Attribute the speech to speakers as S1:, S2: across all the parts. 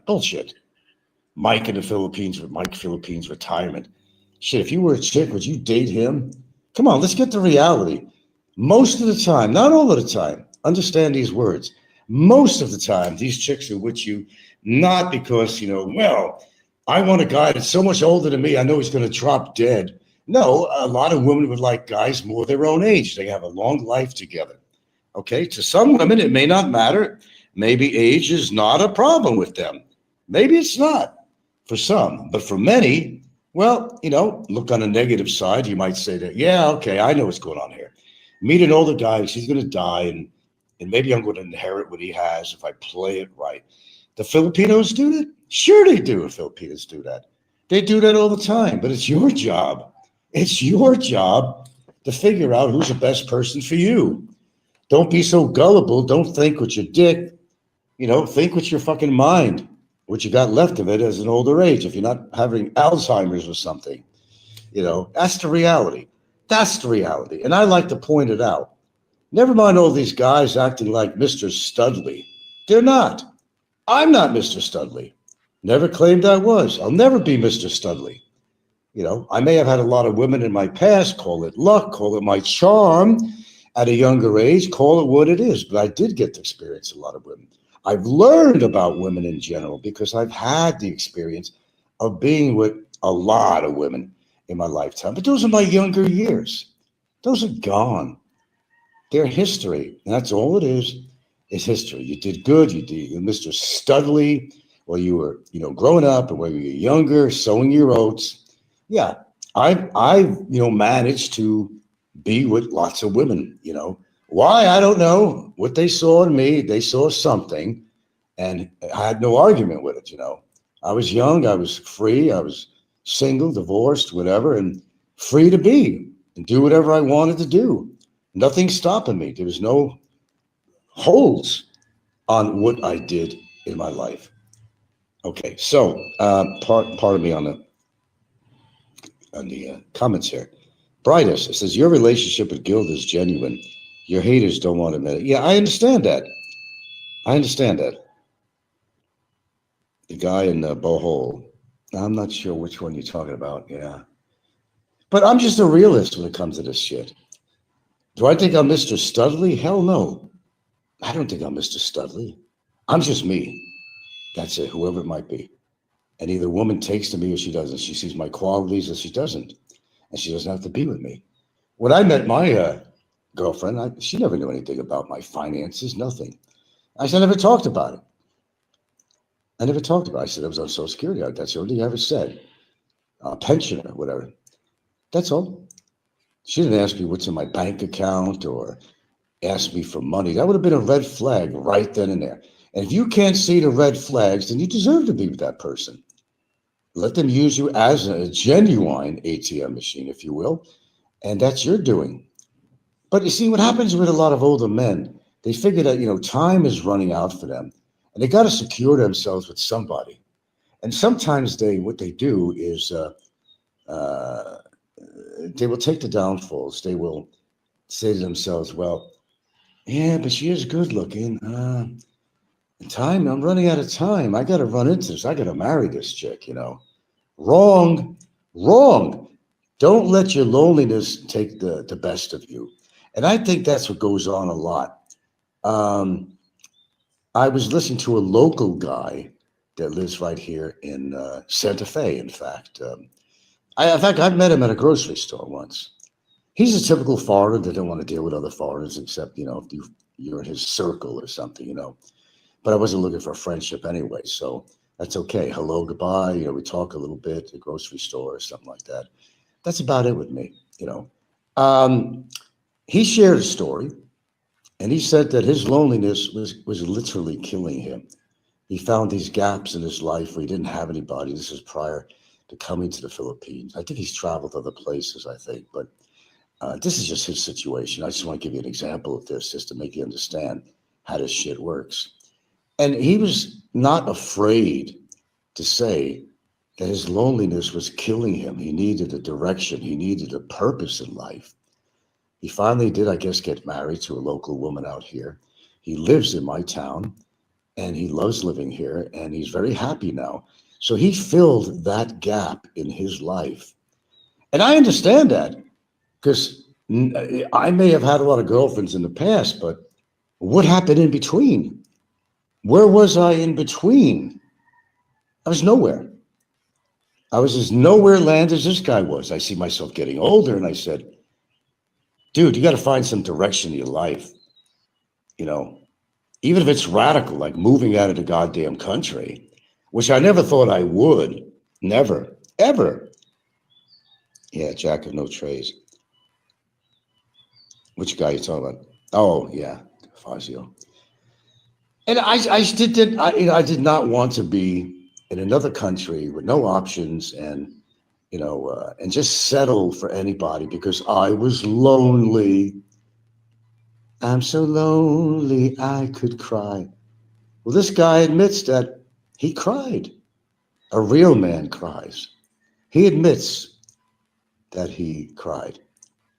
S1: Bullshit. Mike in the Philippines with Mike Philippines retirement. Shit, if you were a chick, would you date him? Come on, let's get to reality. Most of the time, not all of the time, understand these words. Most of the time, these chicks are with you not because, well, I want a guy that's so much older than me, I know he's going to drop dead. No, a lot of women would like guys more their own age. They have a long life together. Okay, to some women, it may not matter. Maybe age is not a problem with them. Maybe it's not for some, but for many, well, look on the negative side. You might say that, yeah, okay, I know what's going on here. Meet an older guy, he's going to die, and maybe I'm going to inherit what he has if I play it right. The Filipinos do that? Sure, they do. The Filipinos do that. They do that all the time, but it's your job. It's your job to figure out who's the best person for you. Don't be so gullible. Don't think with your dick. Think with your fucking mind, what you got left of it as an older age. If you're not having Alzheimer's or something, that's the reality. That's the reality. And I like to point it out. Never mind all these guys acting like Mr. Studley. They're not. I'm not Mr. Studley. Never claimed I was. I'll never be Mr. Studley. I may have had a lot of women in my past, call it luck, call it my charm at a younger age, call it what it is. But I did get to experience a lot of women. I've learned about women in general because I've had the experience of being with a lot of women in my lifetime. But those are my younger years. Those are gone. They're history. And that's all it is history. You did good. You Mr. Studley, while you were, growing up, and when you were younger, sowing your oats. Yeah, I've managed to be with lots of women, Why? I don't know. What they saw in me, they saw something, and I had no argument with it, I was young, I was free, I was single, divorced, whatever, and free to be and do whatever I wanted to do. Nothing stopping me. There was no holds on what I did in my life. Okay, so pardon me on the comments here. Brightest, it says, your relationship with Guild is genuine. Your haters don't want to admit it. Yeah, I understand that. The guy in the Bohol. I'm not sure which one you're talking about. Yeah. But I'm just a realist when it comes to this shit. Do I think I'm Mr. Studley? Hell no. I don't think I'm Mr. Studley. I'm just me. That's it, whoever it might be. And either a woman takes to me or she doesn't. She sees my qualities or she doesn't. And she doesn't have to be with me. When I met my girlfriend, she never knew anything about my finances, nothing. I never talked about it. I said I was on Social Security. That's the only thing I ever said. Pension or whatever. That's all. She didn't ask me what's in my bank account or ask me for money. That would have been a red flag right then and there. And if you can't see the red flags, then you deserve to be with that person. Let them use you as a genuine ATM machine, if you will. And that's your doing. But you see, what happens with a lot of older men, they figure that, time is running out for them. And they got to secure themselves with somebody. And sometimes what they do is they will take the downfalls. They will say to themselves, well, yeah, but she is good looking. I'm running out of time. I got to run into this. I got to marry this chick, Wrong. Don't let your loneliness take the best of you. And I think that's what goes on a lot. I was listening to a local guy that lives right here in Santa Fe, in fact. I've met him at a grocery store once. He's a typical foreigner that don't want to deal with other foreigners except, if you're in his circle or something, But I wasn't looking for a friendship anyway, so that's okay. Hello, goodbye. We talk a little bit at the grocery store or something like that. That's about it with me, He shared a story, and he said that his loneliness was literally killing him. He found these gaps in his life where he didn't have anybody. This is prior to coming to the Philippines. I think he's traveled other places, but this is just his situation. I just want to give you an example of this just to make you understand how this shit works. And he was not afraid to say that his loneliness was killing him. He needed a direction. He needed a purpose in life. He finally did, I guess, get married to a local woman out here. He lives in my town. and he loves living here, and he's very happy now. So he filled that gap in his life. And I understand that because I may have had a lot of girlfriends in the past, but what happened in between? Where was I in between? I was nowhere. I was as nowhere land as this guy was. I see myself getting older, and I said, dude, you got to find some direction in your life. You know, even if it's radical, like moving out of the goddamn country, which I never thought I would. Never, ever. Yeah, Jack of no trades. Which guy you talking about? Oh, yeah, Fazio. And I did not want to be in another country with no options and just settle for anybody because I was lonely. I'm so lonely I could cry. Well, this guy admits that he cried. A real man cries. He admits that he cried.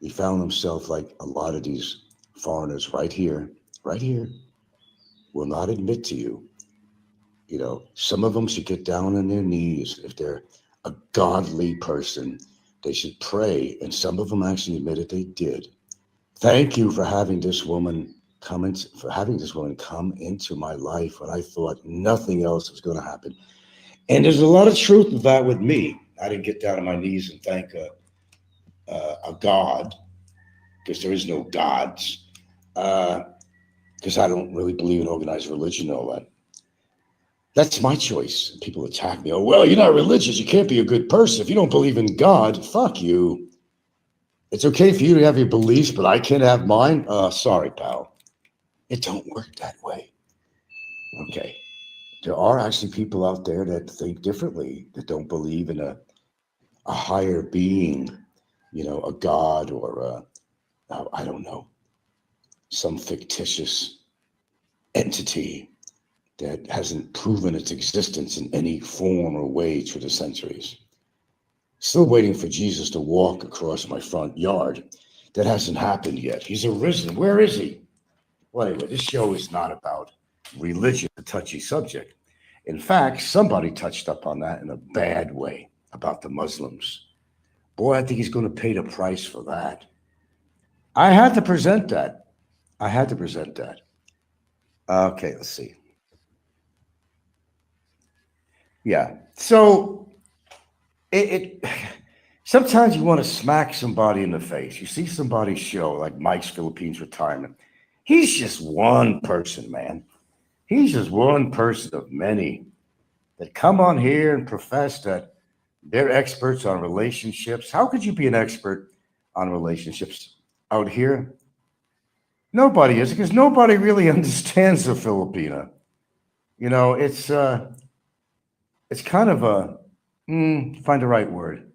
S1: He found himself like a lot of these foreigners right here, will not admit to you. Some of them should get down on their knees. If they're a godly person, they should pray. And some of them actually admitted they did. Thank you for having this woman come into my life when I thought nothing else was going to happen. And there's a lot of truth with that with me. I didn't get down on my knees and thank a God because there is no gods. Because I don't really believe in organized religion and all that. That's my choice. People attack me. Oh, well, you're not religious. You can't be a good person. If you don't believe in God, fuck you. It's okay for you to have your beliefs, but I can't have mine. Sorry, pal. It don't work that way. Okay. There are actually people out there that think differently, that don't believe in a higher being, a God or I don't know, some fictitious entity that hasn't proven its existence in any form or way through the centuries. Still waiting for Jesus to walk across my front yard. That hasn't happened yet. He's arisen. Where is he? Well, anyway, this show is not about religion, a touchy subject. In fact, somebody touched up on that in a bad way about the Muslims. Boy, I think he's going to pay the price for that. I had to present that. I had to present that. Okay, let's see. Yeah. So it sometimes you want to smack somebody in the face. You see somebody's show like Mike's Philippines Retirement. He's just one person, man. He's just one person of many that come on here and profess that they're experts on relationships. How could you be an expert on relationships out here? Nobody is because nobody really understands the Filipina. It's kind of find the right word,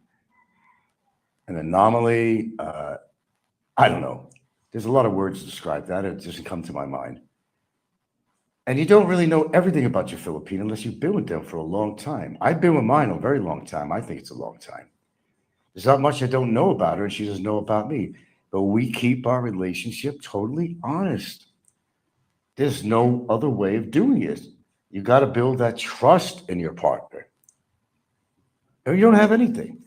S1: an anomaly. I don't know. There's a lot of words to describe that. It doesn't come to my mind. And you don't really know everything about your Filipino unless you've been with them for a long time. I've been with mine a very long time. I think it's a long time. There's not much I don't know about her, and she doesn't know about me. But we keep our relationship totally honest. There's no other way of doing it. You got to build that trust in your partner. Or you don't have anything.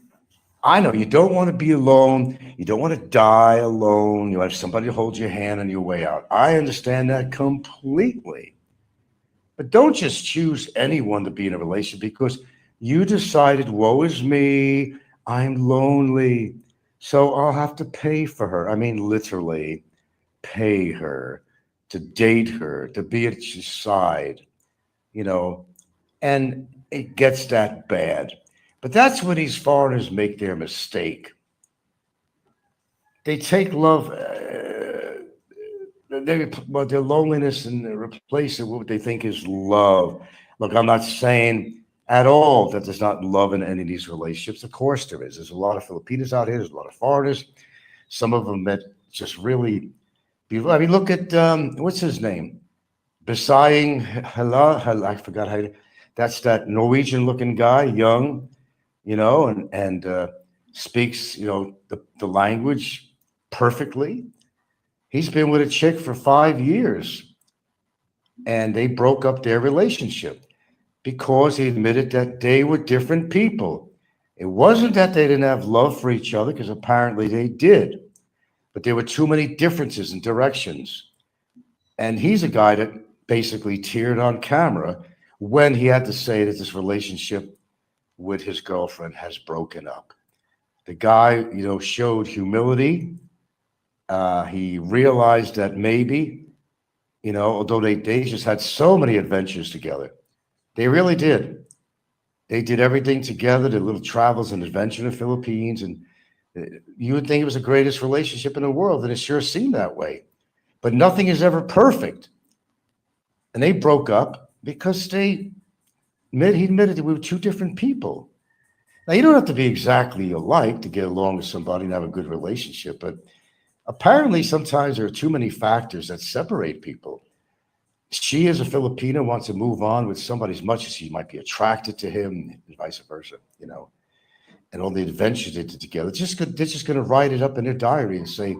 S1: I know you don't want to be alone. You don't want to die alone. You have somebody to hold your hand on your way out. I understand that completely. But don't just choose anyone to be in a relationship because you decided, woe is me, I'm lonely, so I'll have to pay for her. I mean, literally, pay her, to date her, to be at your side, and it gets that bad. But that's when these foreigners make their mistake. They take love, their loneliness and replace it with what they think is love. Look, I'm not saying at all that there's not love in any of these relationships. Of course there is. There's a lot of Filipinos out here. There's a lot of foreigners. Some of them that just really, I mean, look at, what's his name? Besaying, I forgot how, that's that Norwegian looking guy, young, and speaks, the language perfectly. He's been with a chick for 5 years. and they broke up their relationship because he admitted that they were different people. It wasn't that they didn't have love for each other, because apparently they did, but there were too many differences and directions. And he's a guy that basically teared on camera when he had to say that this relationship with his girlfriend has broken up. The guy, showed humility. He realized that maybe, although they just had so many adventures together, they really did. They did everything together, the little travels and adventure in the Philippines. And you would think it was the greatest relationship in the world, and it sure seemed that way. But nothing is ever perfect. And they broke up because he admitted that we were two different people. Now, you don't have to be exactly alike to get along with somebody and have a good relationship, but apparently sometimes there are too many factors that separate people. She, as a Filipino, wants to move on with somebody as much as she might be attracted to him, and vice versa, and all the adventures they did together. They're just going to write it up in their diary and say,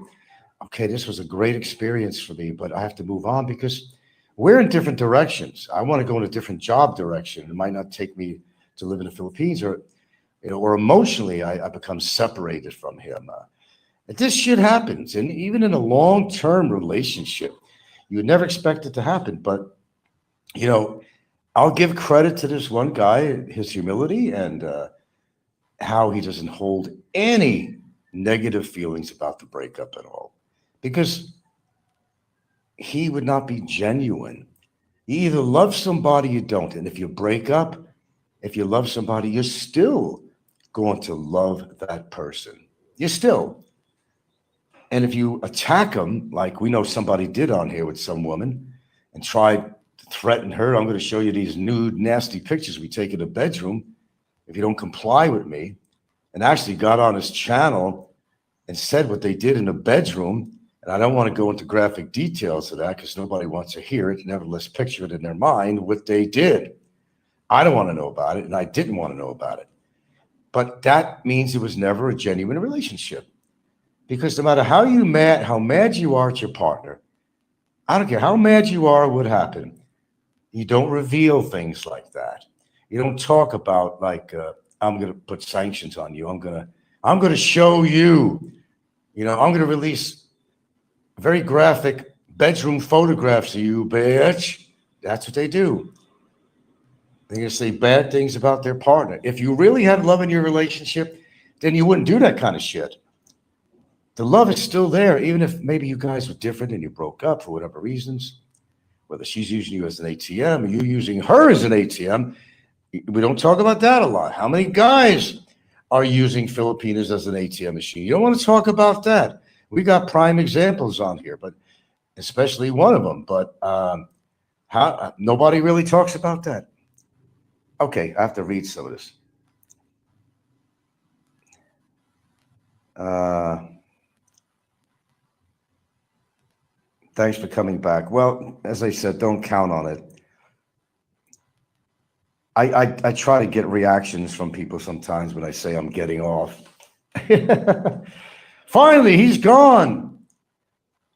S1: okay, this was a great experience for me, but I have to move on because we're in different directions. I want to go in a different job direction. It might not take me to live in the Philippines, or emotionally, I become separated from him. This shit happens, and even in a long-term relationship, you would never expect it to happen. But I'll give credit to this one guy, his humility, and how he doesn't hold any negative feelings about the breakup at all, because he would not be genuine. You either love somebody, you don't, and if you break up, if you love somebody, you're still going to love that person. You're still. And if you attack them, like we know somebody did on here with some woman, and tried to threaten her, I'm going to show you these nude, nasty pictures we take in the bedroom if you don't comply with me, and actually got on his channel and said what they did in the bedroom. And I don't want to go into graphic details of that because nobody wants to hear it. Nevertheless, picture it in their mind what they did. I don't want to know about it, and I didn't want to know about it. But that means it was never a genuine relationship. Because no matter how mad you are at your partner, I don't care how mad you are, what happened, you don't reveal things like that. You don't talk about I'm going to put sanctions on you. I'm going to show you. I'm going to release very graphic bedroom photographs of you, bitch. That's what they do. They're going to say bad things about their partner. If you really had love in your relationship, then you wouldn't do that kind of shit. The love is still there, even if maybe you guys were different and you broke up for whatever reasons, whether she's using you as an ATM or you using her as an ATM. We don't talk about that a lot. How many guys are using Filipinas as an ATM machine? You don't want to talk about that. We got prime examples on here, but especially one of them. But nobody really talks about that. Okay, I have to read some of this. Thanks for coming back. Well, as I said, don't count on it. I try to get reactions from people sometimes when I say I'm getting off. Finally, he's gone.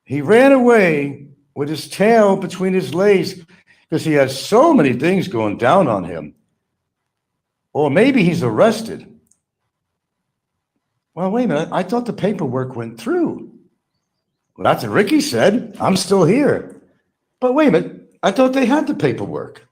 S1: He ran away with his tail between his legs because he has so many things going down on him. Or maybe he's arrested. Well, wait a minute. I thought the paperwork went through. Well, that's what Ricky said. I'm still here. But wait a minute. I thought they had the paperwork.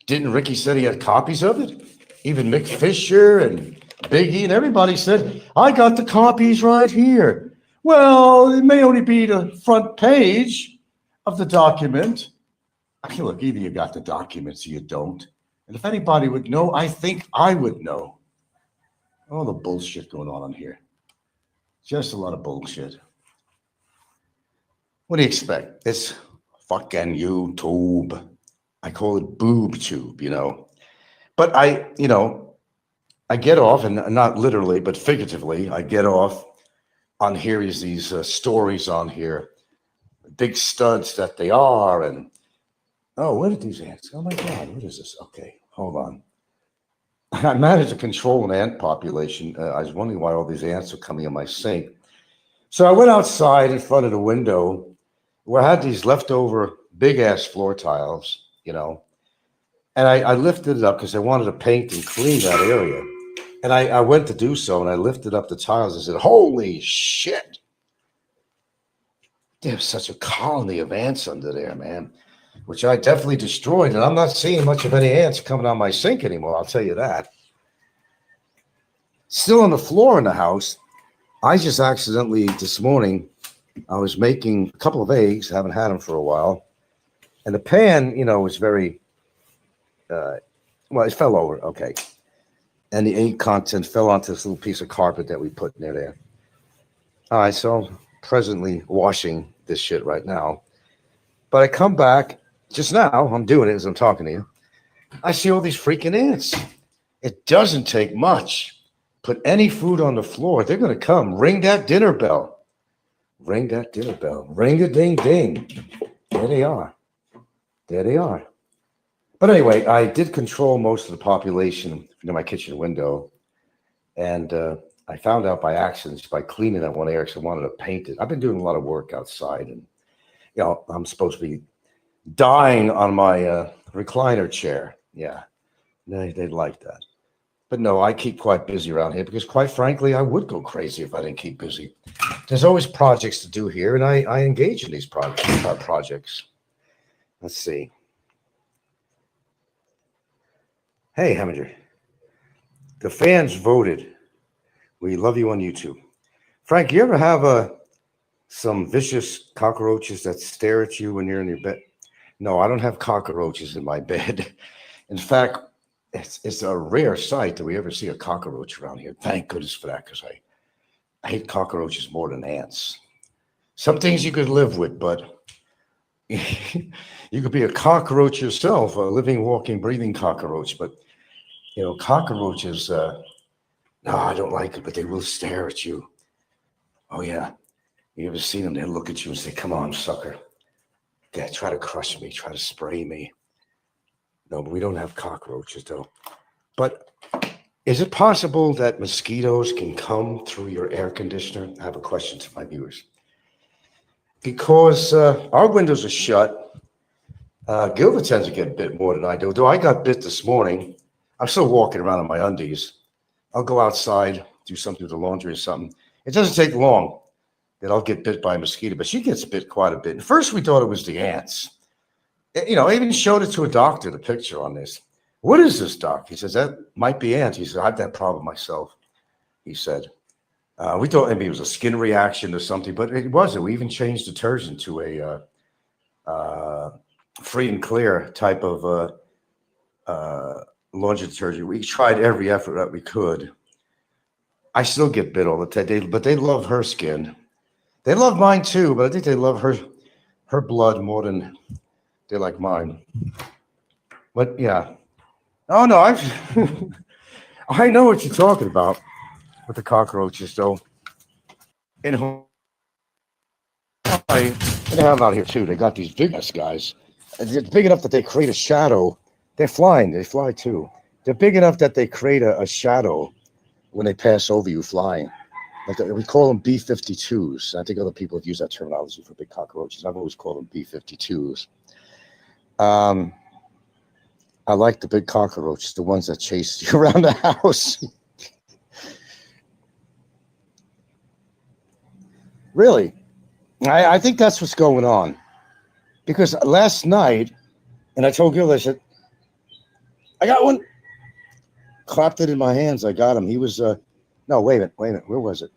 S1: Didn't Ricky say he had copies of it? Even Mick Fisher and Biggie and everybody said, I got the copies right here. Well, it may only be the front page of the document. Look, either you got the documents or you don't. And if anybody would know, I think I would know. All the bullshit going on here. Just a lot of bullshit. What do you expect? It's fucking YouTube. I call it boob tube, But I get off, and not literally, but figuratively, I get off on here is these stories on here. Big studs that they are, and what are these ants? Oh my God, what is this? Okay, hold on. I manage to control an ant population. I was wondering why all these ants are coming in my sink. So I went outside in front of the window where I had these leftover big ass floor tiles, and I lifted it up because I wanted to paint and clean that area. And I went to do so, and I lifted up the tiles and said, holy shit. There's such a colony of ants under there, man, which I definitely destroyed. And I'm not seeing much of any ants coming on my sink anymore, I'll tell you that. Still on the floor in the house, I just accidentally, this morning, I was making a couple of eggs, haven't had them for a while. And the pan, was very, it fell over, okay. And the egg content fell onto this little piece of carpet that we put near there. All right, so I'm presently washing this shit right now. But I come back, just now, I'm doing it as I'm talking to you. I see all these freaking ants. It doesn't take much. Put any food on the floor, they're going to come. Ring that dinner bell. Ring that dinner bell. Ring a ding ding. There they are. There they are. But anyway, I did control most of the population near my kitchen window. And I found out by accident, by cleaning that one area, because I wanted to paint it. I've been doing a lot of work outside. And, I'm supposed to be dying on my recliner chair. Yeah, they'd like that. But no, I keep quite busy around here because, quite frankly, I would go crazy if I didn't keep busy. There's always projects to do here, and I engage in these projects. Let's see. Hey, Heminger. The fans voted. We love you on YouTube. Frank, you ever have some vicious cockroaches that stare at you when you're in your bed? No, I don't have cockroaches in my bed. In fact, it's a rare sight that we ever see a cockroach around here. Thank goodness for that, because I hate cockroaches more than ants. Some things you could live with, but you could be a cockroach yourself, a living, walking, breathing cockroach. But, cockroaches, no, I don't like it, but they will stare at you. Oh, yeah. You ever seen them? They'll look at you and say, come on, sucker. Yeah, try to crush me, try to spray me. No, but we don't have cockroaches, though. But is it possible that mosquitoes can come through your air conditioner? I have a question to my viewers. Because our windows are shut. Gilbert tends to get bit more than I do. Though I got bit this morning. I'm still walking around in my undies. I'll go outside, do something with the laundry or something. It doesn't take long that I'll get bit by a mosquito, but she gets bit quite a bit. At first, we thought it was the ants. I even showed it to a doctor, the picture on this. What is this, doc? He says, that might be ants. He said, I have that problem myself, he said. We thought maybe it was a skin reaction or something, but it wasn't. We even changed detergent to a free and clear type of laundry detergent. We tried every effort that we could. I still get bit all the time, but they love her skin. They love mine too, but I think they love her blood more than they like mine. But yeah. Oh no, I know what you're talking about with the cockroaches, though. In Hawaii, and they have them out here too. They got these big ass guys. It's big enough that they create a shadow. They're flying. They fly too. They're big enough that they create a shadow when they pass over you flying. Like we call them B-52s. I think other people have used that terminology for big cockroaches. I've always called them B-52s. I like the big cockroaches, the ones that chase you around the house. Really? I think that's what's going on. Because last night, and I told Gil, I said, I got one. Clapped it in my hands. I got him. He was, no, wait a minute. Where was it?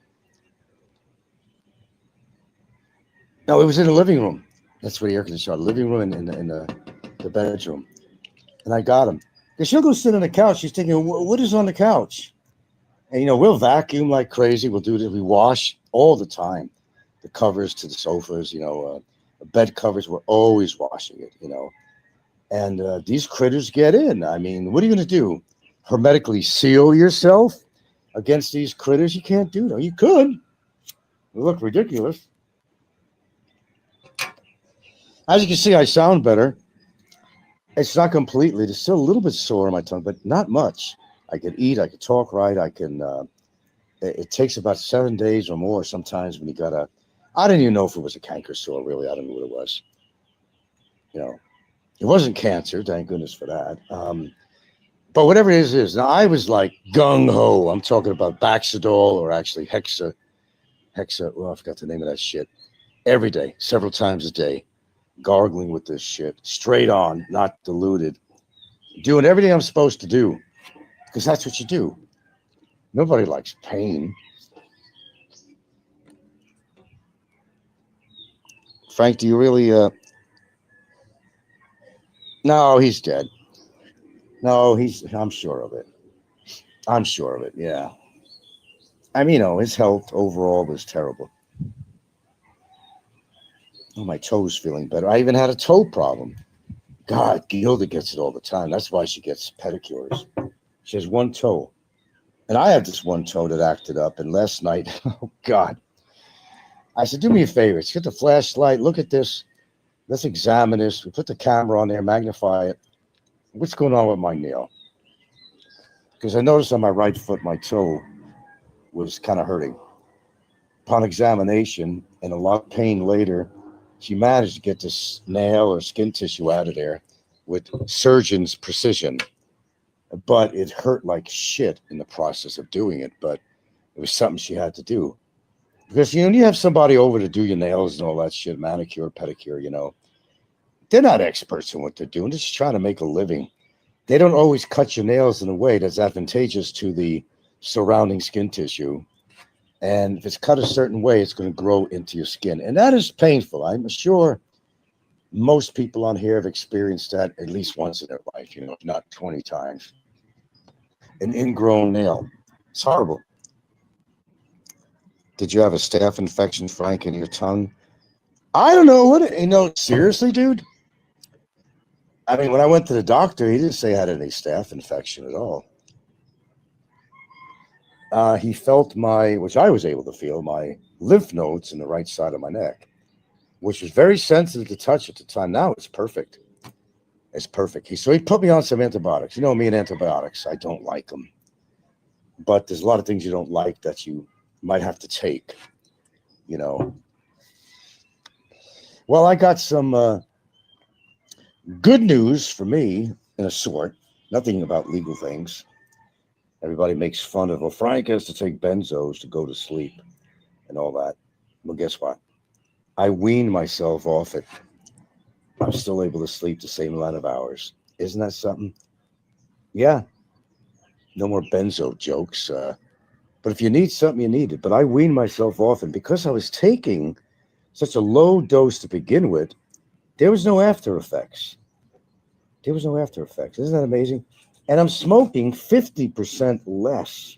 S1: No, it was in the living room. That's where the air conditioner started. Living room and in the bedroom. And I got him. Because she'll go sit on the couch. She's thinking, what is on the couch? And, we'll vacuum like crazy. We'll do this. We wash all the time. The covers to the sofas, bed covers. We're always washing it, And these critters get in. I mean, what are you going to do? Hermetically seal yourself against these critters? You can't do that. You could. They look ridiculous. As you can see, I sound better. It's not completely. There's still a little bit sore on my tongue, but not much. I can eat. I can talk right. I can. It takes about 7 days or more sometimes when you got I didn't even know if it was a canker sore, really. I don't know what it was. You know, it wasn't cancer, thank goodness for that. But whatever it is. Now I was like gung ho. I'm talking about Baxidol or actually hexa. Well, I forgot the name of that shit. Every day, several times a day, gargling with this shit, straight on, not diluted, doing everything I'm supposed to do because that's what you do. Nobody likes pain. Frank, do you really? No, he's dead. No, he's. I'm sure of it. I'm sure of it. Yeah. I mean, his health overall was terrible. Oh, my toe's feeling better. I even had a toe problem. God, Gilda gets it all the time. That's why she gets pedicures. She has one toe. And I have this one toe that acted up. And last night, oh, God. I said, do me a favor. Let's get the flashlight. Look at this. Let's examine this. We put the camera on there, magnify it. What's going on with my nail? Because I noticed on my right foot, my toe was kind of hurting. Upon examination and a lot of pain later, she managed to get this nail or skin tissue out of there with surgeon's precision. But it hurt like shit in the process of doing it. But it was something she had to do. Because, you have somebody over to do your nails and all that shit, manicure, pedicure, they're not experts in what they're doing. They're just trying to make a living. They don't always cut your nails in a way that's advantageous to the surrounding skin tissue. And if it's cut a certain way, it's going to grow into your skin. And that is painful. I'm sure most people on here have experienced that at least once in their life, if not 20 times. An ingrown nail. It's horrible. Did you have a staph infection, Frank, in your tongue? I don't know. Seriously, dude? I mean, when I went to the doctor, he didn't say I had any staph infection at all. He felt which I was able to feel, my lymph nodes in the right side of my neck, which was very sensitive to touch at the time. Now it's perfect. It's perfect. So he put me on some antibiotics. You know me and antibiotics. I don't like them. But there's a lot of things you don't like that you might have to take, Well, I got some good news for me, in a sort. Nothing about legal things. Everybody makes fun of, Frank has to take benzos to go to sleep and all that. Well, guess what? I weaned myself off it. I'm still able to sleep the same amount of hours. Isn't that something? Yeah. No more benzo jokes. But if you need something, you need it. But I weaned myself off it because I was taking such a low dose to begin with. There was no after effects. Isn't that amazing? And I'm smoking 50% less.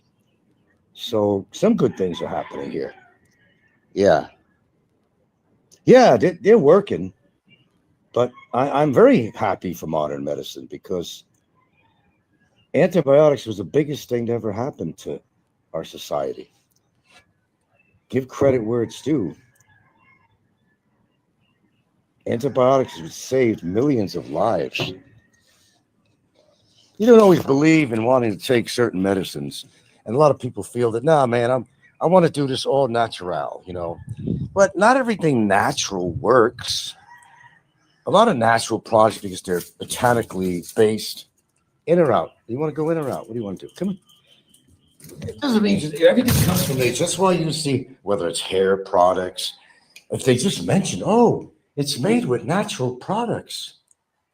S1: So some good things are happening here. Yeah. Yeah, they're working. But I'm very happy for modern medicine because antibiotics was the biggest thing to ever happen to our society. Give credit where it's due. Antibiotics have saved millions of lives. You don't always believe in wanting to take certain medicines. And a lot of people feel that, nah, man, I want to do this all natural, But not everything natural works. A lot of natural products, because they're botanically based, in or out. You want to go in or out? What do you want to do? Come on. It doesn't mean everything comes from nature. That's why you see, whether it's hair products, if they just mention, it's made with natural products.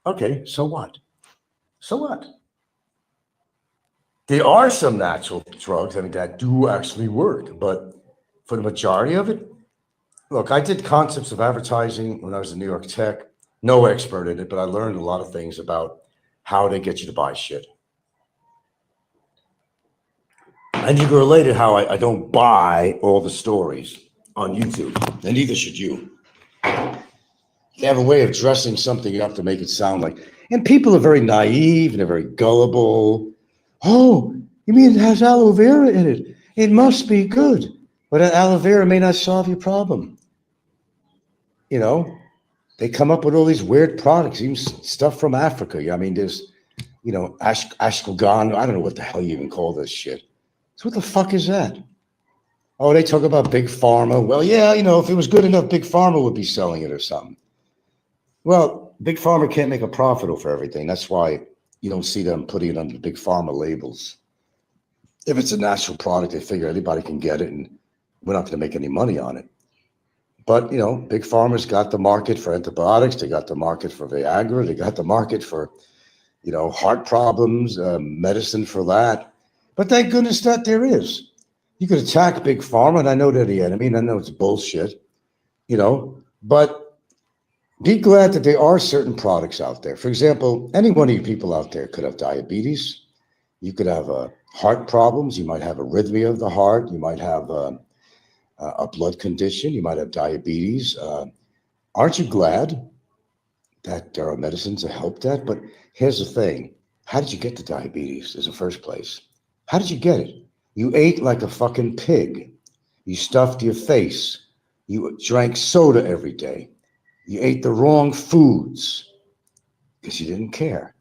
S1: Okay, so what? There are some natural drugs, that do actually work, but for the majority of it, look, I did concepts of advertising when I was in New York Tech. No expert in it, but I learned a lot of things about how they get you to buy shit. And you can relate to how I don't buy all the stories on YouTube, and neither should you. They have a way of dressing something up to make it sound like, and people are very naive and they're very gullible. Oh, you mean it has aloe vera in it? It must be good. But aloe vera may not solve your problem. They come up with all these weird products, even stuff from Africa. I mean, there's, ashwagandha. I don't know what the hell you even call this shit. So what the fuck is that? Oh, they talk about Big Pharma. Well, yeah, if it was good enough, Big Pharma would be selling it or something. Well, Big pharma can't make a profit over everything. That's why you don't see them putting it under big pharma labels. If it's a natural product, they figure anybody can get it, and we're not going to make any money on it. But big pharma's got the market for antibiotics. They got the market for Viagra. They got the market for heart problems, medicine for that. But thank goodness that there is. You could attack big pharma, and I know they're the enemy, and I know it's bullshit, but be glad that there are certain products out there. For example, any one of you people out there could have diabetes. You could have heart problems. You might have arrhythmia of the heart. You might have a blood condition. You might have diabetes. Aren't you glad that there are medicines to help that? But here's the thing. How did you get the diabetes in the first place? How did you get it? You ate like a fucking pig. You stuffed your face. You drank soda every day. You ate the wrong foods because you didn't care.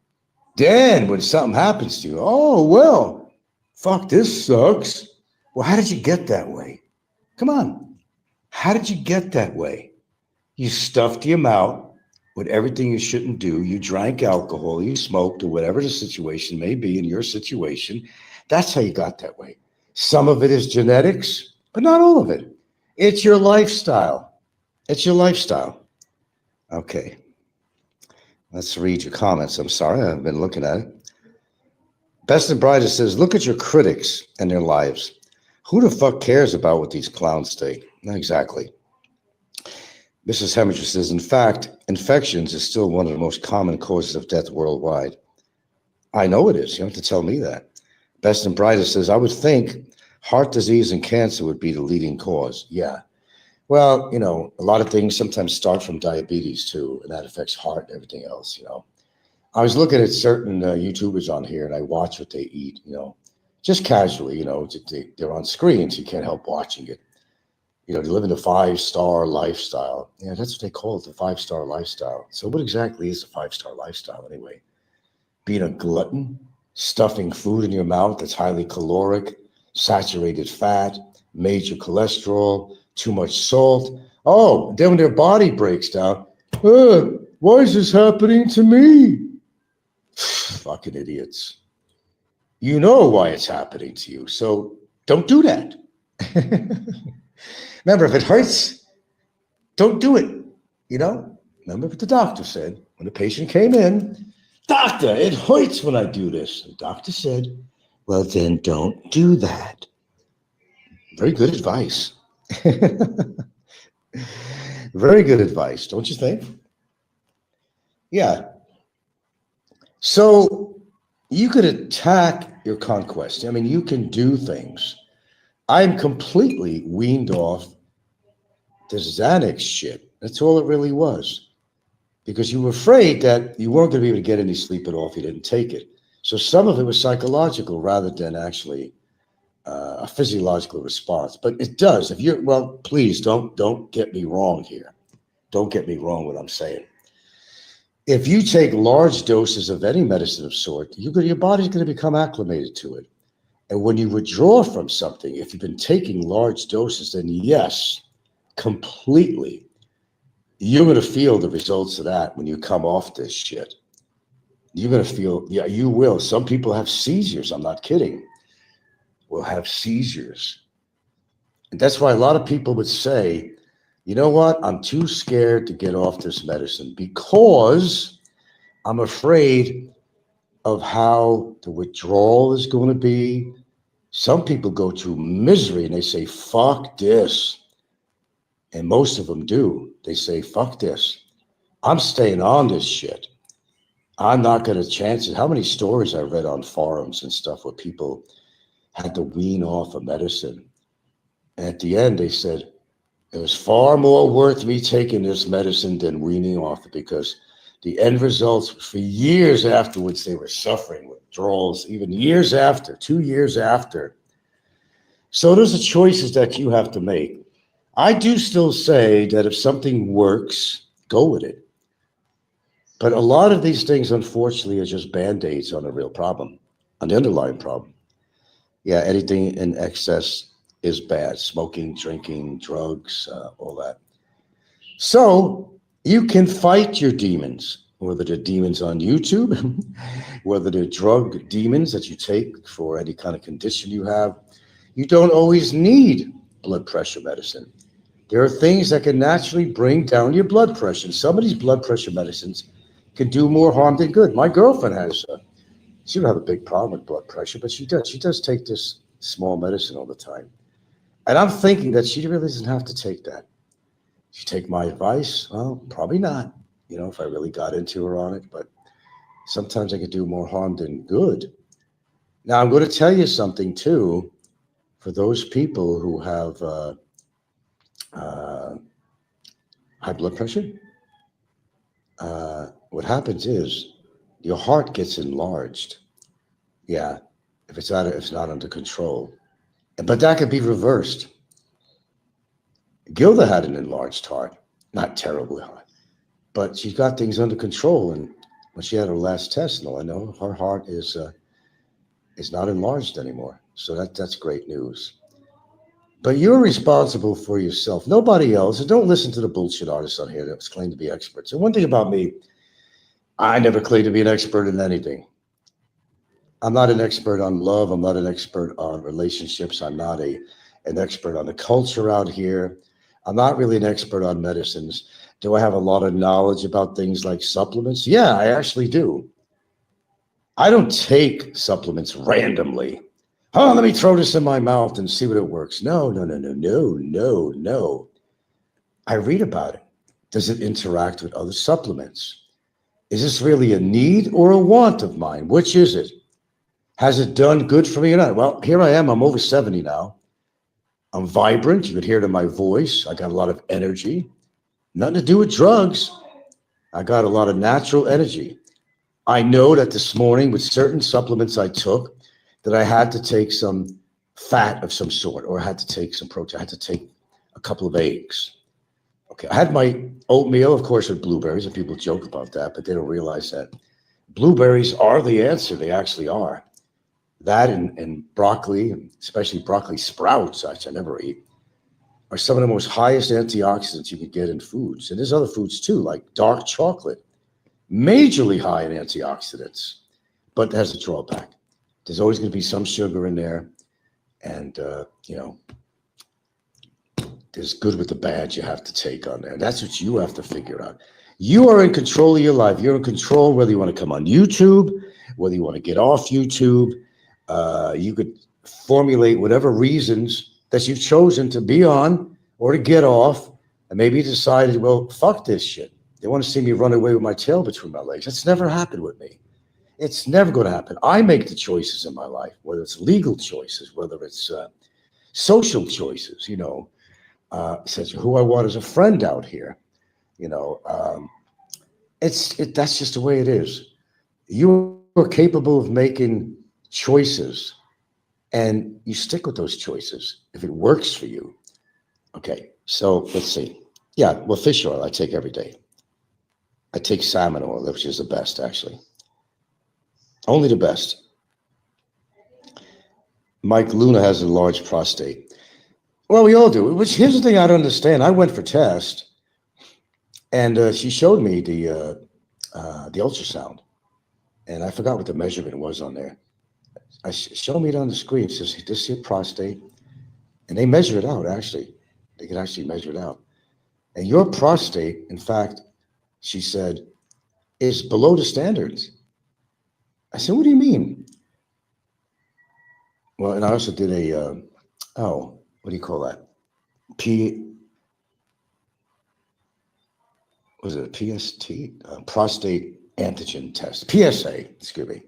S1: Then when something happens to you, oh, well, fuck, this sucks. Well, how did you get that way? Come on. How did you get that way? You stuffed your mouth with everything you shouldn't do. You drank alcohol, you smoked, or whatever the situation may be in your situation. That's how you got that way. Some of it is genetics, but not all of it. It's your lifestyle. It's your lifestyle. Okay. Let's read your comments. I'm sorry, I haven't been looking at it. Best and Brightest says, look at your critics and their lives. Who the fuck cares about what these clowns think? Not exactly. Mrs. Hemminger says, in fact, infections is still one of the most common causes of death worldwide. I know it is. You don't have to tell me that. Best and Brightest says, I would think heart disease and cancer would be the leading cause. Yeah. Well, a lot of things sometimes start from diabetes too, and that affects heart and everything else, I was looking at certain YouTubers on here, and I watch what they eat, just casually, they're on screen, so you can't help watching it. They live in a 5-star lifestyle. Yeah, that's what they call it, the 5-star lifestyle. So what exactly is a 5-star lifestyle anyway? Being a glutton, stuffing food in your mouth that's highly caloric, saturated fat, major cholesterol, too much salt. Oh, then when their body breaks down, why is this happening to me? Fucking idiots. You know why it's happening to you, so don't do that. Remember, if it hurts, don't do it. Remember what the doctor said when the patient came in. Doctor, it hurts when I do this. The doctor said, well, then don't do that. Very good advice. Very good advice, don't you think? Yeah. So you could attack your conquest. I mean, you can do things. I'm completely weaned off this Xanax shit. That's all it really was. Because you were afraid that you weren't going to be able to get any sleep at all if you didn't take it. So some of it was psychological rather than actually a physiological response. But it does. Please don't get me wrong here. Don't get me wrong what I'm saying. If you take large doses of any medicine of sort, your body's going to become acclimated to it. And when you withdraw from something, if you've been taking large doses, then yes, completely, you're going to feel the results of that when you come off this shit. You're going to feel, yeah, you will. Some people have seizures. I'm not kidding. Will have seizures. And that's why a lot of people would say, you know what? I'm too scared to get off this medicine because I'm afraid of how the withdrawal is going to be. Some people go to misery and they say, fuck this. And most of them do. They say, fuck this. I'm staying on this shit. I'm not going to chance it. How many stories I read on forums and stuff where people had to wean off of medicine. And at the end, they said, it was far more worth me taking this medicine than weaning off it because the end results for years afterwards, they were suffering withdrawals, even years after, 2 years after. So those are choices that you have to make. I do still say that if something works, go with it. But a lot of these things, unfortunately, are just Band-Aids on a real problem, on the underlying problem. Yeah, anything in excess is bad. Smoking, drinking, drugs, all that. So you can fight your demons. whether they're demons on YouTube, whether they're drug demons that you take for any kind of condition you have. You don't always need blood pressure medicine. There are things that can naturally bring down your blood pressure. Some of these blood pressure medicines can do more harm than good. My girlfriend has, she don't have a big problem with blood pressure, but she does. She does take this small medicine all the time. And I'm thinking that she really doesn't have to take that. She take my advice? Well, probably not, if I really got into her on it, but sometimes I could do more harm than good. Now, I'm going to tell you something too, for those people who have uh, high blood pressure. What happens is your heart gets enlarged. Yeah, if it's not under control. But that could be reversed. Gilda had an enlarged heart, not terribly high, but she's got things under control. And when she had her last test, no, I know her heart is not enlarged anymore. So that's great news. But you're responsible for yourself, nobody else. And don't listen to the bullshit artists on here that claim to be experts. And one thing about me, I never claim to be an expert in anything. I'm not an expert on love. I'm not an expert on relationships. I'm not an expert on the culture out here. I'm not really an expert on medicines. Do I have a lot of knowledge about things like supplements? Yeah, I actually do. I don't take supplements randomly. Oh, let me throw this in my mouth and see what it works. No, no, no, no, no, no, no. I read about it. Does it interact with other supplements? Is this really a need or a want of mine? Which is it? Has it done good for me or not? Well, here I am. I'm over 70 now. I'm vibrant. You could hear it in my voice. I got a lot of energy. Nothing to do with drugs. I got a lot of natural energy. I know that this morning with certain supplements I took that I had to take some fat of some sort, or I had to take some protein. I had to take a couple of eggs. Okay, I had my oatmeal, of course, with blueberries, and people joke about that, but they don't realize that blueberries are the answer. They actually are. That and broccoli, especially broccoli sprouts, which I never eat, are some of the most highest antioxidants you could get in foods. And there's other foods too, like dark chocolate, majorly high in antioxidants, but it has a drawback. There's always going to be some sugar in there, and there's good with the bad you have to take on there. That's what you have to figure out. You are in control of your life. You're in control whether you want to come on YouTube, whether you want to get off YouTube. You could formulate whatever reasons that you've chosen to be on or to get off, and maybe you decided, well, fuck this shit. They want to see me run away with my tail between my legs. That's never happened with me. It's never going to happen. I make the choices in my life, whether it's legal choices, whether it's social choices, says who I want as a friend out here. That's just the way it is. You are capable of making choices, and you stick with those choices if it works for you. Okay, so let's see. Yeah, well, fish oil I take every day. I take salmon oil, which is the best, actually. Only the best. Mike Luna has a large prostate. Well, we all do. Which here's the thing I don't understand. I went for test, and she showed me the ultrasound, and I forgot what the measurement was on there. Show me it on the screen. It says this is your prostate, and they measure it out. Actually, they can actually measure it out. And your prostate, in fact, she said, is below the standards. I said, what do you mean? Well, and I also did what do you call that? Was it a PST? Prostate antigen test. PSA, excuse me.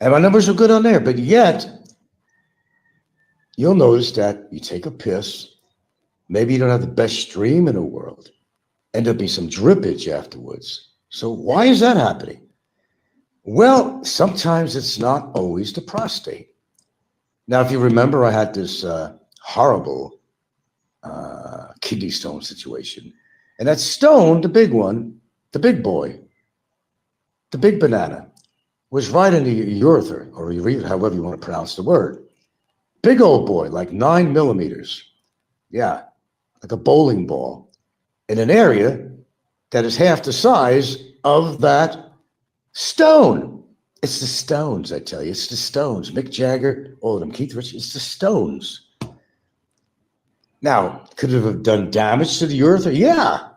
S1: And my numbers are good on there, but yet you'll notice that you take a piss, maybe you don't have the best stream in the world, and there'll be some drippage afterwards. So why is that happening? Well, sometimes it's not always the prostate. Now, if you remember, I had this horrible kidney stone situation. And that stone, the big one, the big boy, the big banana, was right in the urethra, or however you want to pronounce the word. Big old boy, like 9 millimeters. Yeah, like a bowling ball, in an area that is half the size of that stone. It's the Stones, I tell you. It's the Stones. Mick Jagger, all of them. Keith Richards. It's the Stones. Now, could it have done damage to the earth? Yeah.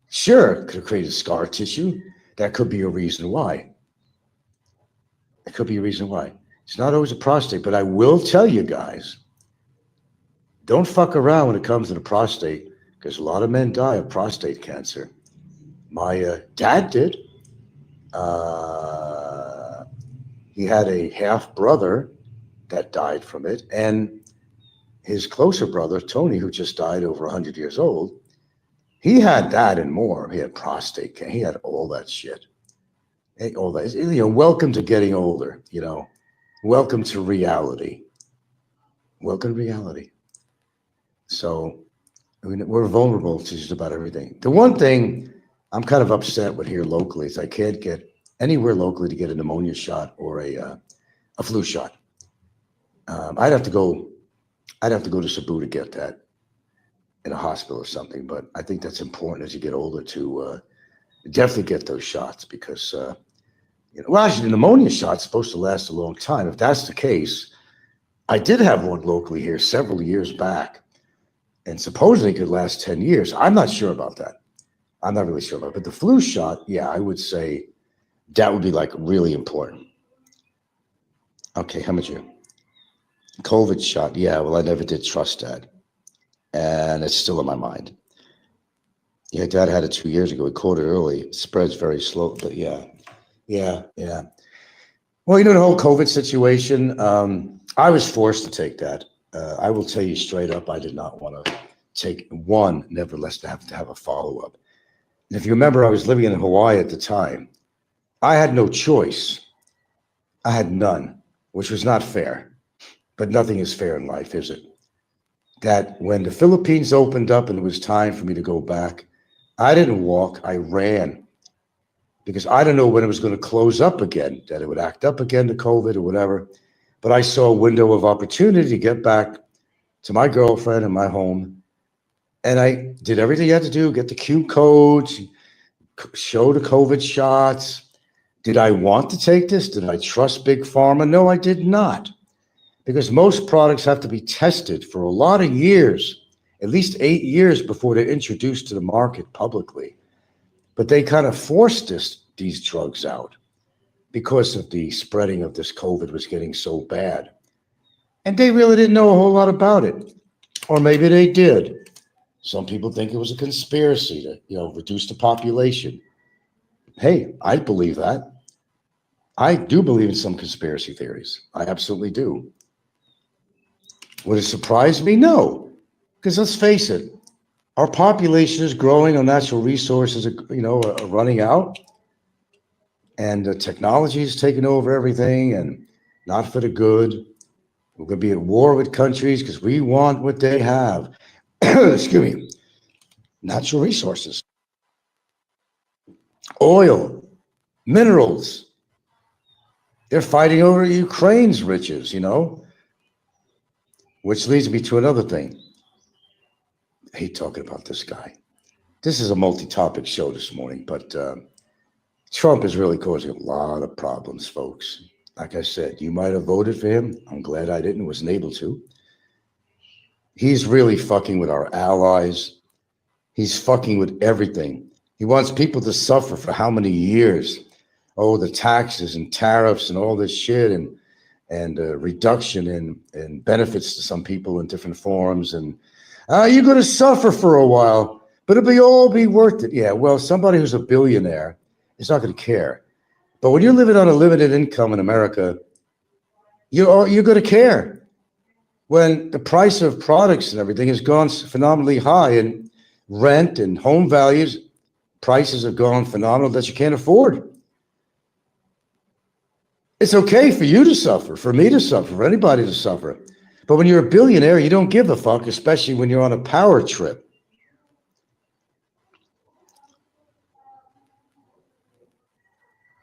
S1: Sure, could have created scar tissue. That could be a reason why. It could be a reason why. It's not always a prostate, but I will tell you guys, don't fuck around when it comes to the prostate, because a lot of men die of prostate cancer. My dad did. He had a half brother that died from it, and his closer brother, Tony, who just died over 100 years old, he had that and more. He had prostate cancer. He had all that shit. All that. Welcome to getting older, Welcome to reality. Welcome to reality. So, we're vulnerable to just about everything. The one thing I'm kind of upset with here locally is I can't get anywhere locally to get a pneumonia shot or a flu shot. I'd have to go to Cebu to get that in a hospital or something. But I think that's important as you get older to definitely get those shots because, actually, the pneumonia shot's supposed to last a long time. If that's the case, I did have one locally here several years back, and supposedly it could last 10 years. I'm not sure about that. I'm not really sure about it. But the flu shot, yeah, I would say that would be like really important. Okay, how much you? COVID shot, yeah, well, I never did trust that. And it's still in my mind. Yeah, Dad had it 2 years ago. He caught it early. It spreads very slow, but yeah. Well, the whole COVID situation, I was forced to take that. I will tell you straight up, I did not want to take one, nevertheless to have a follow-up. And if you remember, I was living in Hawaii at the time. I had no choice. I had none, which was not fair. But nothing is fair in life, is it? That when the Philippines opened up and it was time for me to go back, I didn't walk, I ran. Because I don't know when it was going to close up again, that it would act up again to COVID or whatever. But I saw a window of opportunity to get back to my girlfriend and my home. And I did everything I had to do, get the Q codes, show the COVID shots. Did I want to take this? Did I trust Big Pharma? No, I did not. Because most products have to be tested for a lot of years, at least 8 years before they're introduced to the market publicly. But they kind of forced these drugs out because of the spreading of this COVID was getting so bad. And they really didn't know a whole lot about it. Or maybe they did. Some people think it was a conspiracy to, reduce the population. Hey, I believe that. I do believe in some conspiracy theories. I absolutely do. Would it surprise me? No. Because let's face it, our population is growing, our natural resources are running out, and technology is taking over everything and not for the good. We're going to be at war with countries because we want what they have. Excuse me. Natural resources, oil, minerals. They're fighting over Ukraine's riches, which leads me to another thing. I hate talking about this guy. This is a multi-topic show this morning, but Trump is really causing a lot of problems, folks. Like I said, you might have voted for him. I'm glad I didn't, wasn't able to. He's really fucking with our allies. He's fucking with everything. He wants people to suffer for how many years? Oh, the taxes and tariffs and all this shit and reduction in benefits to some people in different forms. And you're going to suffer for a while, but it'll all be worth it. Yeah, well, somebody who's a billionaire is not going to care. But when you're living on a limited income in America, you're going to care. When the price of products and everything has gone phenomenally high, and rent and home values, prices have gone phenomenal that you can't afford. It's okay for you to suffer, for me to suffer, for anybody to suffer. But when you're a billionaire, you don't give a fuck, especially when you're on a power trip.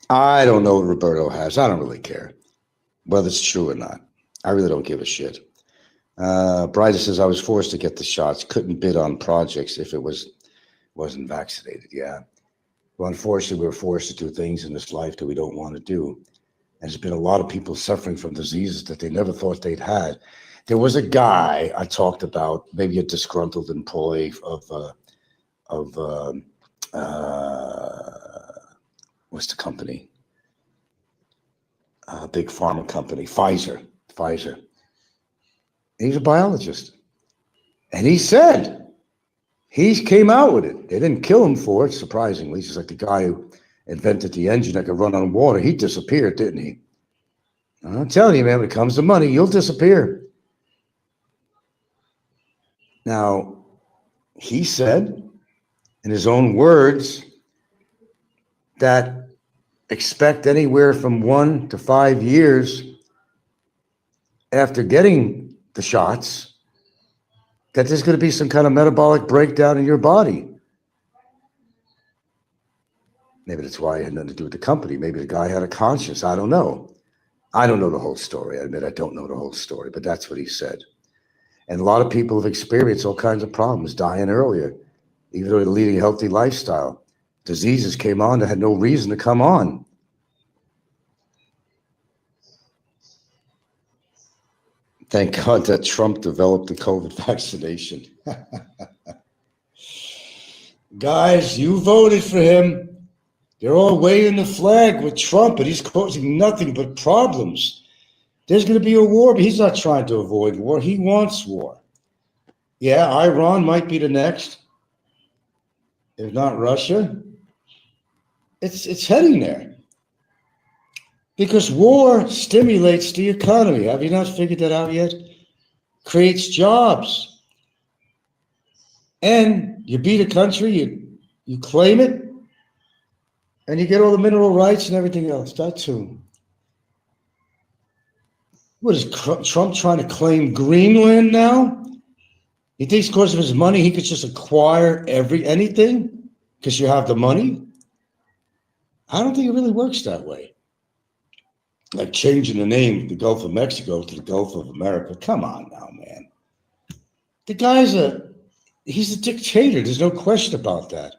S1: I don't know what Roberto has. I don't really care whether it's true or not. I really don't give a shit. Bryda says, I was forced to get the shots. Couldn't bid on projects if it wasn't vaccinated. Yeah. Well, unfortunately, we're forced to do things in this life that we don't want to do. And there's been a lot of people suffering from diseases that they never thought they'd had. There was a guy I talked about, maybe a disgruntled employee of what's the company? A big pharma company, Pfizer. Pfizer. He's a biologist. And he said, he came out with it. They didn't kill him for it, surprisingly. He's like the guy who invented the engine that could run on water. He disappeared, didn't he? I'm telling you, man, when it comes to money, you'll disappear. Now, he said, in his own words, that expect anywhere from 1 to 5 years after getting the shots that there's going to be some kind of metabolic breakdown in your body. Maybe that's why it had nothing to do with the company. Maybe the guy had a conscience. I don't know. I don't know the whole story. I admit I don't know the whole story, but that's what he said. And a lot of people have experienced all kinds of problems, dying earlier, even though they're leading a healthy lifestyle. Diseases came on that had no reason to come on. Thank God that Trump developed the COVID vaccination. Guys, you voted for him. They're all waving the flag with Trump, and he's causing nothing but problems. There's going to be a war, but he's not trying to avoid war. He wants war. Yeah, Iran might be the next. If not Russia, it's heading there. Because war stimulates the economy. Have you not figured that out yet? Creates jobs. And you beat a country, you claim it, and you get all the mineral rights and everything else. That too. What is Trump trying to claim Greenland now? He thinks because of his money, he could just acquire anything because you have the money? I don't think it really works that way. Like changing the name of the Gulf of Mexico to the Gulf of America. Come on now, man. The guy's he's a dictator. There's no question about that.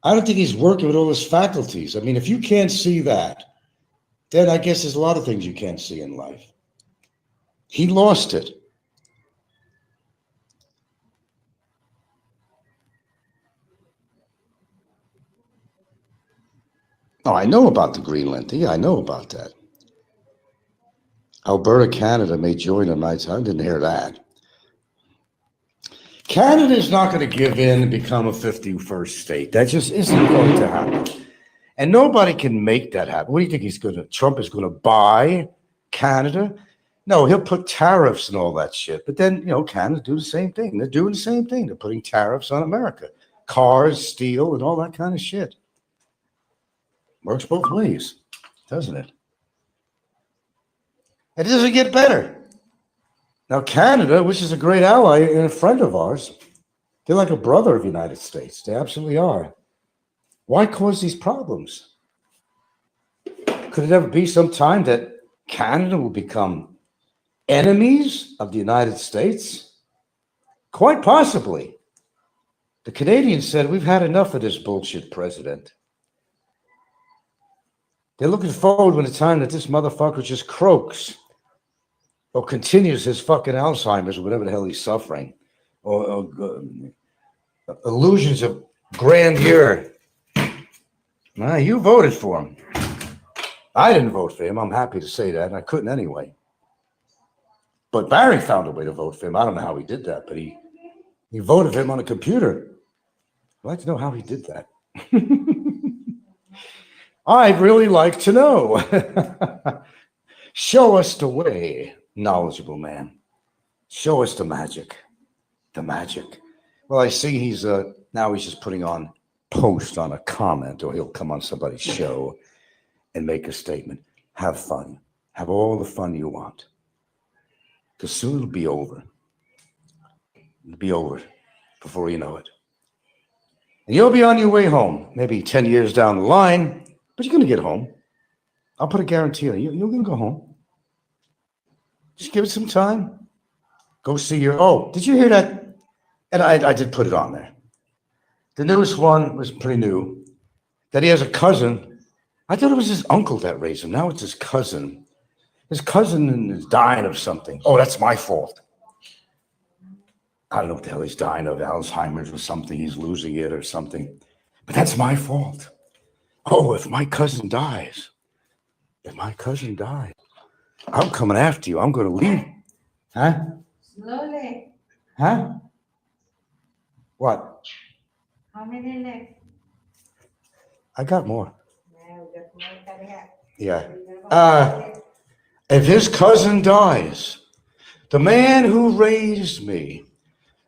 S1: I don't think he's working with all his faculties. I mean, if you can't see that, then I guess there's a lot of things you can't see in life. He lost it. Oh, I know about the Greenland. Yeah, I know about that. Alberta, Canada may join on my time. I didn't hear that. Canada is not going to give in and become a 51st state. That just isn't going to happen. And nobody can make that happen. What do you think Trump is going to buy Canada? No, he'll put tariffs and all that shit. But then, Canada do the same thing. They're doing the same thing. They're putting tariffs on America. Cars, steel, and all that kind of shit. Works both ways, doesn't it? It doesn't get better. Now, Canada, which is a great ally and a friend of ours, they're like a brother of the United States. They absolutely are. Why cause these problems? Could it ever be some time that Canada will become enemies of the United States? Quite possibly. The Canadians said, we've had enough of this bullshit president. They're looking forward to the time that this motherfucker just croaks or continues his fucking Alzheimer's or whatever the hell he's suffering, or illusions of grandeur. Nah, you voted for him. I didn't vote for him. I'm happy to say that, and I couldn't anyway. But Barry found a way to vote for him. I don't know how he did that, but he voted for him on a computer. I'd like to know how he did that. I'd really like to know. Show us the way, knowledgeable man. Show us the magic. The magic. Well, I see he's now he's just putting on post on a comment, or he'll come on somebody's show and make a statement. Have fun. Have all the fun you want. Because soon it'll be over. It'll be over before you know it. And you'll be on your way home, maybe 10 years down the line, but you're going to get home. I'll put a guarantee on you. You're going to go home. Just give it some time. Go see did you hear that? And I did put it on there. The newest one was pretty new. that he has a cousin. I thought it was his uncle that raised him. Now it's his cousin. His cousin is dying of something. Oh, that's my fault. I don't know what the hell he's dying of, Alzheimer's or something. He's losing it or something. But that's my fault. Oh, if my cousin dies, I'm coming after you. I'm going to leave. Huh?
S2: Slowly.
S1: Huh? What?
S2: How many left?
S1: I got more.
S2: Now we got more to have.
S1: Yeah. If his cousin dies, the man who raised me,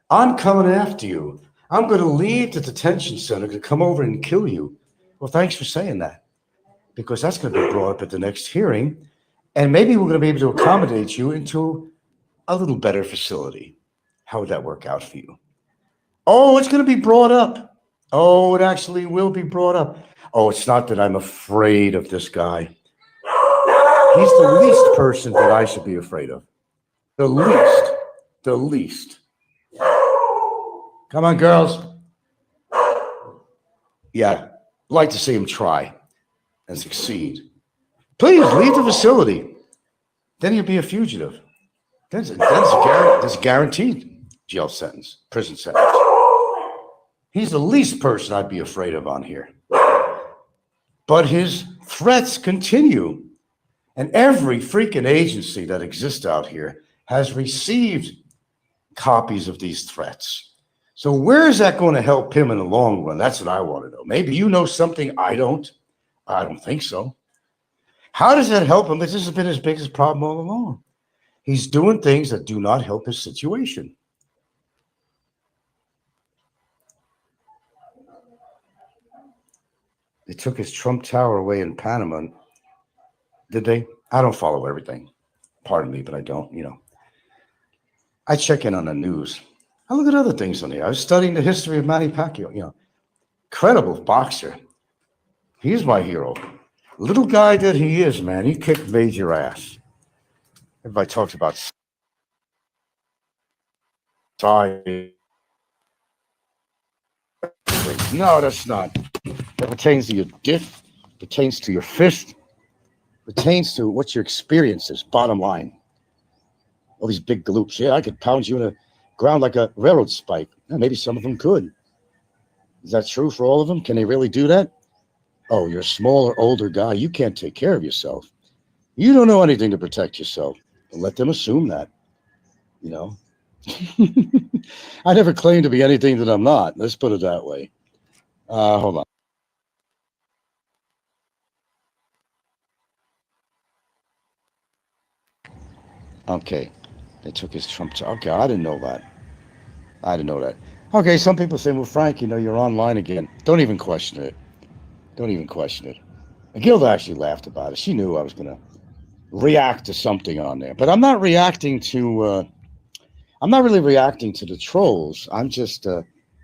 S1: I'm coming after you. I'm going to leave the detention center to come over and kill you. Well, thanks for saying that, because that's going to be brought up at the next hearing, and maybe we're going to be able to accommodate you into a little better facility. How would that work out for you? Oh, it's going to be brought up. Oh, it actually will be brought up. Oh, it's not that I'm afraid of this guy. He's the least person that I should be afraid of. The least. The least. Come on, girls. Yeah, like to see him try and succeed. Please leave the facility. Then he'll be a fugitive. That's a guaranteed jail sentence, prison sentence. He's the least person I'd be afraid of on here. But his threats continue. And every freaking agency that exists out here has received copies of these threats. So where is that going to help him in the long run? That's what I want to know. Maybe you know something I don't. I don't think so. How does that help him? This has been his biggest problem all along. He's doing things that do not help his situation. They took his Trump Tower away in Panama. Did they? I don't follow everything. Pardon me, but I don't, I check in on the news. I look at other things on here. I was studying the history of Manny Pacquiao, incredible boxer. He's my hero. Little guy that he is, man, he kicked major ass. Everybody talks about size. No, that's not. That pertains to your dick, pertains to your fist, pertains to what your experience is, bottom line. All these big glutes. Yeah, I could pound you in the ground like a railroad spike. Yeah, maybe some of them could. Is that true for all of them? Can they really do that? Oh, you're a smaller, older guy. You can't take care of yourself. You don't know anything to protect yourself. Let them assume that, I never claimed to be anything that I'm not. Let's put it that way. Hold on. Okay. They took his Trump. Okay, I didn't know that. Okay, some people say, well, Frank, you're online again. Don't even question it. Gilda actually laughed about it. She knew I was going to react to something on there. But I'm not reacting to, I'm not really reacting to the trolls. I'm just,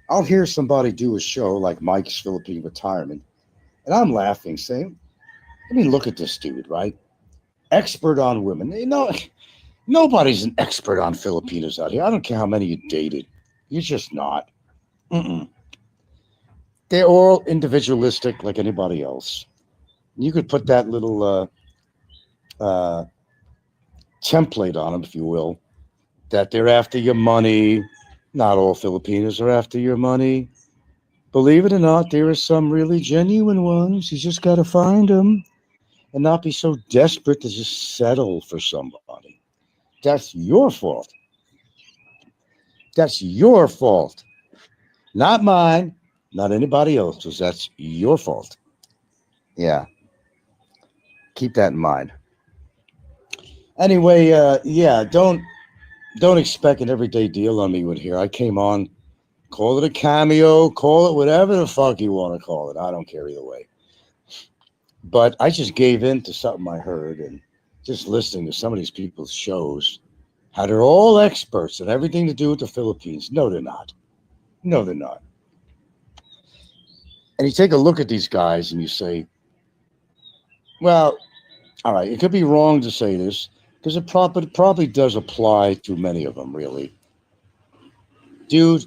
S1: I'll hear somebody do a show like Mike's Philippine Retirement, and I'm laughing, saying, look at this dude, right? Expert on women. Nobody's an expert on Filipinos out here. I don't care how many you dated. You're just not. They're all individualistic like anybody else. You could put that little template on them, if you will, that they're after your money. Not all Filipinos are after your money. Believe it or not, there are some really genuine ones. You just got to find them and not be so desperate to just settle for somebody. That's your fault. Not mine, not anybody else's. That's your fault. Yeah. Keep that in mind. Anyway, don't expect an everyday deal on me with here. I came on, call it a cameo, call it whatever the fuck you want to call it. I don't care either way. But I just gave in to something I heard, and just listening to some of these people's shows, how they're all experts and everything to do with the Philippines. No, they're not. And you take a look at these guys and you say, well, all right, it could be wrong to say this, because it probably does apply to many of them, really. Dude,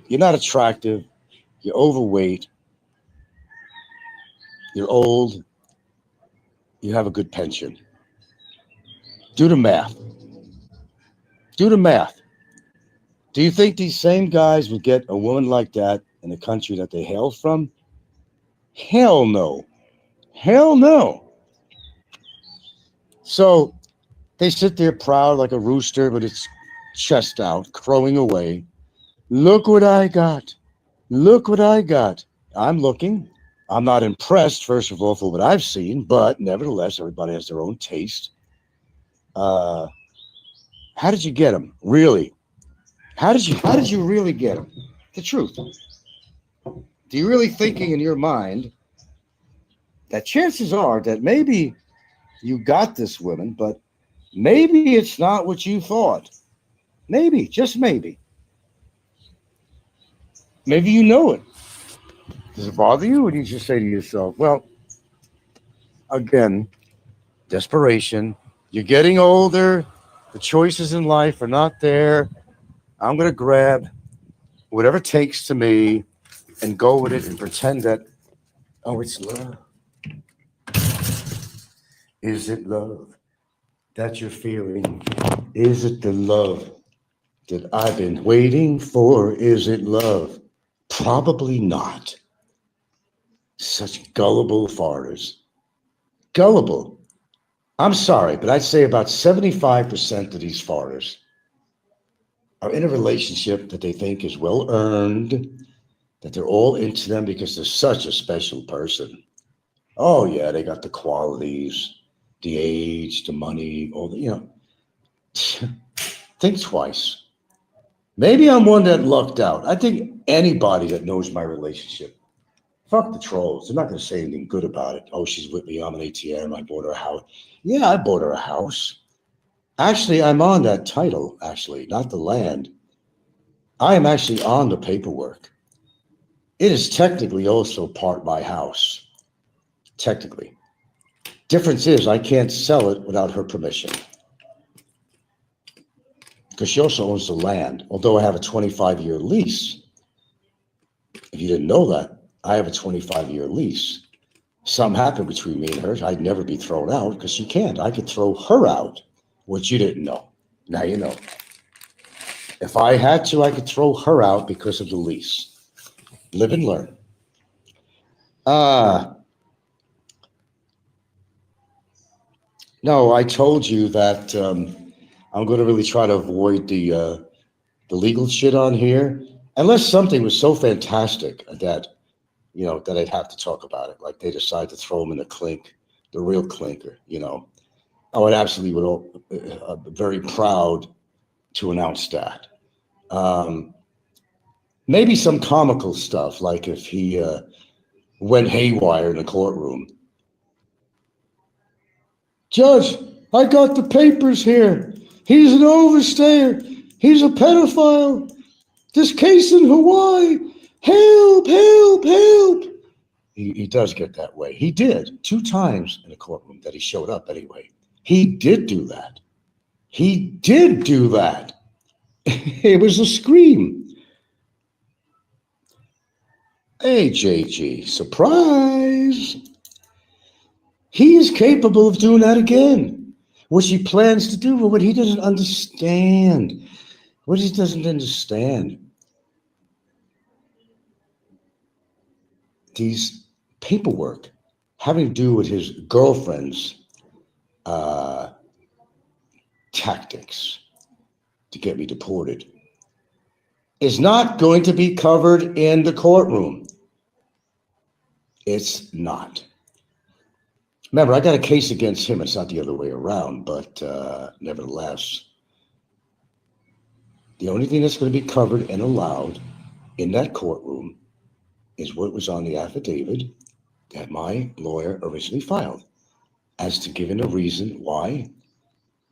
S1: you're not attractive. You're overweight. you're old, you have a good pension. Do the math. Do the math. Do you think these same guys would get a woman like that in the country that they hail from? Hell no. Hell no. So they sit there proud like a rooster with its chest out, crowing away. Look what I got. Look what I got. I'm looking. I'm not impressed, first of all, for what I've seen, but nevertheless, everybody has their own taste. How did you get them? Really? How did you really get them? The truth. Do you really thinking in your mind that chances are that maybe you got this woman, but maybe it's not what you thought. Maybe, just maybe. Maybe you know it. Does it bother you? Or do you just say to yourself, well, again, desperation. You're getting older. The choices in life are not there. I'm going to grab whatever it takes to me and go with it and pretend that, oh, it's love. Is it love that you're feeling? Is it the love that I've been waiting for? Is it love? Probably not. Such gullible foreigners. Gullible. I'm sorry, but I'd say about 75% of these foreigners are in a relationship that they think is well earned, that they're all into them because they're such a special person. Oh, yeah, they got the qualities, the age, the money, all the, think twice. Maybe I'm one that lucked out. I think anybody that knows my relationship, fuck the trolls. They're not going to say anything good about it. Oh, she's with me. I'm an ATM. I bought her a house. Yeah, I bought her a house. Actually, I'm on that title, actually, not the land. I am actually on the paperwork. It is technically also part of my house. Technically. Difference is I can't sell it without her permission. Because she also owns the land. Although I have a 25-year lease. If you didn't know that, I have a 25-year lease. Something happened between me and her. I'd never be thrown out because she can't. I could throw her out, which you didn't know. Now you know. If I had to, I could throw her out because of the lease. Live and learn. No, I told you that I'm going to really try to avoid the legal shit on here, unless something was so fantastic that that I'd have to talk about it. Like they decide to throw him in the clink, the real clinker. I would absolutely very proud to announce that. Maybe some comical stuff, like if he went haywire in the courtroom. Judge, I got the papers here. He's an overstayer. He's a pedophile. This case in Hawaii. Help, help, help. He does get that way. He did 2 times in the courtroom that he showed up anyway. He did do that. He did do that. It was a scream. Hey, JG, surprise. He is capable of doing that again. What he plans to do, but what he doesn't understand. What he doesn't understand. These paperwork having to do with his girlfriend's tactics to get me deported is not going to be covered in the courtroom. It's not. Remember, I got a case against him. It's not the other way around, but nevertheless, the only thing that's going to be covered and allowed in that courtroom is what was on the affidavit that my lawyer originally filed as to giving a reason why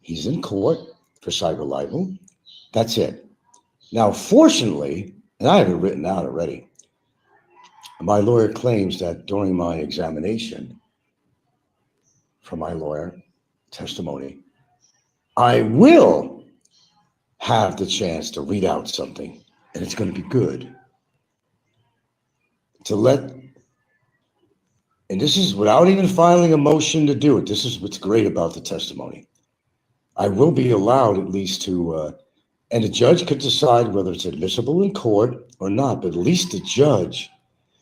S1: he's in court for cyber libel. That's it. Now, fortunately, and I have it written out already, my lawyer claims that during my examination from my lawyer testimony, I will have the chance to read out something, and it's going to be good. To let and this is without even filing a motion to do it. This is what's great about the testimony. I will be allowed at least to, and the judge could decide whether it's admissible in court or not, but at least the judge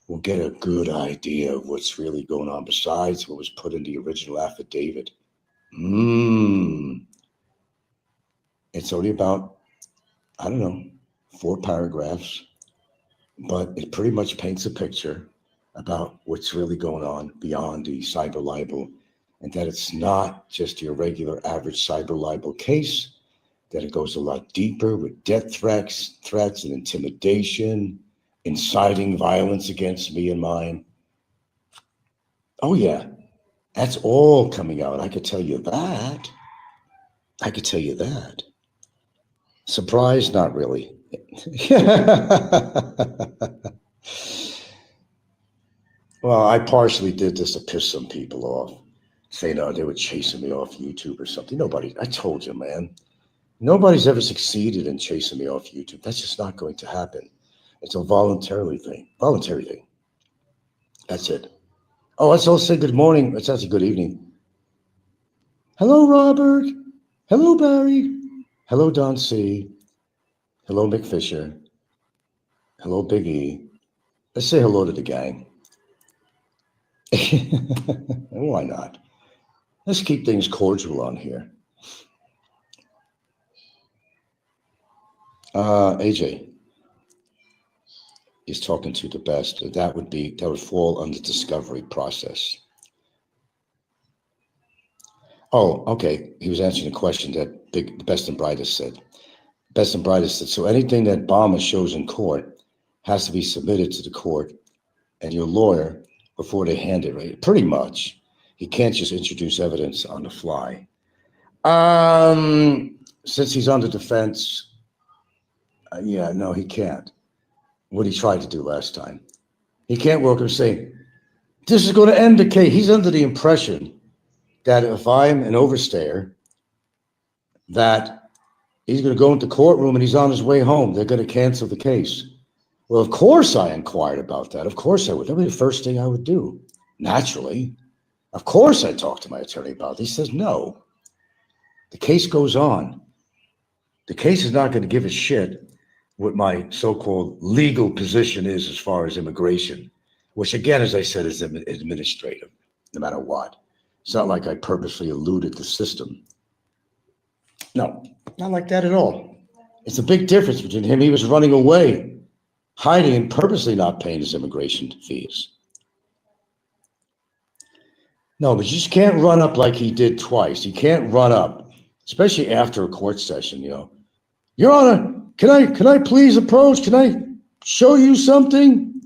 S1: will get a good idea of what's really going on besides what was put in the original affidavit. It's only about, I don't know, 4 paragraphs, but it pretty much paints a picture about what's really going on beyond the cyber libel, and that it's not just your regular average cyber libel case, that it goes a lot deeper with death threats and intimidation, inciting violence against me and mine. Oh yeah, that's all coming out. I could tell you that. Surprised? Not really. Well, I partially did this to piss some people off, saying, oh, they were chasing me off YouTube or something. Nobody, I told you, man, nobody's ever succeeded in chasing me off YouTube. That's just not going to happen. It's a voluntary thing. That's it. Oh, let's all say good morning. Let's say good evening. Hello, Robert. Hello, Barry. Hello, Don C. Hello, Mick Fisher. Hello, Big E. Let's say hello to the gang. Why not? Let's keep things cordial on here. AJ is talking to the best. That would fall under discovery process. Oh, okay. He was answering a question that the best and brightest said. Best and brightest said, so anything that Obama shows in court has to be submitted to the court and your lawyer before they hand it, right? Pretty much. He can't just introduce evidence on the fly. Since he's under defense, yeah, no, he can't. What he tried to do last time. He can't walk and say, this is going to end the case. He's under the impression that if I'm an overstayer, that he's going to go into the courtroom and he's on his way home. They're going to cancel the case. Well, of course I inquired about that. Of course I would. That would be the first thing I would do, naturally. Of course I talked to my attorney about it. He says, no. The case goes on. The case is not going to give a shit what my so-called legal position is as far as immigration, which again, as I said, is administrative, no matter what. It's not like I purposely eluded the system. No, not like that at all. It's a big difference between him. He was running away, hiding and purposely not paying his immigration fees. No, but you just can't run up like he did twice. You can't run up, especially after a court session, you know. Your Honor, can I please approach? Can I show you something?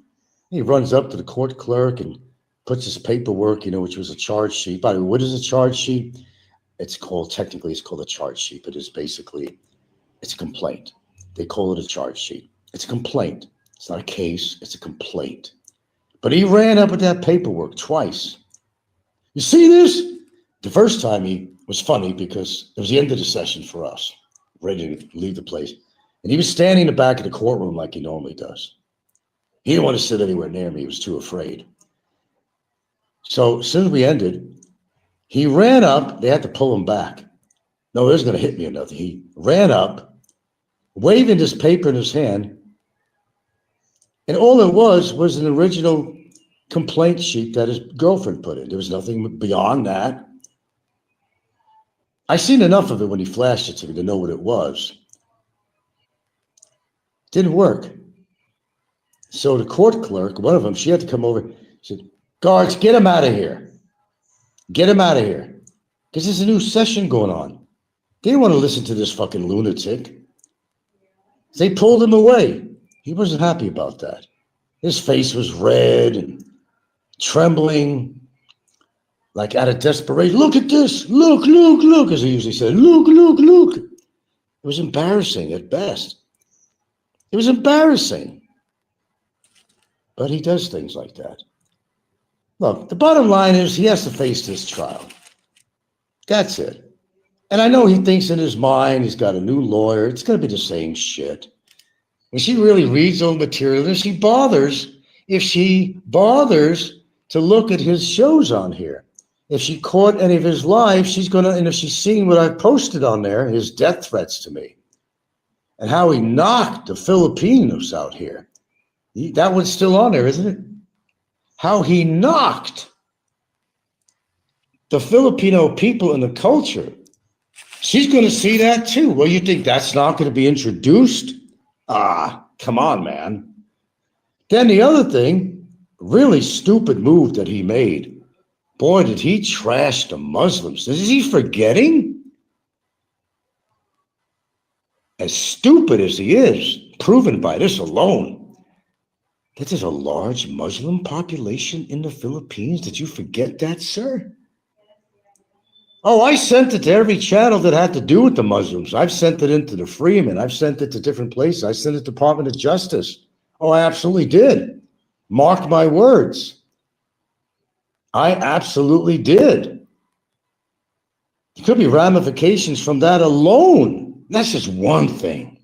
S1: He runs up to the court clerk and puts his paperwork, you know, which was a charge sheet. By the way, what is a charge sheet? Technically it's called a charge sheet, but it's a complaint. They call it a charge sheet. It's a complaint. It's not a case, it's a complaint. But he ran up with that paperwork twice. You see this? The first time he was funny because it was the end of the session for us, ready to leave the place. And he was standing in the back of the courtroom like he normally does. He didn't want to sit anywhere near me. He was too afraid. So as soon as we ended, he ran up. They had to pull him back. No, he was going to hit me or nothing. He ran up, waving this paper in his hand. And all it was an original complaint sheet that his girlfriend put in. There was nothing beyond that. I seen enough of it when he flashed it to me to know what it was. Didn't work. So the court clerk, one of them, she had to come over. She said, guards, get him out of here. Get him out of here. Because there's a new session going on. They didn't want to listen to this fucking lunatic. They pulled him away. He wasn't happy about that. His face was red and trembling, like out of desperation. Look at this. Look, as he usually said. Look. It was embarrassing at best. It was embarrassing. But he does things like that. Look, the bottom line is he has to face this trial. That's it. And I know he thinks in his mind he's got a new lawyer. It's going to be the same shit. When she really reads all the material, if she bothers to look at his shows on here. If she caught any of his live, she's going to, and if she's seen what I posted on there, his death threats to me, and how he knocked the Filipinos out here. That one's still on there, isn't it? How he knocked the Filipino people and the culture. She's going to see that too. Well, you think that's not going to be introduced? Come on, man. Then the other thing, really stupid move that he made. Boy, did he trash the Muslims. Is he forgetting? As stupid as he is, proven by this alone, that there's a large Muslim population in the Philippines. Did you forget that, sir? Oh, I sent it to every channel that had to do with the Muslims. I've sent it into the Freeman. I've sent it to different places. I sent it to the Department of Justice. Oh, I absolutely did. Mark my words. I absolutely did. There could be ramifications from that alone. That's just one thing.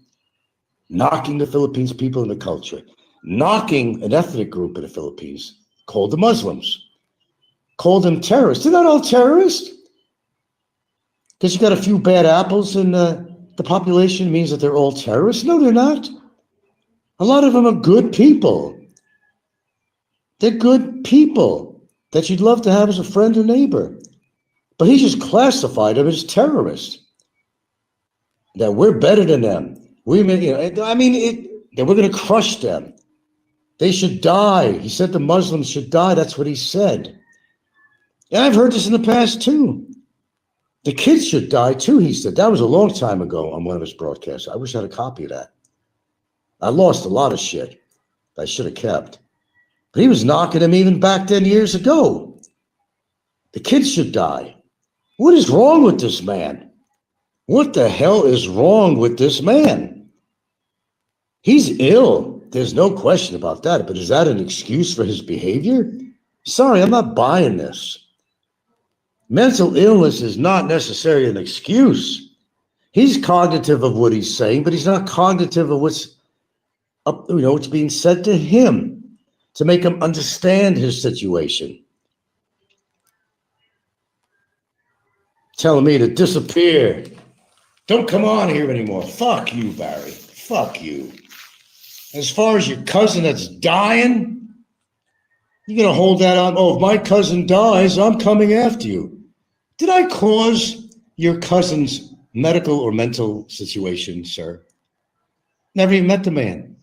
S1: Knocking the Philippines people in the culture. Knocking an ethnic group in the Philippines called the Muslims. Called them terrorists. They're not all terrorists. Because you got a few bad apples in the population means that they're all terrorists? No, they're not. A lot of them are good people. They're good people that you'd love to have as a friend or neighbor. But he just classified them as terrorists. That we're better than them. That we're going to crush them. They should die. He said the Muslims should die. That's what he said. And I've heard this in the past too. The kids should die too, he said. That was a long time ago on one of his broadcasts. I wish I had a copy of that. I lost a lot of shit I should have kept. But he was knocking them even back 10 years ago. The kids should die. What is wrong with this man? What the hell is wrong with this man? He's ill. There's no question about that. But is that an excuse for his behavior? Sorry, I'm not buying this. Mental illness is not necessarily an excuse. He's cognitive of what he's saying, but he's not cognitive of what's being said to him to make him understand his situation. Telling me to disappear. Don't come on here anymore. Fuck you, Barry. Fuck you. As far as your cousin that's dying, you're going to hold that on. Oh, if my cousin dies, I'm coming after you. Did I cause your cousin's medical or mental situation, sir? Never even met the man.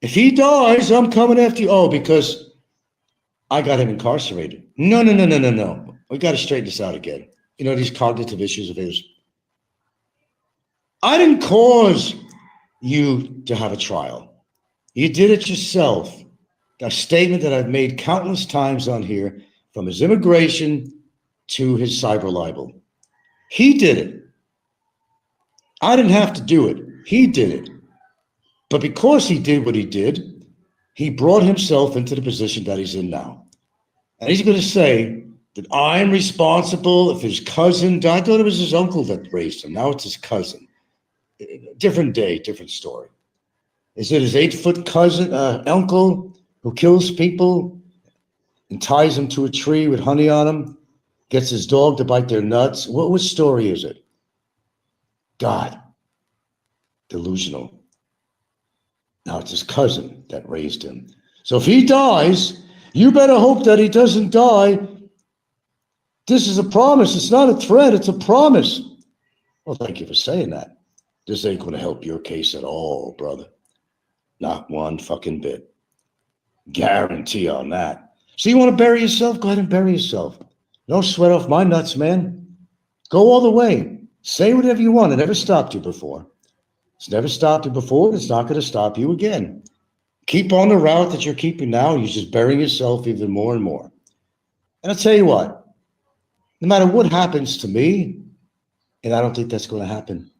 S1: If he dies, I'm coming after you. Oh, because I got him incarcerated. No. We got to straighten this out again. You know, these cognitive issues of his. I didn't cause you to have a trial. You did it yourself. A statement that I've made countless times on here, from his immigration to his cyber libel. He did it. I didn't have to do it. He did it. But because he did what he did, he brought himself into the position that he's in now. And he's going to say that I'm responsible if his cousin died. I thought it was his uncle that raised him. Now it's his cousin. Different day, different story. Is it his 8-foot cousin, uncle who kills people and ties them to a tree with honey on them, gets his dog to bite their nuts? What story is it? God. Delusional. Now it's his cousin that raised him. So if he dies, you better hope that he doesn't die. This is a promise. It's not a threat. It's a promise. Well, thank you for saying that. This ain't going to help your case at all, brother. Not one fucking bit. Guarantee on that. So you want to bury yourself? Go ahead and bury yourself. Don't sweat off my nuts, man. Go all the way. Say whatever you want. It never stopped you before. It's never stopped you before, and it's not going to stop you again. Keep on the route that you're keeping now. You're just burying yourself even more and more. And I'll tell you what, no matter what happens to me, and I don't think that's going to happen,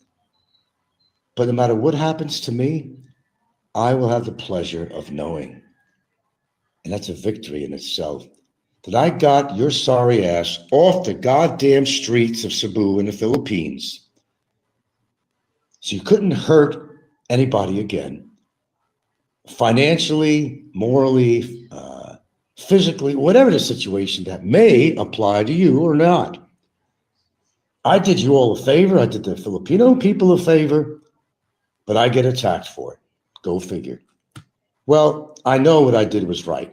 S1: but no matter what happens to me, I will have the pleasure of knowing, and that's a victory in itself, that I got your sorry ass off the goddamn streets of Cebu in the Philippines. So you couldn't hurt anybody again. Financially, morally, physically, whatever the situation that may apply to you or not. I did you all a favor. I did the Filipino people a favor, but I get attacked for it. Go figure. Well, I know what I did was right.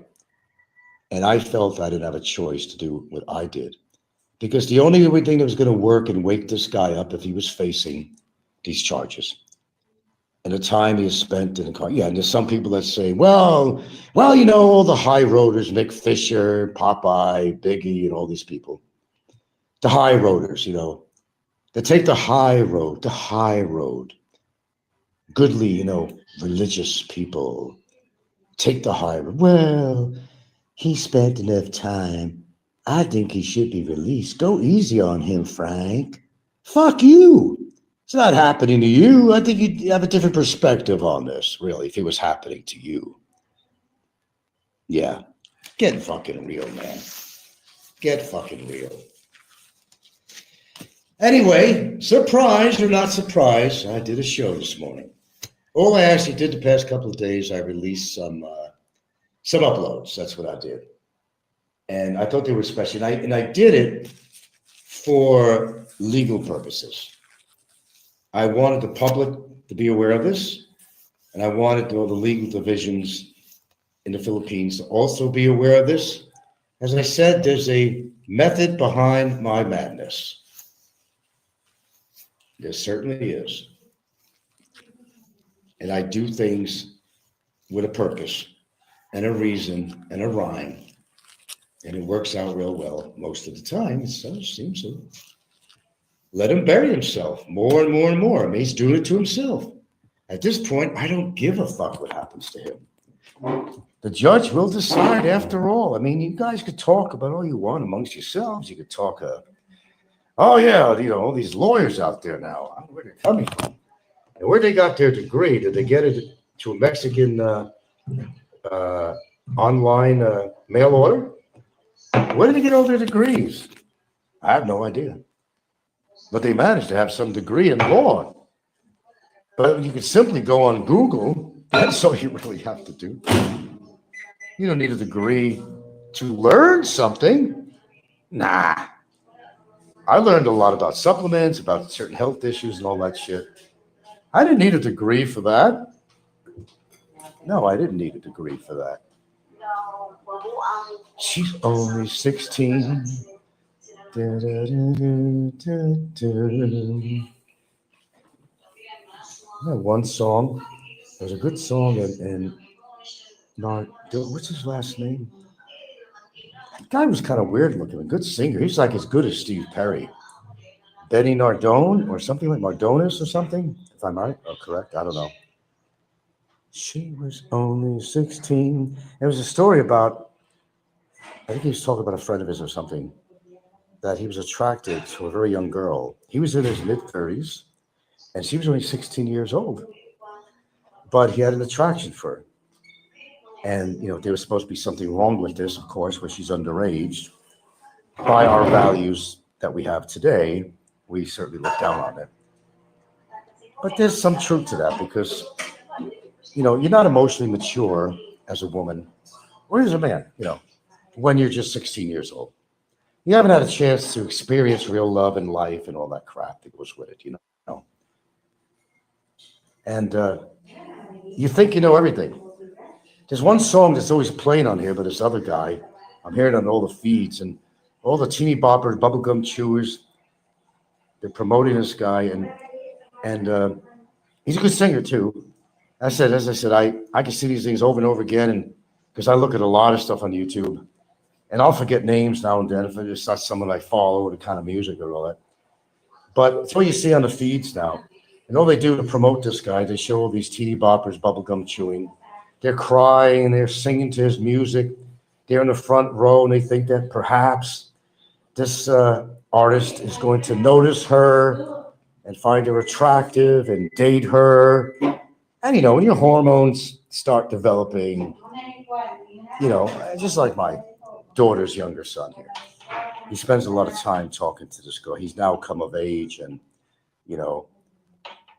S1: And I felt I didn't have a choice to do what I did. Because the only thing that was going to work and wake this guy up if he was facing these charges and the time he has spent in the car. Yeah, and there's some people that say, well, all the high roaders, Mick Fisher, Popeye, Biggie, and all these people. The high roaders, they take the high road. Goodly, religious people take the high road. Well, he spent enough time. I think he should be released. Go easy on him, Frank. Fuck you. It's not happening to you. I think you'd have a different perspective on this, really, if it was happening to you. Yeah. Get fucking real, man. Get fucking real. Anyway, surprised or not surprised, I did a show this morning. All I actually did the past couple of days, I released some uploads. That's what I did. And I thought they were special. And I did it for legal purposes. I wanted the public to be aware of this, and I wanted all the legal divisions in the Philippines to also be aware of this. As I said, there's a method behind my madness. There certainly is. And I do things with a purpose and a reason and a rhyme. And it works out real well most of the time. It seems to. Let him bury himself more and more and more. I mean, he's doing it to himself. At this point, I don't give a fuck what happens to him. The judge will decide after all. I mean, you guys could talk about all you want amongst yourselves. You could talk, all these lawyers out there now. I don't know where they're coming from. And where they got their degree, did they get it to a Mexican online mail order? Where did they get all their degrees? I have no idea. But they managed to have some degree in law. But you can simply go on Google. That's all you really have to do. You don't need a degree to learn something. Nah. I learned a lot about supplements, about certain health issues and all that shit. I didn't need a degree for that. No, I didn't need a degree for that. She's only 16. One song. There's a good song and what's his last name? The guy was kind of weird looking, a good singer. He's like as good as Steve Perry. Benny Nardone or something like Mardonis or something, if I'm right or correct. I don't know. She was only 16. It was a story about, I think he was talking about a friend of his or something, that he was attracted to a very young girl. He was in his mid-30s, and she was only 16 years old. But he had an attraction for her. And, there was supposed to be something wrong with this, of course, where she's underage. By our values that we have today, we certainly look down on it. But there's some truth to that because, you're not emotionally mature as a woman or as a man, when you're just 16 years old. You haven't had a chance to experience real love and life and all that crap that goes with it, And you think you know everything. There's one song that's always playing on here, but this other guy, I'm hearing on all the feeds and all the teeny boppers, bubblegum chewers, they're promoting this guy, and he's a good singer too. As I said, I can see these things over and over again, and because I look at a lot of stuff on YouTube, and I'll forget names now and then if it's not someone I follow or the kind of music or all that. But it's what you see on the feeds now. And all they do to promote this guy, they show all these teeny boppers, bubblegum chewing. They're crying, they're singing to his music. They're in the front row, and they think that perhaps this artist is going to notice her and find her attractive and date her. And, when your hormones start developing, just like my daughter's younger son here, he spends a lot of time talking to this girl. He's now come of age, and,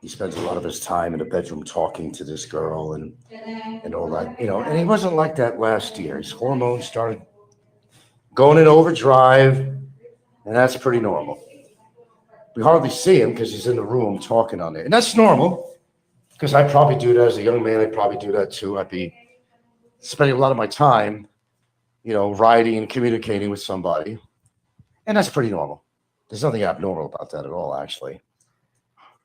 S1: he spends a lot of his time in the bedroom talking to this girl and all that, and he wasn't like that last year. His hormones started going in overdrive, and that's pretty normal. We hardly see him because he's in the room talking on there. And that's normal because I probably do that as a young man. I'd probably do that too. I'd be spending a lot of my time, writing and communicating with somebody. And that's pretty normal. There's nothing abnormal about that at all, actually.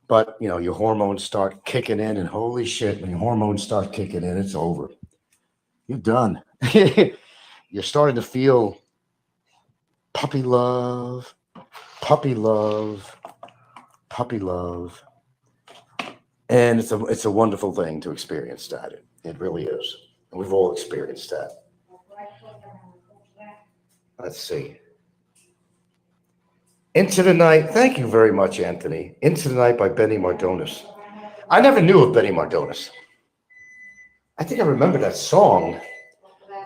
S1: But, your hormones start kicking in, and holy shit, when your hormones start kicking in, it's over. You're done. You're starting to feel puppy love, puppy love, puppy love. And it's a wonderful thing to experience that. It really is. And we've all experienced that. Let's see. Into the Night. Thank you very much, Anthony. Into the Night by Benny Mardones. I never knew of Benny Mardones. I think I remember that song.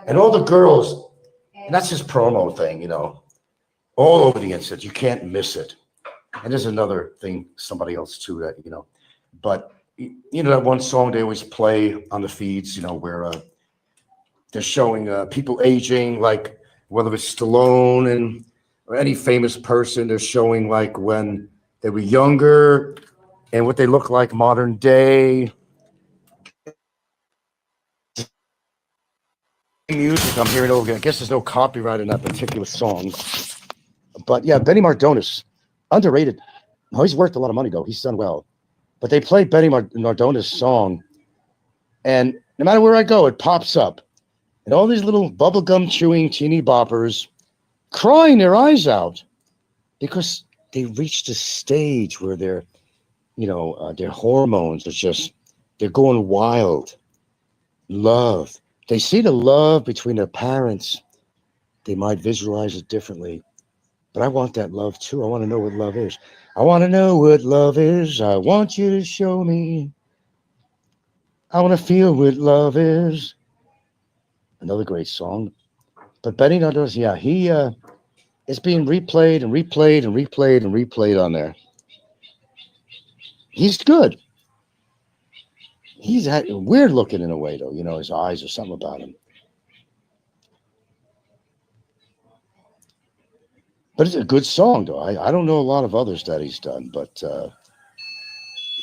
S1: And all the girls, and that's his promo thing, all over the internet. You can't miss it. And there's another thing, somebody else too, that. But that one song they always play on the feeds, where they're showing people aging, like whether it's Stallone or any famous person, they're showing like when they were younger and what they look like modern day. Music I'm hearing over again. I guess there's no copyright in that particular song. But yeah, Benny Mardones, underrated. No, he's worth a lot of money though. He's done well. But they play Benny Mardones' song, and no matter where I go, it pops up. And all these little bubblegum chewing teeny boppers crying their eyes out because they reached a stage where their hormones are just, they're going wild. Love. They see the love between their parents. They might visualize it differently. But I want that love too. I want to know what love is. I want to know what love is. I want you to show me. I want to feel what love is. Another great song. But Benny Mardones, yeah, he it's being replayed and replayed and replayed and replayed on there. He's good. He's weird looking in a way, though. His eyes or something about him. But it's a good song, though. I don't know a lot of others that he's done, but you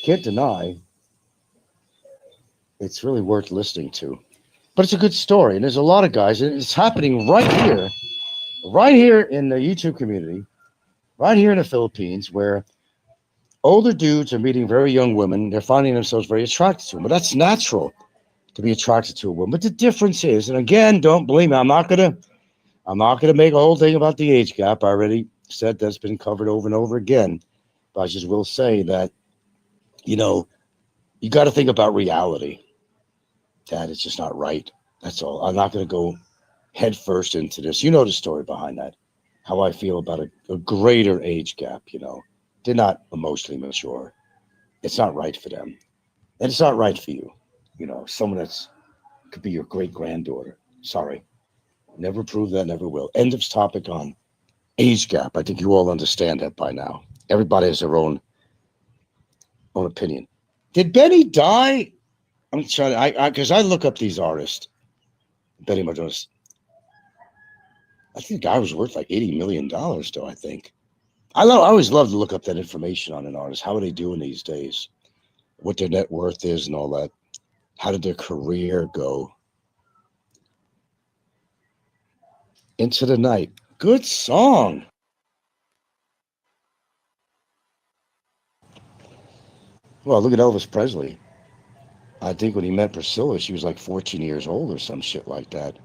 S1: can't deny it's really worth listening to. But it's a good story, and there's a lot of guys, and it's happening right here in the YouTube community, right here in the Philippines, where older dudes are meeting very young women. They're finding themselves very attracted to them. But that's natural to be attracted to a woman. But the difference is, and again, don't blame me. I'm not gonna make a whole thing about the age gap. I already said that's been covered over and over again. But I just will say that, you got to think about reality. That it's just not right. That's all. I'm not going to go head first into this. You know the story behind that. How I feel about a greater age gap. They're not emotionally mature. It's not right for them, and it's not right for you. Someone that's could be your great granddaughter. Sorry, never prove that. Never will. End of topic on age gap. I think you all understand that by now. Everybody has their own opinion. Did Benny die? I'm trying to, because I look up these artists. Benny Mardones. I think the guy was worth like $80 million, though, I think. I always love to look up that information on an artist. How are they doing these days? What their net worth is and all that. How did their career go? Into the Night. Good song. Well, look at Elvis Presley. I think when he met Priscilla, she was like 14 years old or some shit like that.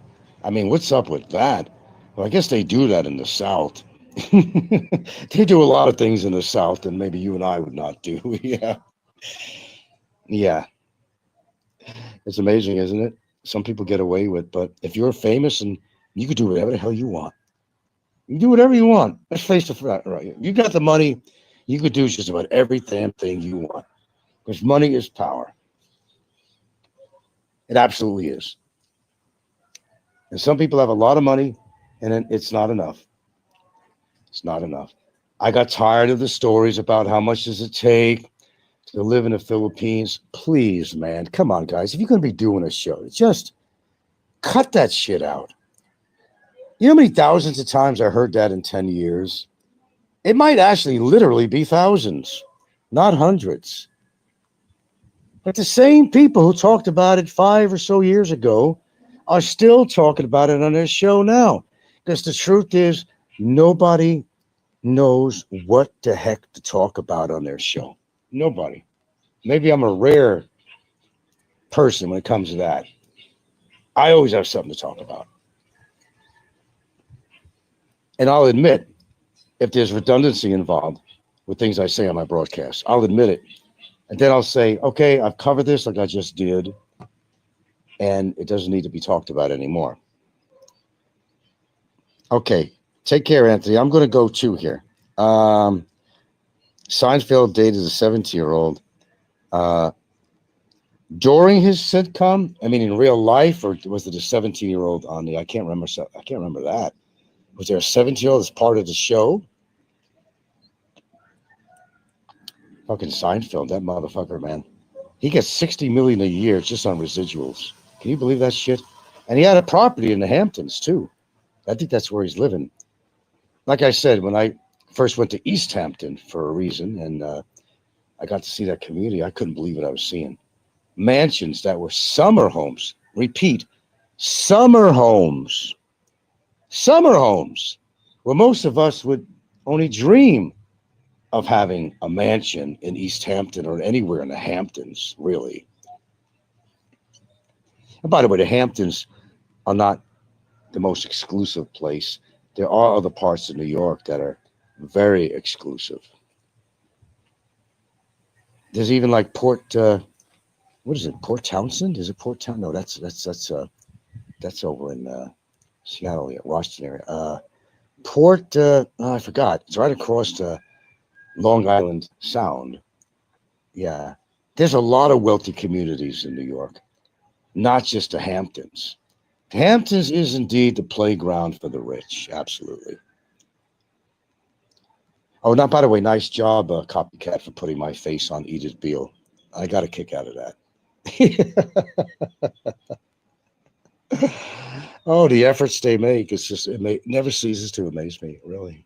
S1: I mean, what's up with that? Well, I guess they do that in the South. They do a lot of things in the South that maybe you and I would not do. Yeah. Yeah. It's amazing, isn't it? Some people get away with, but if you're famous and you could do whatever the hell you want. You can do whatever you want. Let's face the fact, right? You got the money, you could do just about every damn thing you want. Because money is power. It absolutely is. And some people have a lot of money, and it's not enough. It's not enough. I got tired of the stories about how much does it take to live in the Philippines. Please, man, come on, guys. If you're going to be doing a show, just cut that shit out. You know how many thousands of times I heard that in 10 years? It might actually literally be thousands, not hundreds. But the same people who talked about it 5 or so years ago are still talking about it on their show now. Because the truth is, nobody knows what the heck to talk about on their show. Nobody. Maybe I'm a rare person when it comes to that. I always have something to talk about. And I'll admit, if there's redundancy involved with things I say on my broadcast, I'll admit it. And then I'll say, okay, I've covered this like I just did, and it doesn't need to be talked about anymore. Okay, take care, Anthony. I'm going to go too here. Seinfeld dated a 17-year-old. During his sitcom, I mean, in real life, or was it a 17-year-old on the? I can't remember that. Was there a 17-year-old as part of the show? Fucking Seinfeld, that motherfucker, man. He gets $60 million a year just on residuals. Can you believe that shit? And he had a property in the Hamptons too. I think that's where he's living. Like I said, when I first went to East Hampton for a reason, and I got to see that community, I couldn't believe what I was seeing. Mansions that were summer homes. Repeat, summer homes. Summer homes. Where most of us would only dream of having a mansion in East Hampton or anywhere in the Hamptons, really. And by the way, the Hamptons are not the most exclusive place. There are other parts of New York that are very exclusive. There's even like Port, what is it? Port Townsend? Is it Port Town? No, that's over in Seattle, yeah, Washington area. Port, I forgot. It's right across Long Island Sound. Yeah. There's a lot of wealthy communities in New York, not just the Hamptons. The Hamptons is indeed the playground for the rich. Absolutely. Oh, now, by the way, nice job, Copycat, for putting my face on Edith Beale. I got a kick out of that. Oh, the efforts they make, it's just, it never ceases to amaze me, really.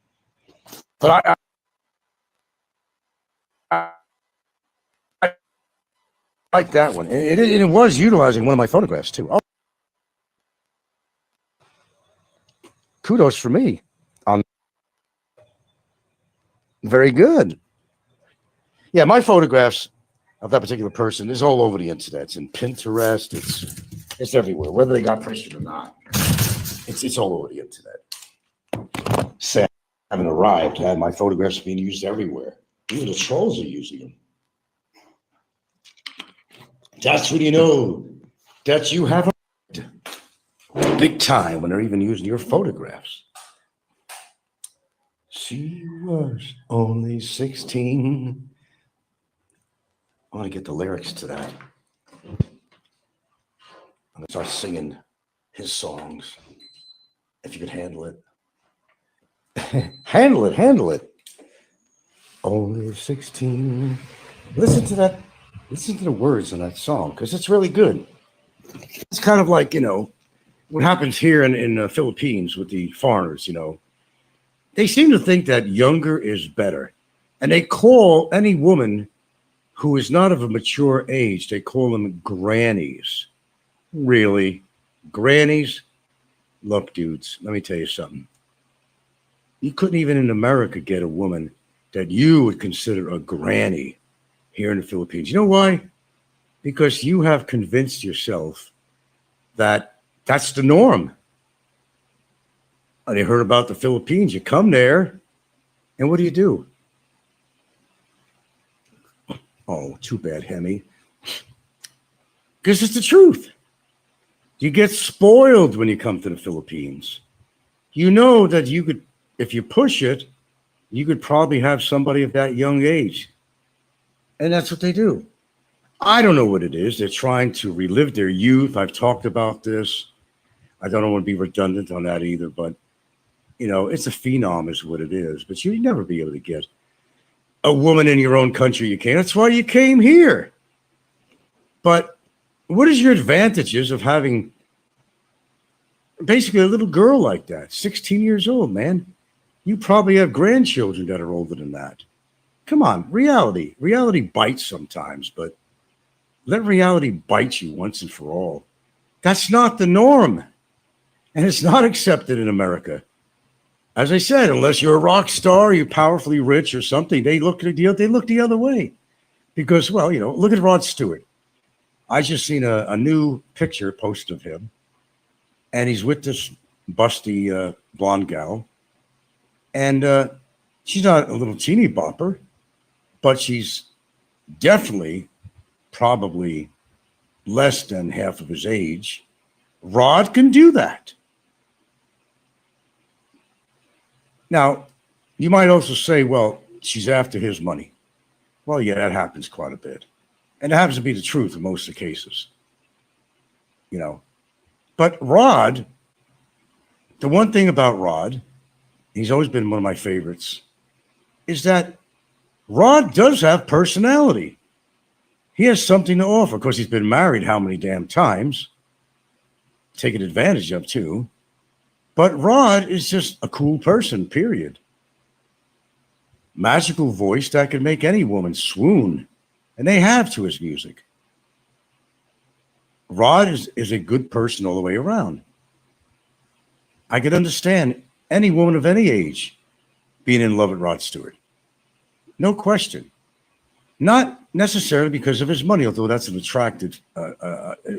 S1: But I like that one. It was utilizing one of my photographs, too. Oh, kudos for me. Very good. Yeah, my photographs of that particular person is all over the internet. It's in Pinterest. It's everywhere, whether they got printed or not. It's all over the internet. Sad I haven't arrived. My photographs being used everywhere. Even the trolls are using them. That's when you know that you have a big time, when they're even using your photographs. She was only 16. I want to get the lyrics to that. I'm going to start singing his songs. If you could handle it. Handle it. Only 16. Listen to that. Listen to the words in that song, because it's really good. It's kind of like, what happens here in the Philippines with the foreigners, They seem to think that younger is better. And they call any woman who is not of a mature age, they call them grannies. Really? Grannies? Look, dudes, let me tell you something. You couldn't even in America get a woman that you would consider a granny here in the Philippines. You know why? Because you have convinced yourself that that's the norm. And you heard about the Philippines. You come there, and what do? Oh, too bad, Hemi. Because it's the truth. You get spoiled when you come to the Philippines. You know that you could, if you push it, you could probably have somebody of that young age. And that's what they do. I don't know what it is. They're trying to relive their youth. I've talked about this. I don't want to be redundant on that either, but, it's a phenom is what it is. But you'd never be able to get a woman in your own country, you can't. That's why you came here. But what is your advantages of having basically a little girl like that, 16 years old, man? You probably have grandchildren that are older than that. Come on, reality. Reality bites sometimes, but let reality bite you once and for all. That's not the norm. And it's not accepted in America. As I said, unless you're a rock star, you're powerfully rich or something, they look the other way. Because, well, look at Rod Stewart. I just seen a new picture posted of him, and he's with this busty blonde gal. And she's not a little teeny bopper, but she's definitely probably less than half of his age. Rod can do that. Now, you might also say, well, she's after his money. Well, yeah, that happens quite a bit. And it happens to be the truth in most of the cases. But Rod, the one thing about Rod, he's always been one of my favorites, is that Rod does have personality. He has something to offer. Of course, he's been married how many damn times? Taken advantage of, too. But Rod is just a cool person, period. Magical voice that can make any woman swoon. And they have to his music. Rod is a good person all the way around. I could understand any woman of any age being in love with Rod Stewart. No question. Not necessarily because of his money, although that's an attractive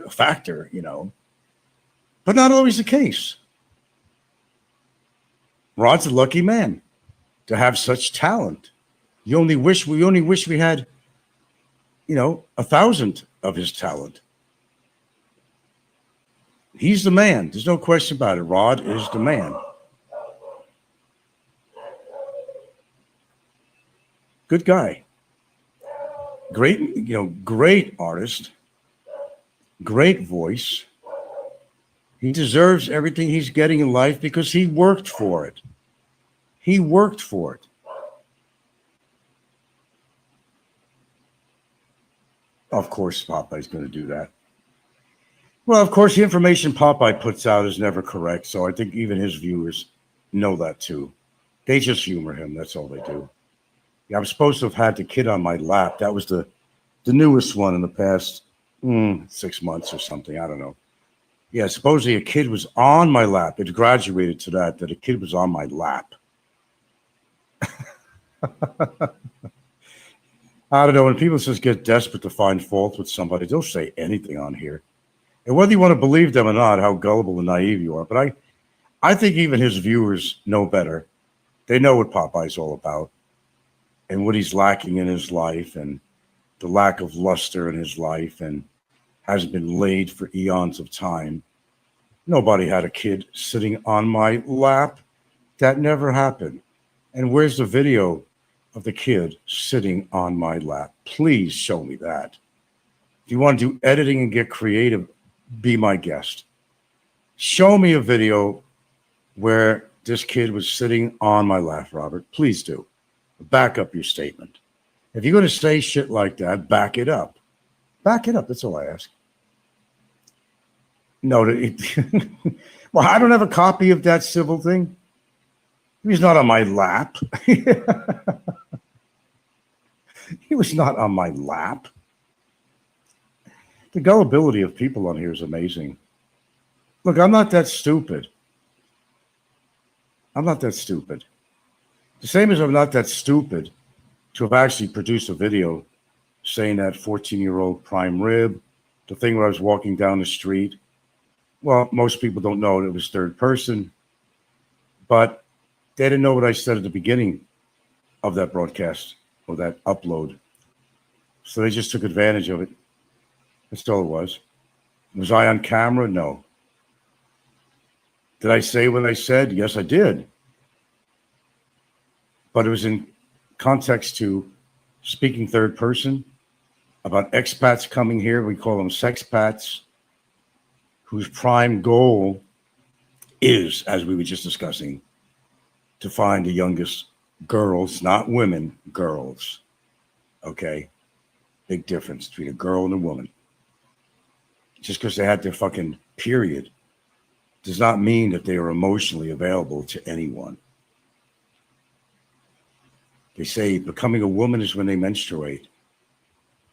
S1: factor, But not always the case. Rod's a lucky man to have such talent. We only wish we had, 1,000 of his talent. He's the man. There's no question about it. Rod is the man. Good guy. Great, great artist. Great voice. He deserves everything he's getting in life because he worked for it. He worked for it. Of course, Popeye's going to do that. Well, of course, the information Popeye puts out is never correct, so I think even his viewers know that too. They just humor him. That's all they do. Yeah, I'm supposed to have had the kid on my lap. That was the newest one in the past 6 months or something. I don't know. Yeah, supposedly a kid was on my lap. It graduated to that a kid was on my lap. I don't know. When people just get desperate to find fault with somebody, they'll say anything on here. And whether you want to believe them or not, how gullible and naive you are. But I think even his viewers know better. They know what Popeye's all about and what he's lacking in his life and the lack of luster in his life and hasn't been laid for eons of time. Nobody had a kid sitting on my lap. That never happened. And where's the video of the kid sitting on my lap? Please show me that. If you want to do editing and get creative, be my guest. Show me a video where this kid was sitting on my lap, Robert. Please do. Back up your statement. If you're going to say shit like that, back it up. Back it up. That's all I ask. No, well, I don't have a copy of that civil thing. He's not on my lap. He was not on my lap. The gullibility of people on here is amazing. Look, I'm not that stupid. I'm not that stupid. The same as I'm not that stupid to have actually produced a video saying that 14-year-old prime rib, the thing where I was walking down the street. Well, most people don't know it was third person, but they didn't know what I said at the beginning of that broadcast or that upload. So they just took advantage of it. That's all it was. Was I on camera? No. Did I say what I said? Yes, I did. But it was in context to speaking third person about expats coming here. We call them sexpats, whose prime goal is, as we were just discussing, to find the youngest girls, not women, girls. Okay? Big difference between a girl and a woman. Just because they had their fucking period does not mean that they are emotionally available to anyone. They say becoming a woman is when they menstruate.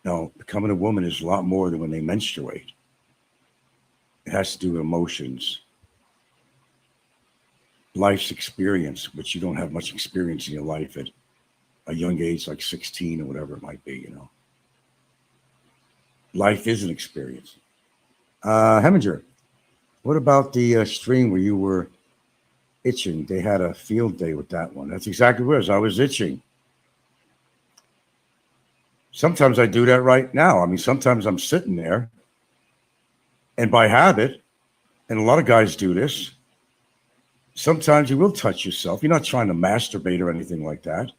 S1: No, becoming a woman is a lot more than when they menstruate. It has to do with emotions, life's experience, which you don't have much experience in your life at a young age, like 16 or whatever it might be, you know. Life is an experience. Heminger, what about the stream where you were itching? They had a field day with that one. That's exactly what it was. I was itching. Sometimes I do that right now. I mean, sometimes I'm sitting there, and by habit, and a lot of guys do this, sometimes you will touch yourself. You're not trying to masturbate or anything like that.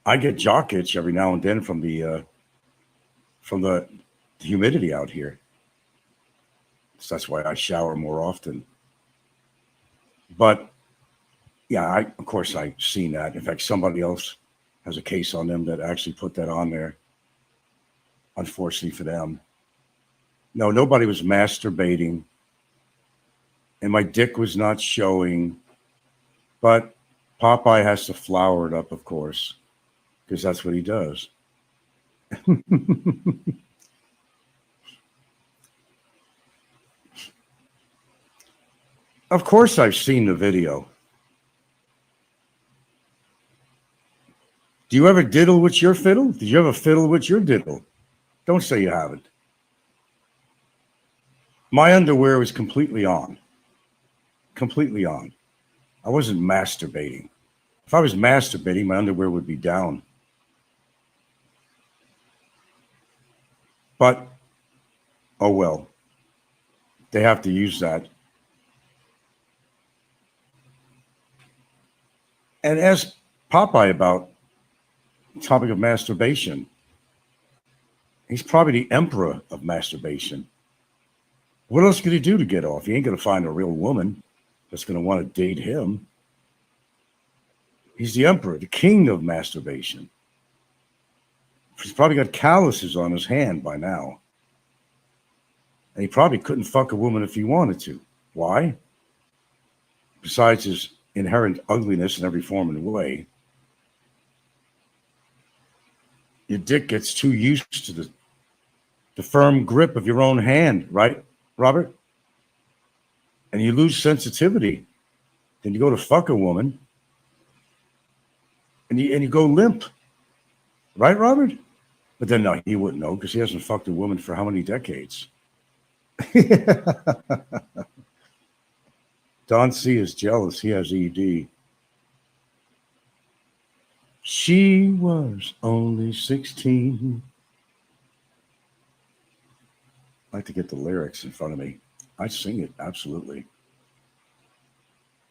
S1: I get jock itch every now and then from the humidity out here. So that's why I shower more often. But yeah, of course I've seen that. In fact, somebody else has a case on them that actually put that on there. Unfortunately for them. No, nobody was masturbating. And my dick was not showing. But Popeye has to flower it up, of course, because that's what he does. Of course I've seen the video. Do you ever diddle with your fiddle? Did you ever fiddle with your diddle? Don't say you haven't. My underwear was completely on. Completely on. I wasn't masturbating. If I was masturbating, my underwear would be down. But, oh well. They have to use that. And ask Popeye about the topic of masturbation. He's probably the emperor of masturbation. What else could he do to get off? He ain't going to find a real woman that's going to want to date him. He's the emperor, the king of masturbation. He's probably got calluses on his hand by now. And he probably couldn't fuck a woman if he wanted to. Why? Besides his inherent ugliness in every form and way, your dick gets too used to the firm grip of your own hand, right, Robert? And you lose sensitivity. Then you go to fuck a woman and you go limp. Right, Robert? But then no, he wouldn't know because he hasn't fucked a woman for how many decades? Don C is jealous. He has ED. She was only 16. I'd like to get the lyrics in front of me. I'd sing it, absolutely.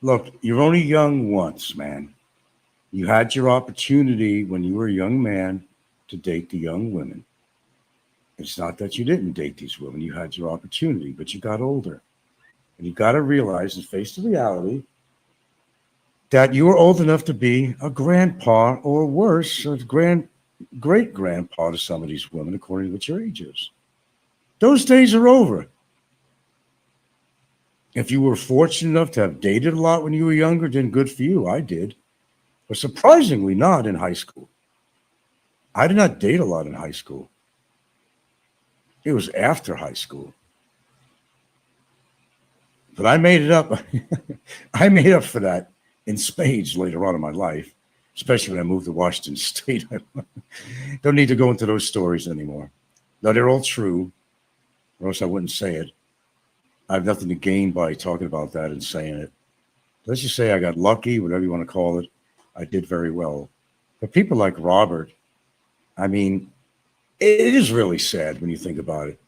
S1: Look, you're only young once, man. You had your opportunity when you were a young man to date the young women. It's not that you didn't date these women. You had your opportunity, but you got older. And you got to realize and face the reality that you were old enough to be a grandpa or worse, a great-grandpa to some of these women, according to what your age is. Those days are over. If you were fortunate enough to have dated a lot when you were younger, then good for you. I did. But surprisingly not in high school. I did not date a lot in high school. It was after high school. But I made it up. I made up for that in spades later on in my life, especially when I moved to Washington State. Don't need to go into those stories anymore. No, they're all true, or else I wouldn't say it. I have nothing to gain by talking about that and saying it. Let's just say I got lucky, whatever you want to call it. I did very well. But people like Robert, I mean, it is really sad when you think about it.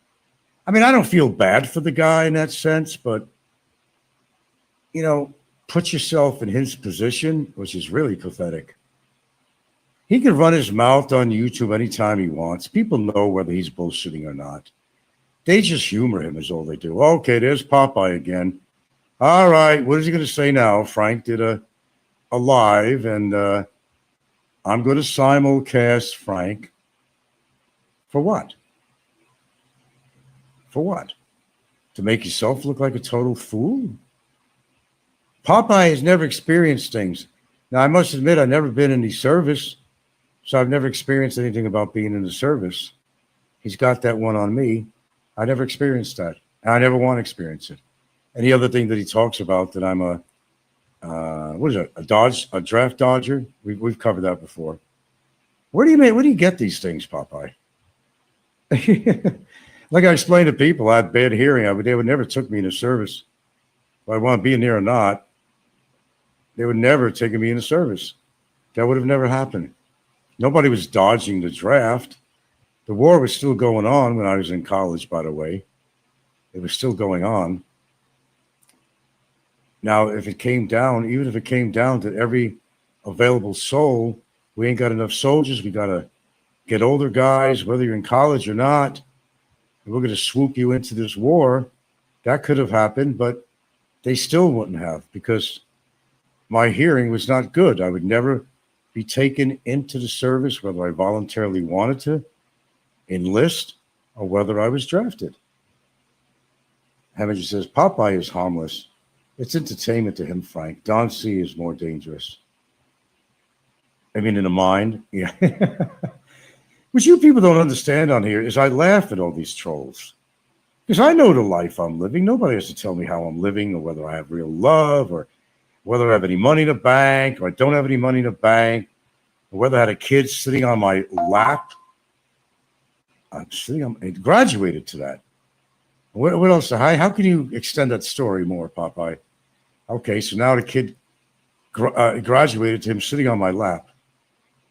S1: I mean, I don't feel bad for the guy in that sense, but, you know, put yourself in his position, which is really pathetic. He can run his mouth on YouTube anytime he wants. People know whether he's bullshitting or not. They just humor him is all they do. Okay, there's Popeye again. All right, what is he going to say now? Frank did a live, and I'm going to simulcast Frank. For what? For what? To make yourself look like a total fool? Popeye has never experienced things. Now, I must admit, I've never been in the service, so I've never experienced anything about being in the service. He's got that one on me. I never experienced that. And I never want to experience it. And the other thing that he talks about that I'm a what is it? A draft dodger. We've covered that before. Where do you get these things, Popeye? Like I explained to people, I had bad hearing. They would never took me into service. If I want to be in there or not, they would never have taken me into service. That would have never happened. Nobody was dodging the draft. The war was still going on when I was in college, by the way. It was still going on. Now, if it came down, even if it came down to every available soul, we ain't got enough soldiers. We got to get older guys, whether you're in college or not. And we're going to swoop you into this war. That could have happened, but they still wouldn't have because my hearing was not good. I would never be taken into the service, whether I voluntarily wanted to enlist or whether I was drafted. Heminger says, Popeye is harmless. It's entertainment to him, Frank. Don C is more dangerous. I mean, in the mind, yeah. What you people don't understand on here is I laugh at all these trolls. Because I know the life I'm living. Nobody has to tell me how I'm living or whether I have real love or whether I have any money in the bank or I don't have any money in the bank or whether I had a kid sitting on my lap. I graduated to that. What else? How can you extend that story more, Popeye? Okay, so now the kid graduated to him sitting on my lap.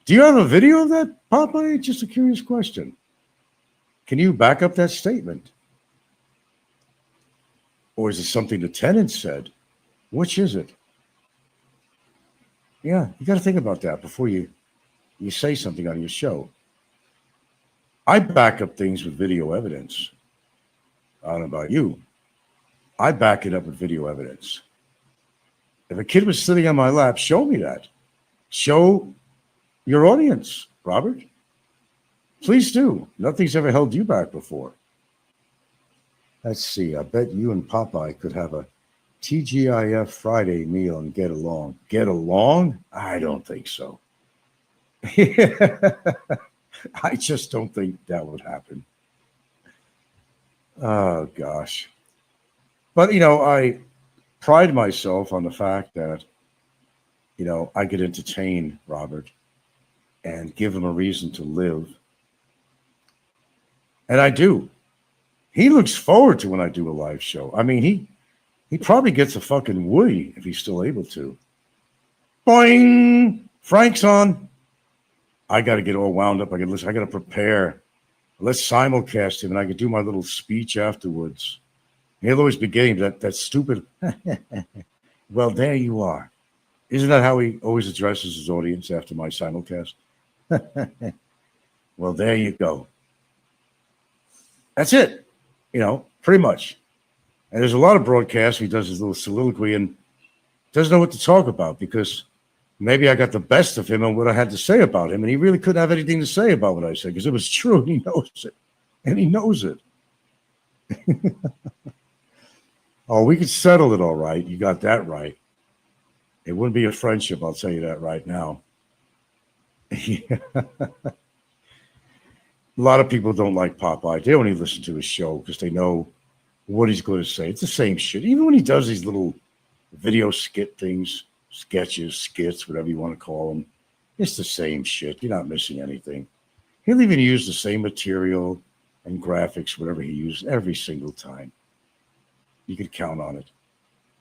S1: Do you have a video of that, Popeye? Just a curious question. Can you back up that statement? Or is it something the tenant said? Which is it? Yeah, you got to think about that before you say something on your show. I back up things with video evidence. I don't know about you. I back it up with video evidence. If a kid was sitting on my lap, show me that. Show your audience, Robert. Please do. Nothing's ever held you back before. Let's see. I bet you and Popeye could have a TGIF Friday meal and get along. Get along? I don't think so. I just don't think that would happen. Oh, gosh. But, I pride myself on the fact that, I could entertain Robert and give him a reason to live. And I do. He looks forward to when I do a live show. I mean, he probably gets a fucking Woody if he's still able to. Boing! Frank's on. I got to get all wound up. I got to prepare. Let's simulcast him, and I can do my little speech afterwards. He'll always be getting that stupid, well, there you are. Isn't that how he always addresses his audience after my simulcast? Well, there you go. That's it. Pretty much. And there's a lot of broadcasts. He does his little soliloquy and doesn't know what to talk about because maybe I got the best of him and what I had to say about him. And he really couldn't have anything to say about what I said because it was true and he knows it. And he knows it. Oh, we could settle it all right. You got that right. It wouldn't be a friendship, I'll tell you that right now. A lot of people don't like Popeye. They only listen to his show because they know what he's going to say. It's the same shit. Even when he does these little video skit things, sketches, skits, whatever you want to call them, it's the same shit. You're not missing anything. He'll even use the same material and graphics, whatever he used, every single time. You could count on it.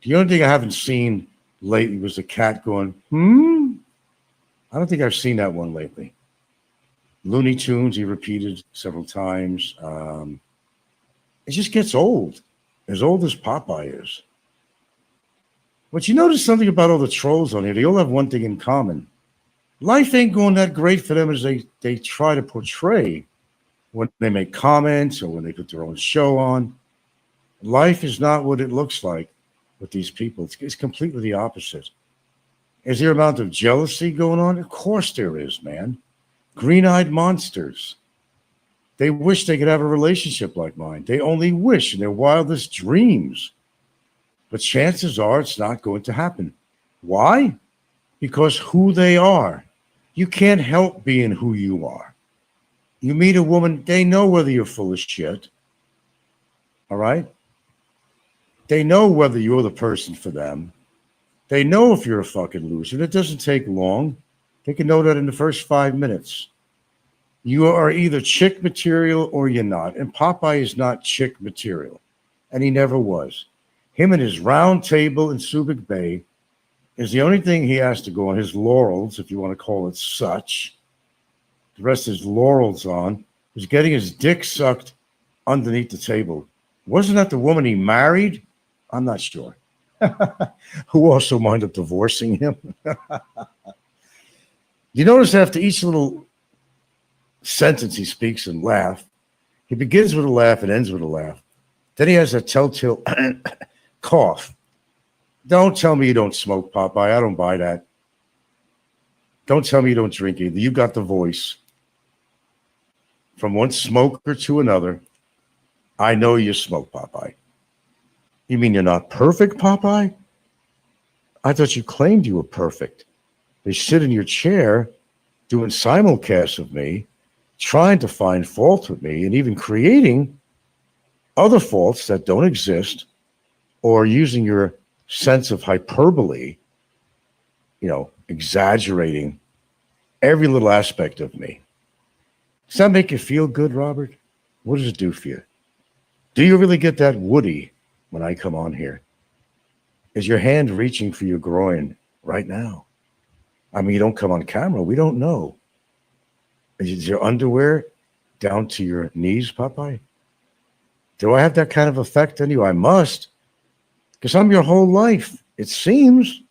S1: The only thing I haven't seen lately was the cat going, I don't think I've seen that one lately. Looney Tunes, he repeated several times. It just gets old as Popeye is. But you notice something about all the trolls on here. They all have one thing in common. Life ain't going that great for them as they try to portray when they make comments or when they put their own show on. Life is not what it looks like with these people. It's completely the opposite. Is there an amount of jealousy going on? Of course there is, man. Green-eyed monsters. They wish they could have a relationship like mine. They only wish in their wildest dreams. But chances are it's not going to happen. Why? Because who they are. You can't help being who you are. You meet a woman, they know whether you're full of shit. All right? They know whether you're the person for them. They know if you're a fucking loser. It doesn't take long. They can know that in the first 5 minutes. You are either chick material or you're not. And Popeye is not chick material. And he never was. Him and his round table in Subic Bay is the only thing he has to go on, his laurels, if you want to call it such. The rest of his laurels on is getting his dick sucked underneath the table. Wasn't that the woman he married? I'm not sure. Who also wound up divorcing him. You notice after each little sentence he speaks and laugh, he begins with a laugh and ends with a laugh. Then he has a telltale cough. Don't tell me you don't smoke, Popeye. I don't buy that. Don't tell me you don't drink either. You got the voice. From one smoker to another, I know you smoke, Popeye. You mean you're not perfect, Popeye? I thought you claimed you were perfect. They sit in your chair doing simulcasts of me, trying to find fault with me, and even creating other faults that don't exist, or using your sense of hyperbole, exaggerating every little aspect of me. Does that make you feel good, Robert? What does it do for you? Do you really get that woody when I come on here? Is your hand reaching for your groin right now? I mean, you don't come on camera. We don't know. Is your underwear down to your knees, Popeye? Do I have that kind of effect on you? I must. Because I'm your whole life, it seems.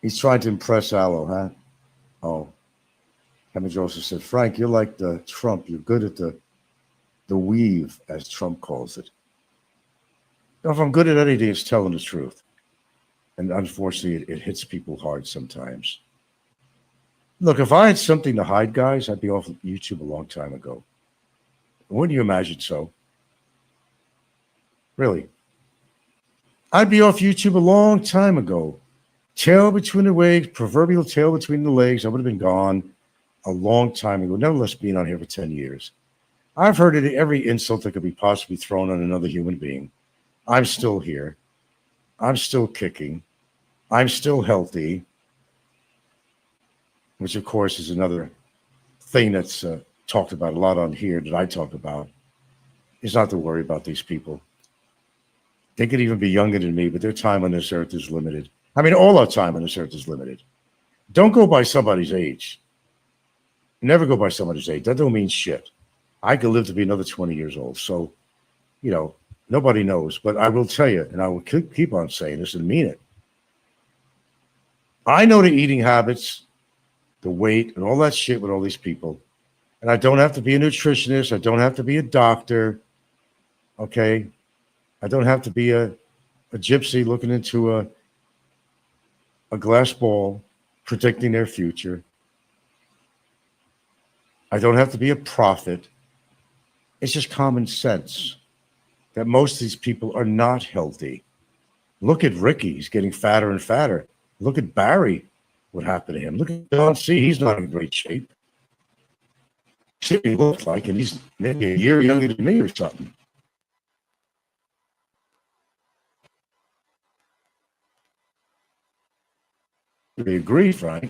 S1: He's trying to impress Aloe, huh? Oh. Kevin Joseph said, Frank, you're like the Trump. You're good at the weave, as Trump calls it. If I'm good at anything, it's telling the truth. And unfortunately, it hits people hard sometimes. Look, if I had something to hide, guys, I'd be off YouTube a long time ago. Wouldn't you imagine so? Really? I'd be off YouTube a long time ago. Tail between the legs, proverbial tail between the legs. I would have been gone a long time ago. Nevertheless, being on here for 10 years. I've heard it, every insult that could be possibly thrown on another human being. I'm still here. I'm still kicking. I'm still healthy. Which, of course, is another thing that's talked about a lot on here that I talk about. Is not to worry about these people. They could even be younger than me, but their time on this earth is limited. I mean, all our time on this earth is limited. Don't go by somebody's age. Never go by somebody's age. That don't mean shit. I could live to be another 20 years old. So, nobody knows. But I will tell you, and I will keep on saying this and mean it. I know the eating habits, the weight, and all that shit with all these people. And I don't have to be a nutritionist. I don't have to be a doctor. Okay? I don't have to be a gypsy looking into a glass ball, predicting their future. I don't have to be a prophet. It's just common sense that most of these people are not healthy. Look at Ricky. He's getting fatter and fatter. Look at Barry. What happened to him? Look at Don C. He's not in great shape. See what he looks like, and he's maybe a year younger than me or something. We agree, Frank.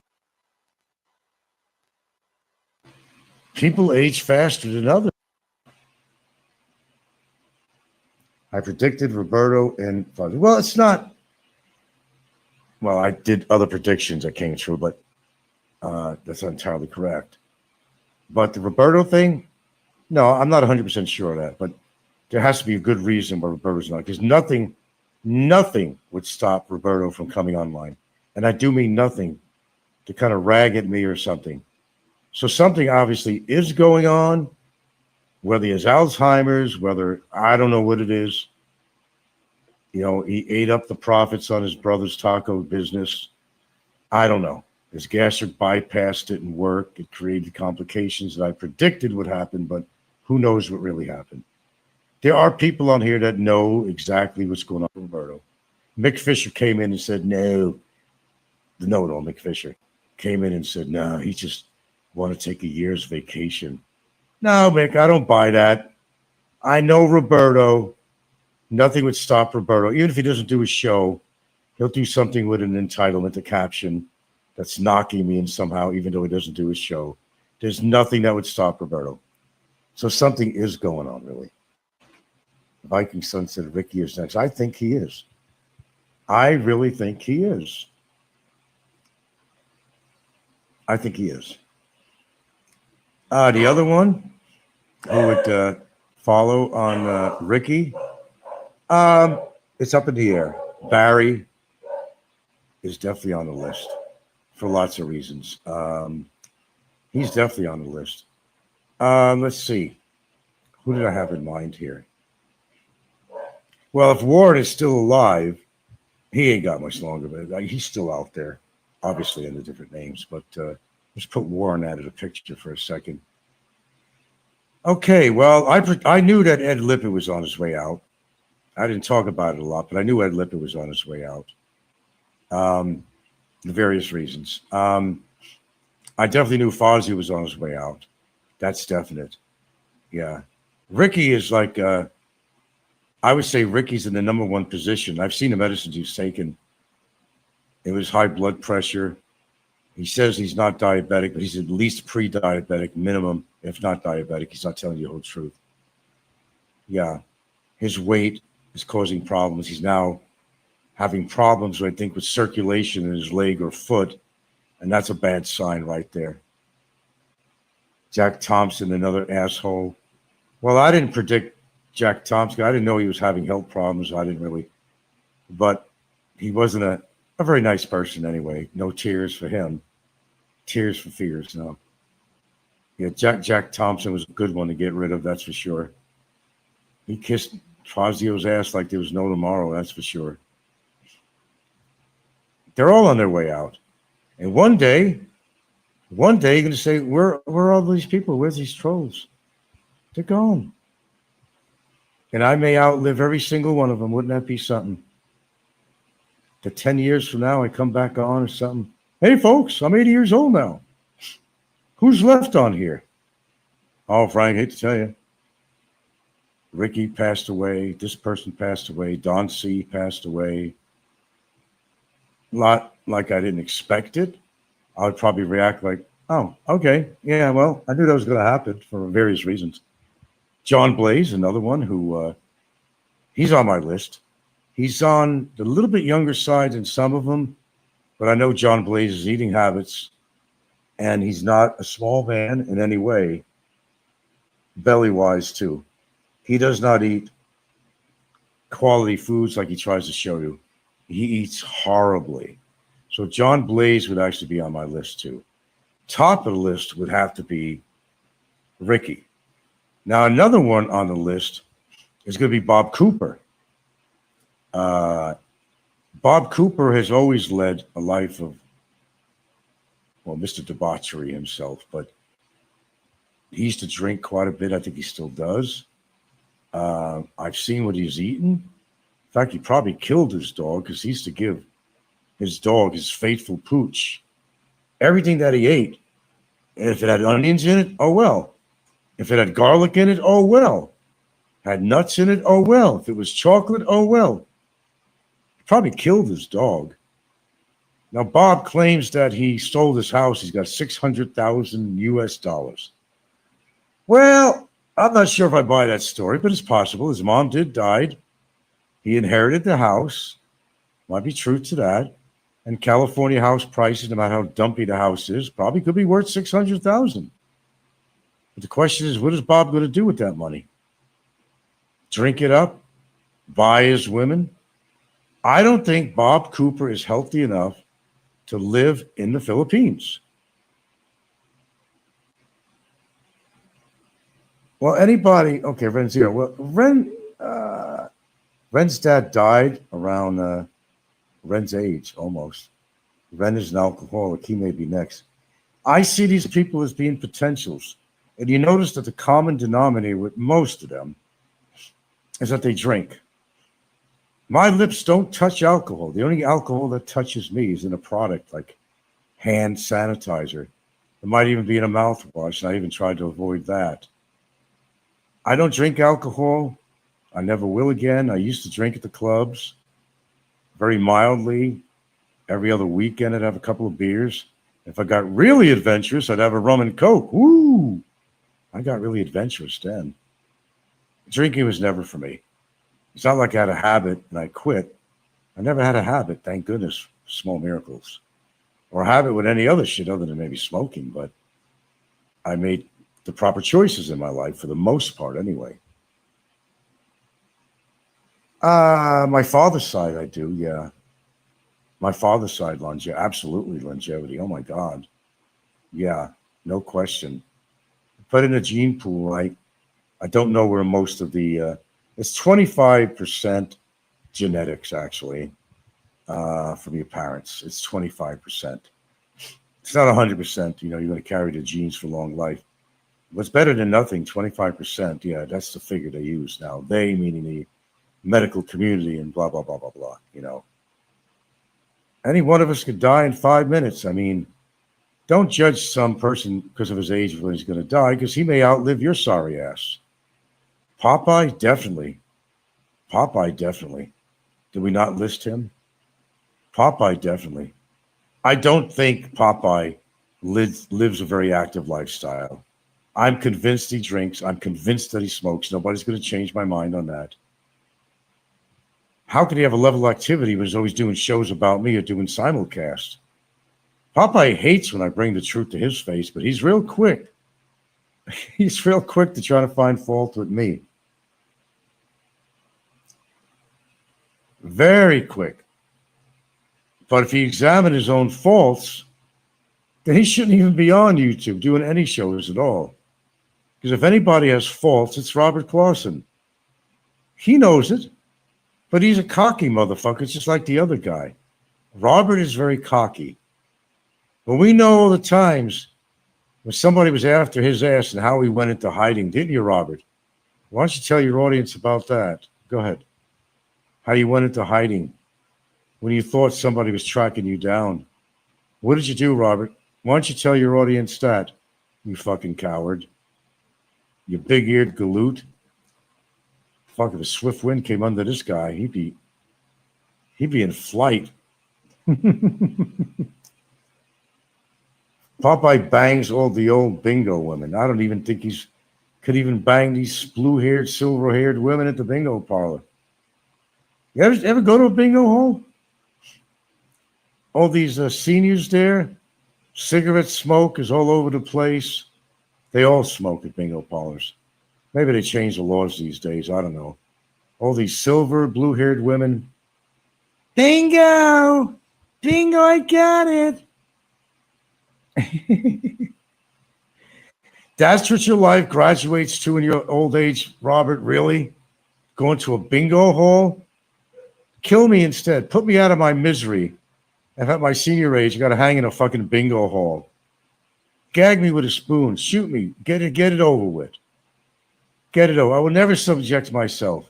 S1: People age faster than others. I predicted Roberto and Fuzzy. Well, it's not. Well, I did other predictions that came true, but that's not entirely correct. But the Roberto thing, no, I'm not 100% sure of that. But there has to be a good reason why Roberto's not, because nothing would stop Roberto from coming online. And I do mean nothing to kind of rag at me or something. So something obviously is going on, Whether he has Alzheimer's, whether I don't know what it is. He ate up the profits on his brother's taco business. I don't know. His gastric bypass didn't work. It created complications that I predicted would happen, but who knows what really happened. There are people on here that know exactly what's going on with Roberto. Mick Fisher came in and said, no. The know-it-all, Mick Fisher, came in and said, no, he just want to take a year's vacation. No, Mick, I don't buy that. I know Roberto. Nothing would stop Roberto. Even if he doesn't do his show, he'll do something with an entitlement, a caption that's knocking me in somehow, even though he doesn't do his show. There's nothing that would stop Roberto. So something is going on, really. Viking Son said Ricky is next. I think he is. I really think he is. I think he is. The other one who would follow on Ricky, it's up in the air. Barry is definitely on the list for lots of reasons. He's definitely on the list. Let's see. Who did I have in mind here? Well, if Warren is still alive, he ain't got much longer, but he's still out there, obviously under different names. But let's put Warren out of the picture for a second. Okay, well, I knew that Ed Lippert was on his way out. I didn't talk about it a lot, but I knew Ed Lippert was on his way out. For various reasons. I definitely knew Fozzie was on his way out. That's definite. Yeah. Ricky is like, I would say Ricky's in the number one position. I've seen the medicines he's taken. It was high blood pressure. He says he's not diabetic, but he's at least pre-diabetic minimum, if not diabetic. He's not telling you the whole truth. Yeah. His weight is causing problems. He's now having problems, I think, with circulation in his leg or foot, and that's a bad sign right there. Jack Thompson, another asshole. Well, I didn't predict Jack Thompson. I didn't know he was having health problems. I didn't really. But he wasn't a very nice person anyway. No tears for him. Tears for fears, no. Yeah, Jack Thompson was a good one to get rid of, that's for sure. He kissed Fazio's ass like there was no tomorrow, that's for sure. They're all on their way out. And one day you're going to say, where are all these people? Where's these trolls? They're gone. And I may outlive every single one of them. Wouldn't that be something? That 10 years from now, I come back on or something. Hey, folks, I'm 80 years old now. Who's left on here? Oh, Frank, hate to tell you. Ricky passed away. This person passed away. Don C. passed away. Not like I didn't expect it. I would probably react like, oh, okay. Yeah, well, I knew that was going to happen for various reasons. John Blaze, another one who, he's on my list. He's on the little bit younger side than some of them, but I know John Blaze's eating habits, and he's not a small man in any way, belly-wise too. He does not eat quality foods like he tries to show you. He eats horribly. So John Blaze would actually be on my list too. Top of the list would have to be Ricky. Now, another one on the list is going to be Bob Cooper. Bob Cooper has always led a life of, well, Mr. Debauchery himself, but he used to drink quite a bit. I think he still does. I've seen what he's eaten. In fact, he probably killed his dog because he used to give his dog, his faithful Pooch, everything that he ate. And if it had onions in it, oh well. If it had garlic in it, oh well. Had nuts in it, oh well. If it was chocolate, oh well. He probably killed his dog. Now, Bob claims that he sold his house. He's got 600,000 US dollars. Well, I'm not sure if I buy that story, but it's possible. His mom died. He inherited the house. Might be truth to that. And California house prices, no matter how dumpy the house is, probably could be worth 600,000. But the question is, what is Bob going to do with that money? Drink it up? Buy his women? I don't think Bob Cooper is healthy enough to live in the Philippines. Well, anybody, okay, Ren's here. Well, Ren's dad died around Ren's age almost. Ren is an alcoholic. He may be next. I see these people as being potentials. And you notice that the common denominator with most of them is that they drink. My lips don't touch alcohol. The only alcohol that touches me is in a product like hand sanitizer. It might even be in a mouthwash, and I even tried to avoid that. I don't drink alcohol. I never will again. I used to drink at the clubs very mildly. Every other weekend, I'd have a couple of beers. If I got really adventurous, I'd have a rum and coke. Woo! I got really adventurous then. Drinking was never for me. It's not like I had a habit and I quit. I never had a habit, thank goodness, small miracles. Or a habit with any other shit other than maybe smoking, but I made the proper choices in my life for the most part anyway. My father's side, I do, yeah. My father's side, absolutely longevity. Oh my God. Yeah, no question. But in a gene pool, I don't know where most of the, it's 25% genetics actually from your parents. It's 25%. It's not 100%, you're going to carry the genes for long life. What's better than nothing, 25%. Yeah, that's the figure they use now. They, meaning the medical community and blah, blah, blah, blah, blah, Any one of us could die in 5 minutes. I mean, don't judge some person because of his age when he's going to die, because he may outlive your sorry ass. Popeye, definitely. Popeye, definitely. Did we not list him? Popeye, definitely. I don't think Popeye lives a very active lifestyle. I'm convinced he drinks. I'm convinced that he smokes. Nobody's going to change my mind on that. How could he have a level of activity when he's always doing shows about me or doing simulcast? Popeye hates when I bring the truth to his face, but he's real quick. He's real quick to try to find fault with me. Very quick. But if he examined his own faults, then he shouldn't even be on YouTube doing any shows at all. Because if anybody has faults, it's Robert Clausen. He knows it, but he's a cocky motherfucker. It's just like the other guy. Robert is very cocky. But we know all the times when somebody was after his ass and how he went into hiding, didn't you, Robert? Why don't you tell your audience about that? Go ahead. How you went into hiding when you thought somebody was tracking you down. What did you do, Robert? Why don't you tell your audience that, you fucking coward? You big-eared galoot. Fuck, if a swift wind came under this guy, he'd be in flight. Popeye bangs all the old bingo women. I don't even think he's could even bang these blue-haired, silver-haired women at the bingo parlor. You ever go to a bingo hall? All these seniors there, cigarette smoke is all over the place. They all smoke at bingo parlors. Maybe they changed the laws these days. I don't know. All these silver, blue-haired women. Bingo! Bingo, I got it. That's what your life graduates to in your old age, Robert, really? Going to a bingo hall? Kill me instead. Put me out of my misery. And at my senior age, you got to hang in a fucking bingo hall. Gag me with a spoon. Shoot me. Get it over with. Get it over. I will never subject myself.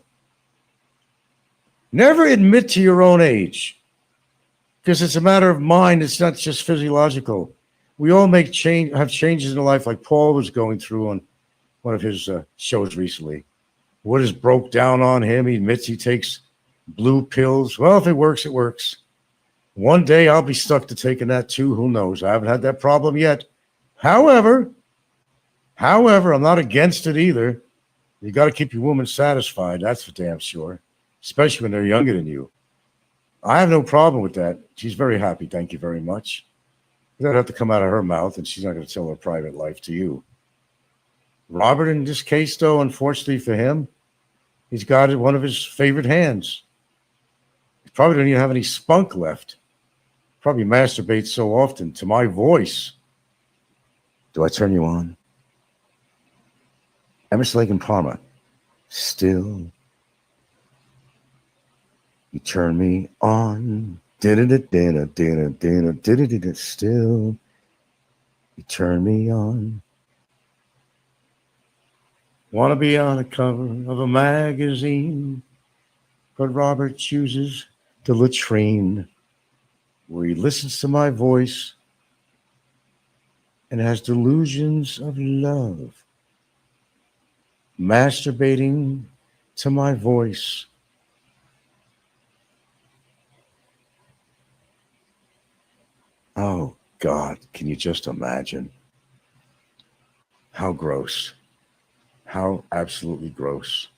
S1: Never admit to your own age. Because it's a matter of mind. It's not just physiological. We all have changes in life like Paul was going through on one of his shows recently. What is broke down on him? He admits he takes blue pills. Well, if it works, it works. One day I'll be stuck to taking that too. Who knows? I haven't had that problem yet. However, I'm not against it either. You got to keep your woman satisfied. That's for damn sure, especially when they're younger than you. I have no problem with that. She's very happy. Thank you very much. That have to come out of her mouth, and she's not going to tell her private life to you. Robert, in this case, though, unfortunately for him, he's got one of his favorite hands. He probably don't even have any spunk left. Probably masturbates so often to my voice. Do I turn you on? Emerson Lake and Parma. Still, you turn me on. Still, you turn me on. Want to be on the cover of a magazine, but Robert chooses the latrine where he listens to my voice and has delusions of love, masturbating to my voice. Oh, God, can you just imagine? How gross. How absolutely gross.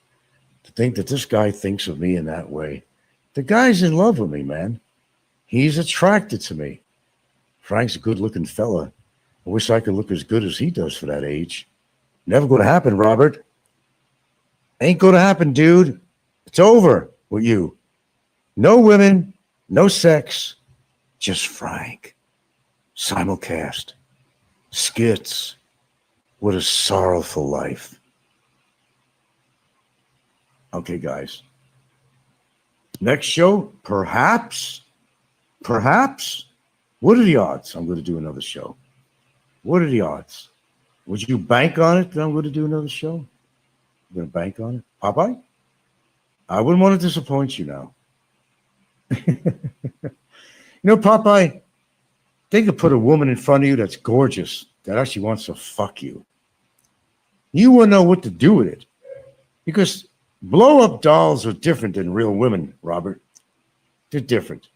S1: To think that this guy thinks of me in that way. The guy's in love with me, man. He's attracted to me. Frank's a good looking fella. I wish I could look as good as he does for that age. Never going to happen, Robert. Ain't going to happen, dude. It's over with you. No women, no sex, just Frank. Simulcast. Skits. What a sorrowful life. Okay, guys. Next show, perhaps. What are the odds I'm going to do another show? What are the odds? Would you bank on it that I'm going to do another show? I'm going to bank on it. Popeye? I wouldn't want to disappoint you now. Popeye, they could put a woman in front of you that's gorgeous, that actually wants to fuck you. You wouldn't know what to do with it. Because blow up dolls are different than real women, Robert. They're different.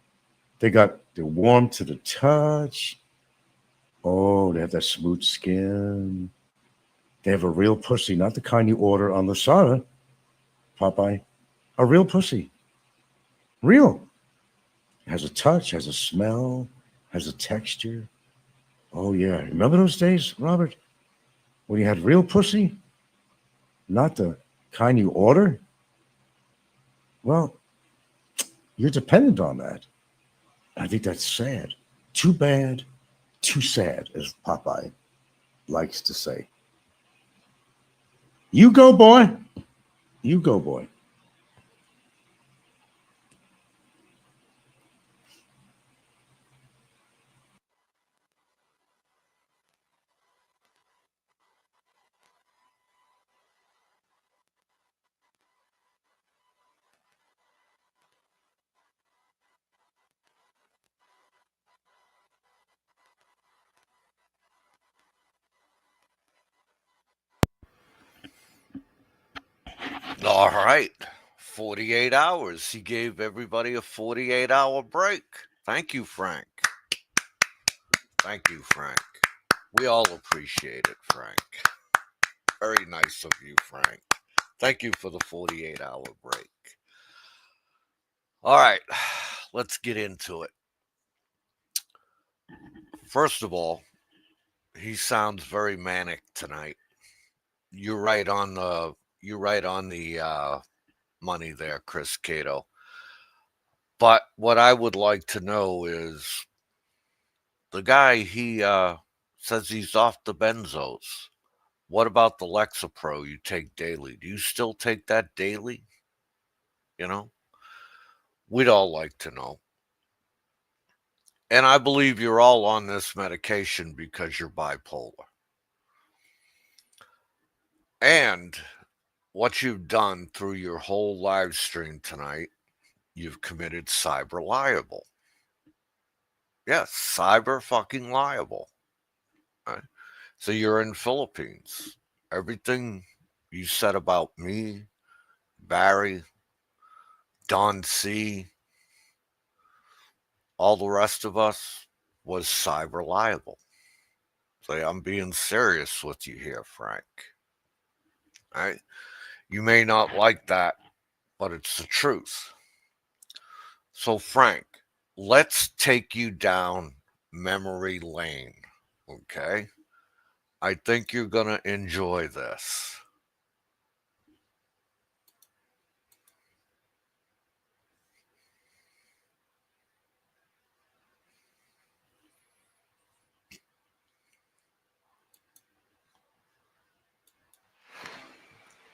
S1: They're warm to the touch. Oh, they have that smooth skin. They have a real pussy, not the kind you order on the Lasada, Popeye. A real pussy. Real. Has a touch, has a smell, has a texture. Oh, yeah. Remember those days, Robert? When you had real pussy? Not the kind you order? Well, you're dependent on that. I think that's sad. Too bad, too sad, as Popeye likes to say. You go, boy. You go, boy.
S3: All right. 48 hours. He gave everybody a 48-hour break. Thank you, Frank. Thank you, Frank. We all appreciate it, Frank. Very nice of you, Frank. Thank you for the 48-hour break. All right. Let's get into it. First of all, he sounds very manic tonight. You're right on the money there, Chris Cato. But what I would like to know is the guy, he says he's off the benzos. What about the Lexapro you take daily? Do you still take that daily? You know, we'd all like to know. And I believe you're all on this medication because you're bipolar. And what you've done through your whole live stream tonight, you've committed cyber liable. Yes, cyber fucking liable. Right? So you're in Philippines. Everything you said about me, Barry, Don C, all the rest of us was cyber liable. So I'm being serious with you here, Frank. Right? You may not like that, but it's the truth. So, Frank, let's take you down memory lane. Okay? I think you're going to enjoy this.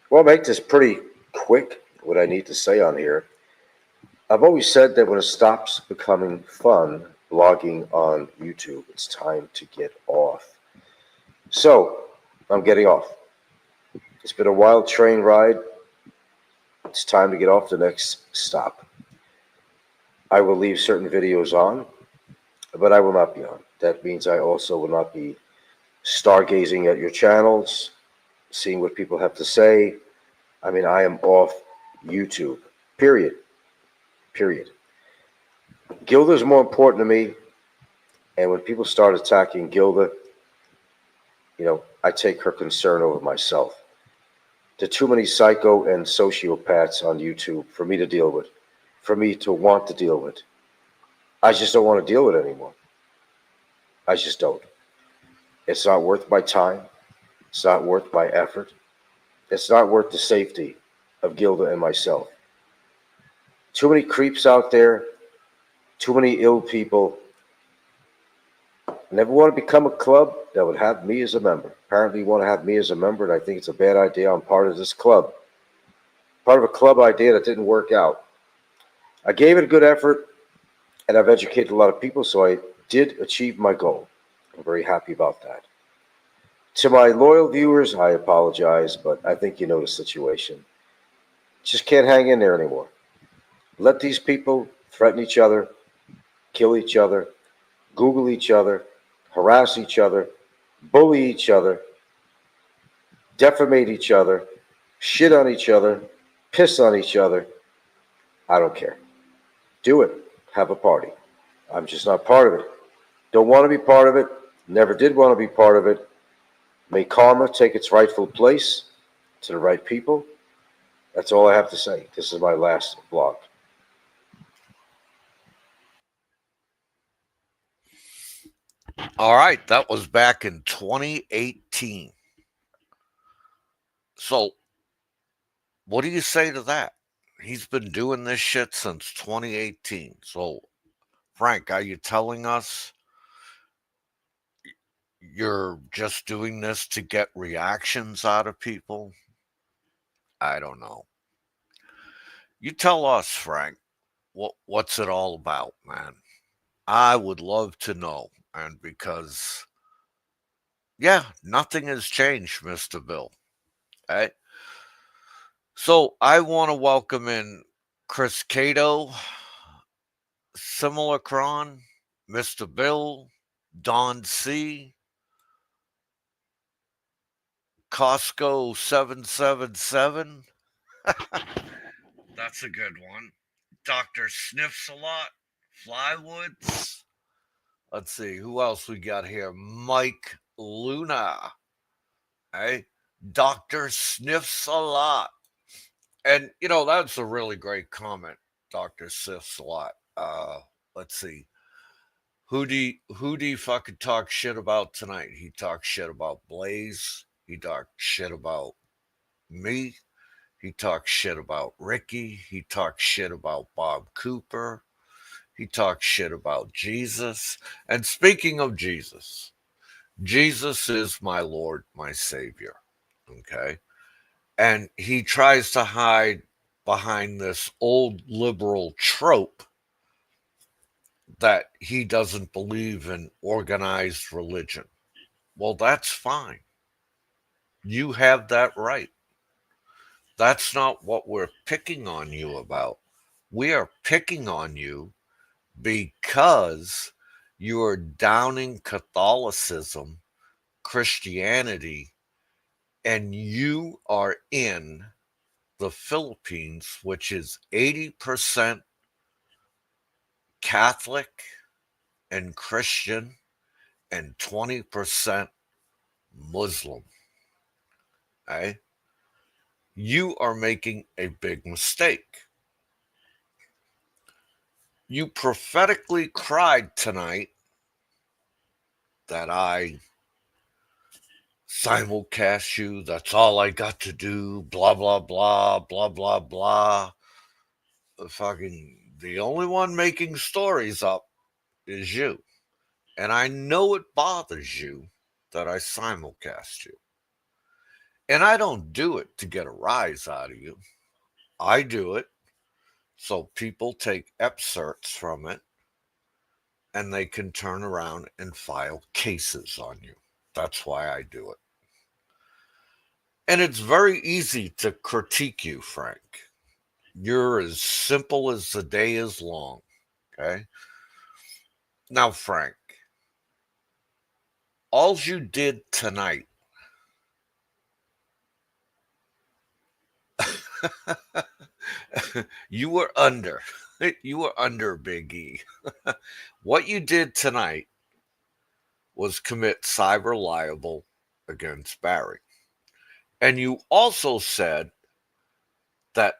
S4: Well, I'll make this pretty quick, what I need to say on here. I've always said that when it stops becoming fun blogging on YouTube, it's time to get off. So, I'm getting off. It's been a wild train ride. It's time to get off the next stop. I will leave certain videos on, but I will not be on. That means I also will not be stargazing at your channels, seeing what people have to say. I mean, I am off YouTube. Period. Period. Gilda is more important to me, and when people start attacking Gilda, I take her concern over myself. There are too many psycho and sociopaths on YouTube for me to deal with, for me to want to deal with. I just don't want to deal with it anymore. I just don't. It's not worth my time. It's not worth my effort. It's not worth the safety of Gilda and myself. Too many creeps out there, too many ill people. Never want to become a club that would have me as a member. Apparently, you want to have me as a member, and I think it's a bad idea. I'm part of this club. Part of a club idea that didn't work out. I gave it a good effort, and I've educated a lot of people, so I did achieve my goal. I'm very happy about that. To my loyal viewers, I apologize, but I think you know the situation. Just can't hang in there anymore. Let these people threaten each other, kill each other, Google each other, harass each other, bully each other, defamate each other, shit on each other, piss on each other. I don't care. Do it. Have a party. I'm just not part of it. Don't want to be part of it. Never did want to be part of it. May karma take its rightful place to the right people. That's all I have to say. This is my last vlog.
S3: All right, that was back in 2018. So, what do you say to that? He's been doing this shit since 2018. So, Frank, are you telling us you're just doing this to get reactions out of people? I don't know. You tell us, Frank, what's it all about, man? I would love to know. And because, yeah, nothing has changed, Mr. Bill. Right? So I want to welcome in Chris Cato, Simulacron, Mr. Bill, Don C, Costco 777. That's a good one. Dr. Sniffs a lot, Flywoods. Let's see, who else we got here? Mike Luna. Hey, Dr. Sniffs a lot. And, that's a really great comment, Dr. Sniffs a lot. Let's see. Who do you fucking talk shit about tonight? He talks shit about Blaze. He talks shit about me. He talks shit about Ricky. He talks shit about Bob Cooper. He talks shit about Jesus. And speaking of Jesus, Jesus is my Lord, my Savior. Okay. And he tries to hide behind this old liberal trope that he doesn't believe in organized religion. Well, that's fine. You have that right. That's not what we're picking on you about. We are picking on you because you are downing Catholicism, Christianity, and you are in the Philippines, which is 80% Catholic and Christian and 20% Muslim. Okay? You are making a big mistake. You prophetically cried tonight that I simulcast you. That's all I got to do. Blah, blah, blah, blah, blah, blah. The only one making stories up is you. And I know it bothers you that I simulcast you. And I don't do it to get a rise out of you. I do it so people take excerpts from it and they can turn around and file cases on you. That's why I do it. And it's very easy to critique you, Frank. You're as simple as the day is long. Okay? Now, Frank, all you did tonight, you were under. You were under, Big E. What you did tonight was commit cyber libel against Barry. And you also said that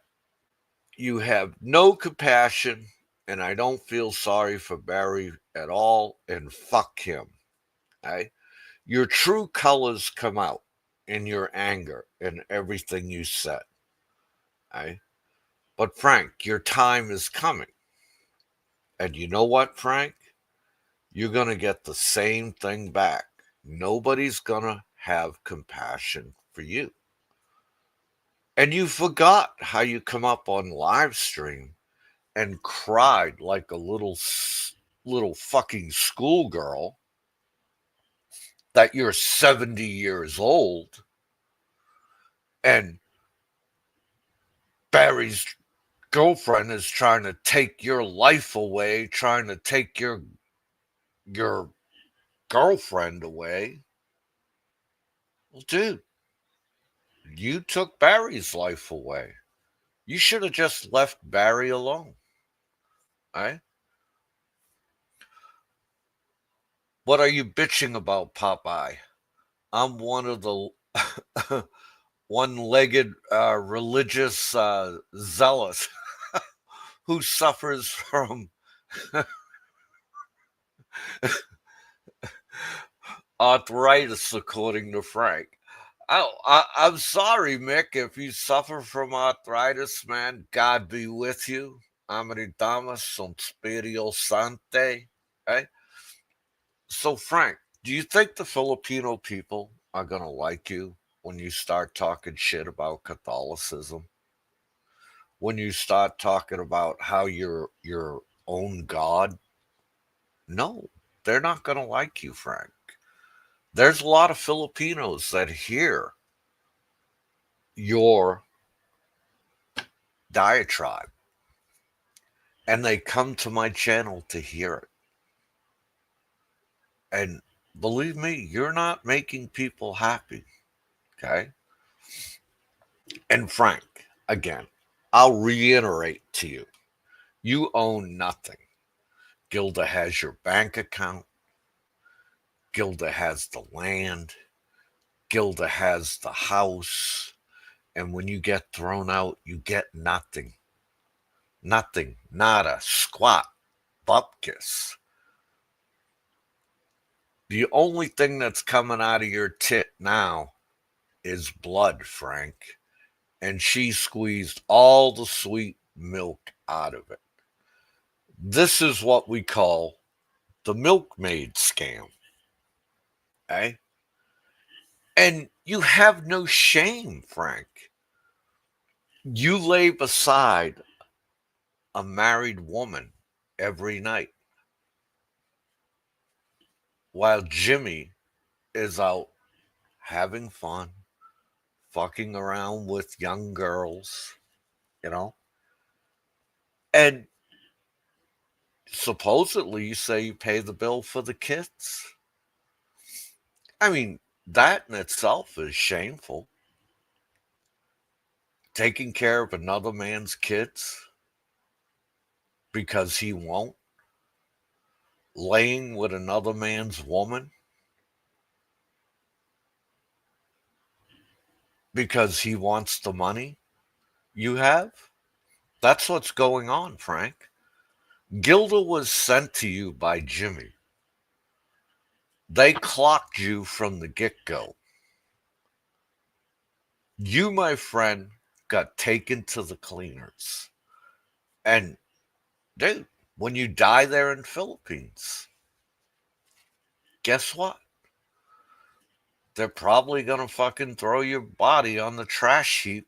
S3: you have no compassion and I don't feel sorry for Barry at all and fuck him. Okay? Your true colors come out in your anger and everything you said. Okay? But Frank, your time is coming. And you know what, Frank? You're going to get the same thing back. Nobody's going to have compassion for you. And you forgot how you come up on live stream and cried like a little fucking schoolgirl that you're 70 years old and Barry's girlfriend is trying to take your life away, trying to take your girlfriend away. Well, dude, you took Barry's life away. You should have just left Barry alone. Right? What are you bitching about, Popeye? I'm one of the one-legged religious zealot who suffers from arthritis, according to Frank. I'm sorry, Mick, if you suffer from arthritis, man. God be with you. Ameridamas son Spirio Sante. Okay? So, Frank, do you think the Filipino people are going to like you when you start talking shit about Catholicism? When you start talking about how you're your own God? No, they're not going to like you, Frank. There's a lot of Filipinos that hear your diatribe and they come to my channel to hear it. And believe me, you're not making people happy. Okay? And Frank, again, I'll reiterate to you, you own nothing. Gilda has your bank account. Gilda has the land. Gilda has the house. And when you get thrown out, you get nothing. Nothing. Nada. Squat. Bupkis. The only thing that's coming out of your tit now is blood, Frank. And she squeezed all the sweet milk out of it. This is what we call the milkmaid scam. Eh? And you have no shame, Frank. You lay beside a married woman every night while Jimmy is out having fun, fucking around with young girls, you know? And supposedly you say you pay the bill for the kids. I mean, that in itself is shameful. Taking care of another man's kids because he won't. Laying with another man's woman because he wants the money you have. That's what's going on, Frank. Gilda was sent to you by Jimmy. They clocked you from the get-go. You, my friend, got taken to the cleaners. And, dude, when you die there in Philippines, guess what? they're probably going to fucking throw your body on the trash heap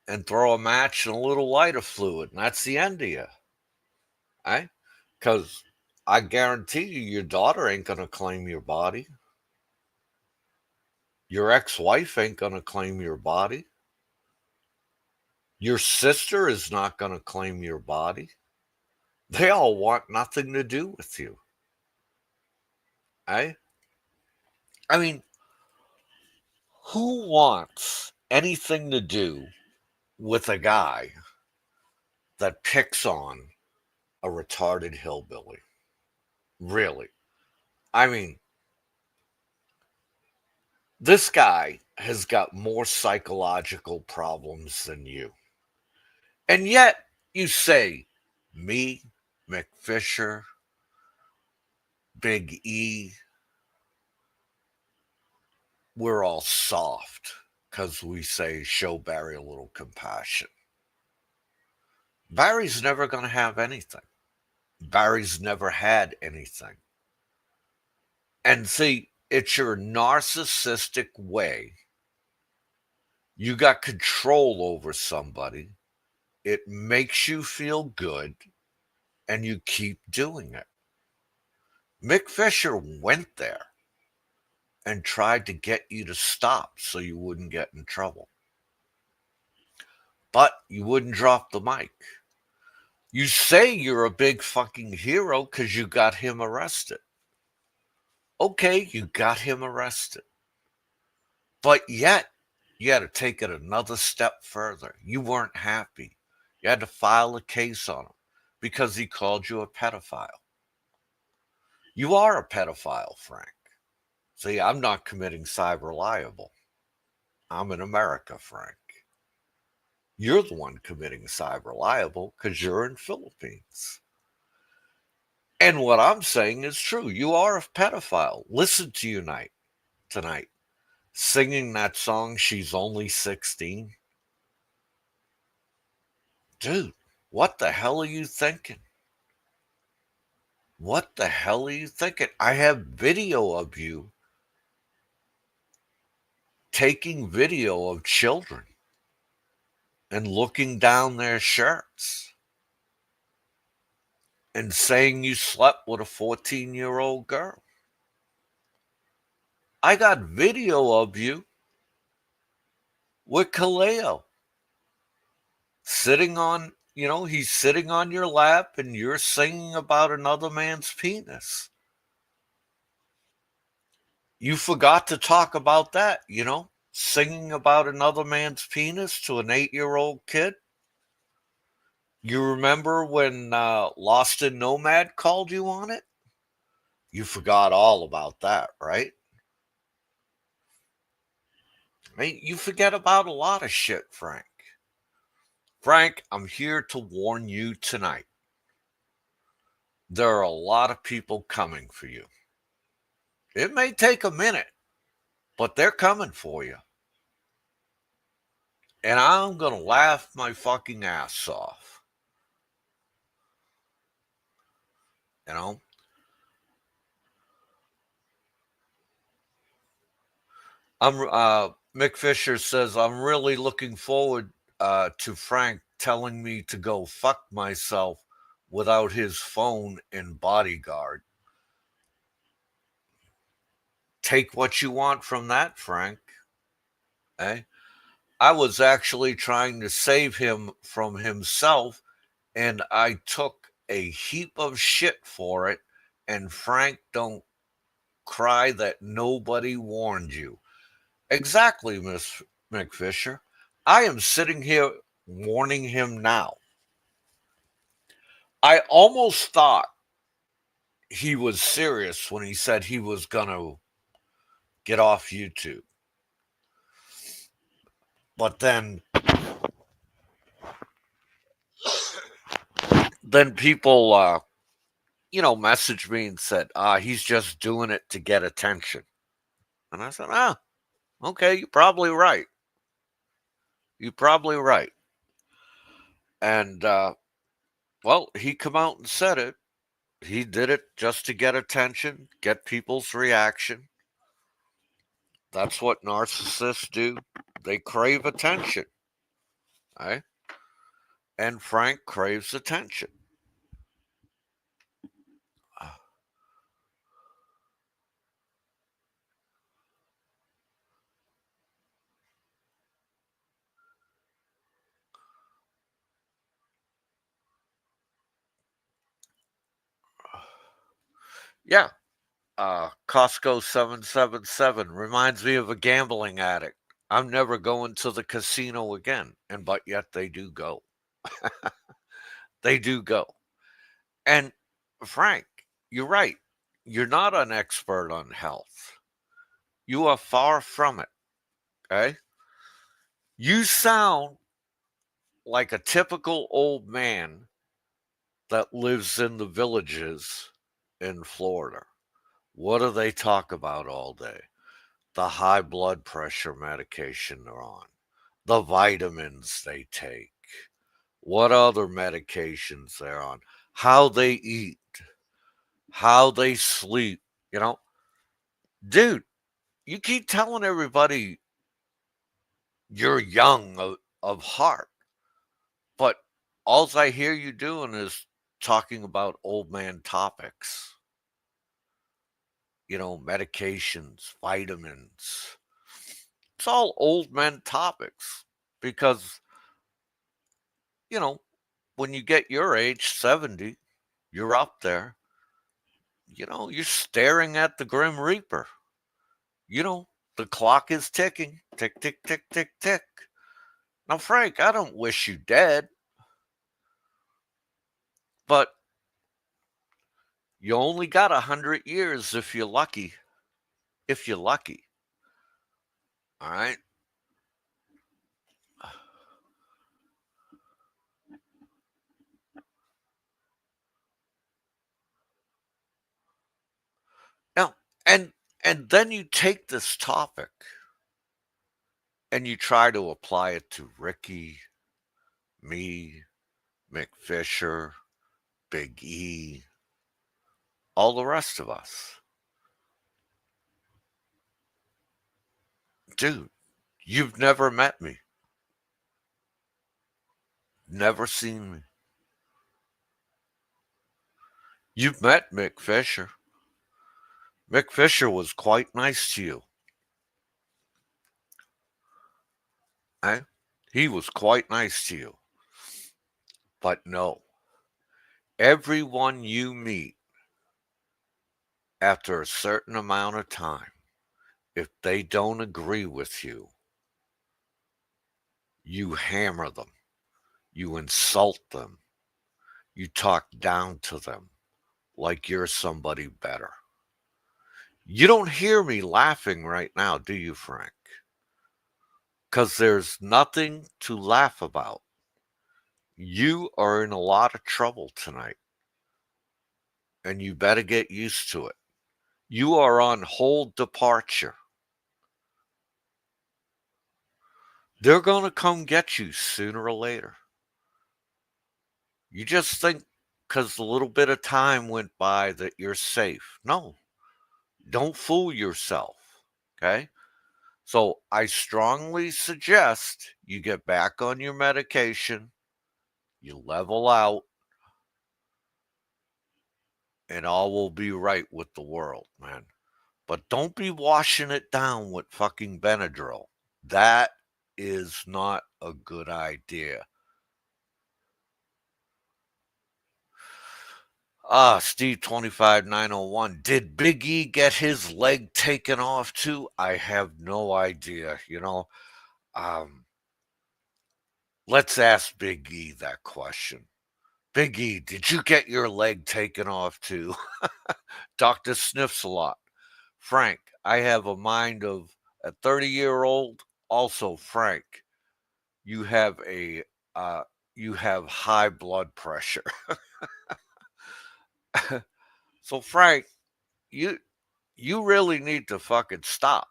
S3: and throw a match and a little lighter fluid, and that's the end of you. Eh? Because I guarantee you, your daughter ain't going to claim your body. Your ex-wife ain't going to claim your body. Your sister is not going to claim your body. They all want nothing to do with you. Eh? I mean, who wants anything to do with a guy that picks on a retarded hillbilly? Really? I mean, this guy has got more psychological problems than you. And yet, you say, me, McFisher, Big E, we're all soft because we say, show Barry a little compassion. Barry's never going to have anything. Barry's never had anything. And see, it's your narcissistic way. You got control over somebody. It makes you feel good, and you keep doing it. Mick Fisher went there and tried to get you to stop so you wouldn't get in trouble. But you wouldn't drop the mic. You say you're a big fucking hero because you got him arrested. Okay, you got him arrested. But yet, you had to take it another step further. You weren't happy. You had to file a case on him because he called you a pedophile. You are a pedophile, Frank. See, I'm not committing cyber libel. I'm in America, Frank. You're the one committing cyber libel because you're in Philippines. And what I'm saying is true. You are a pedophile. Listen to you tonight, singing that song, She's Only 16. Dude, what the hell are you thinking? What the hell are you thinking? I have video of you taking video of children and looking down their shirts and saying you slept with a 14-year-old girl. I got video of you with Kaleo sitting on, he's sitting on your lap and you're singing about another man's penis. You forgot to talk about that, singing about another man's penis to an 8-year-old kid. You remember when Lost in Nomad called you on it? You forgot all about that, right? I mean, you forget about a lot of shit, Frank. Frank, I'm here to warn you tonight. There are a lot of people coming for you. It may take a minute, but they're coming for you. And I'm going to laugh my fucking ass off. You know? Mick Fisher says, I'm really looking forward to Frank telling me to go fuck myself without his phone and bodyguard. Take what you want from that, Frank. Eh? I was actually trying to save him from himself, and I took a heap of shit for it, and Frank don't cry that nobody warned you. Exactly, Miss McFisher. I am sitting here warning him now. I almost thought he was serious when he said he was going to get off YouTube. But then people, messaged me and said, he's just doing it to get attention. And I said, okay, you're probably right. You're probably right. And, well, he come out and said it. He did it just to get attention, get people's reaction. That's what narcissists do. They crave attention. Right? And Frank craves attention. Yeah. Costco 777 reminds me of a gambling addict. I'm never going to the casino again. And but yet they do go. They do go. And Frank, you're right. You're not an expert on health. You are far from it. Okay? You sound like a typical old man that lives in the villages in Florida. What do they talk about all day? The high blood pressure medication they're on, the vitamins they take, what other medications they're on, how they eat, how they sleep. You know, dude, you keep telling everybody you're young of heart, but all I hear you doing is talking about old man topics. Medications, vitamins. It's all old men topics because, you know, when you get your age, 70, you're up there, you're staring at the Grim Reaper. The clock is ticking. Tick, tick, tick, tick, tick. Now, Frank, I don't wish you dead, but you only got 100 years if you're lucky. If you're lucky. All right. Now, and then you take this topic and you try to apply it to Ricky, me, Mick Fisher, Big E, all the rest of us. Dude, you've never met me. Never seen me. You've met Mick Fisher. Mick Fisher was quite nice to you. Eh? He was quite nice to you. But no, everyone you meet after a certain amount of time, if they don't agree with you, you hammer them, you insult them, you talk down to them like you're somebody better. You don't hear me laughing right now, do you, Frank? Because there's nothing to laugh about. You are in a lot of trouble tonight, and you better get used to it. You are on hold departure. They're going to come get you sooner or later. You just think because a little bit of time went by that you're safe. No, don't fool yourself. Okay? So I strongly suggest you get back on your medication, you level out, and all will be right with the world, man. But don't be washing it down with fucking Benadryl. That is not a good idea. Steve 25901. Did Big E get his leg taken off too? I have no idea. Um, let's ask Big E that question. Big E, did you get your leg taken off too? Doctor sniffs a lot. Frank, I have a mind of a 30-year-old. Also, Frank, you have a you have high blood pressure. So, Frank, you you really need to fucking stop.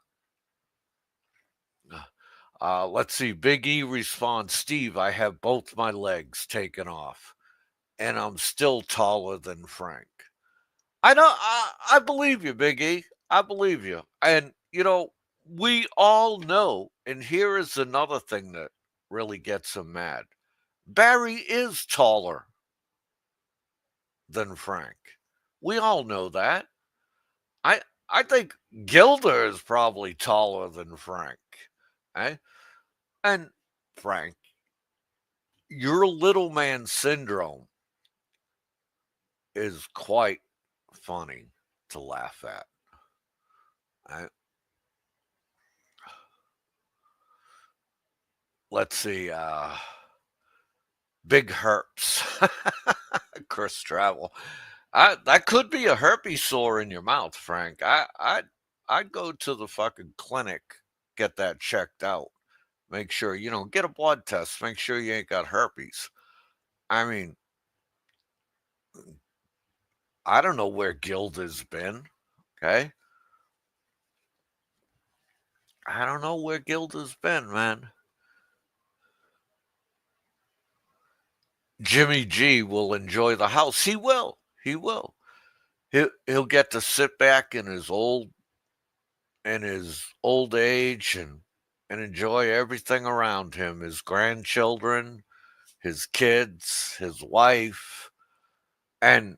S3: Let's see. Big E responds, Steve, I have both my legs taken off, and I'm still taller than Frank. I know. I believe you, Big E. I believe you. And We all know, and here is another thing that really gets him mad. Barry is taller than Frank. We all know that. I think Gilda is probably taller than Frank. Eh? And Frank, your little man syndrome is quite funny to laugh at. Eh? Let's see. Big herps. Chris Travel. That could be a herpes sore in your mouth, Frank. I'd go to the fucking clinic, get that checked out. Make sure, get a blood test. Make sure you ain't got herpes. I mean, I don't know where Gilda's been. Okay. I don't know where Gilda's been, man. Jimmy G will enjoy the house. He will. He will. He'll get to sit back in his old age and enjoy everything around him, his grandchildren, his kids, his wife, and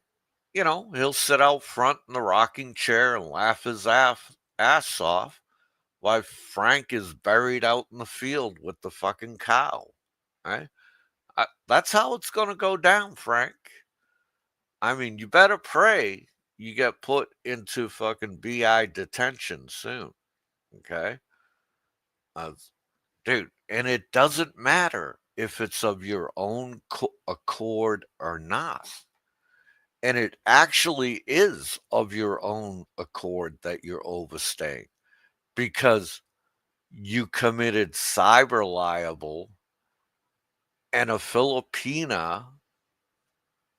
S3: he'll sit out front in the rocking chair and laugh his ass off while Frank is buried out in the field with the fucking cow. Right? That's how it's going to go down, Frank. I mean, you better pray you get put into fucking BI detention soon. Okay? Uh, Dude, and it doesn't matter if it's of your own accord or not. And it actually is of your own accord that you're overstaying because you committed cyber libel and a Filipina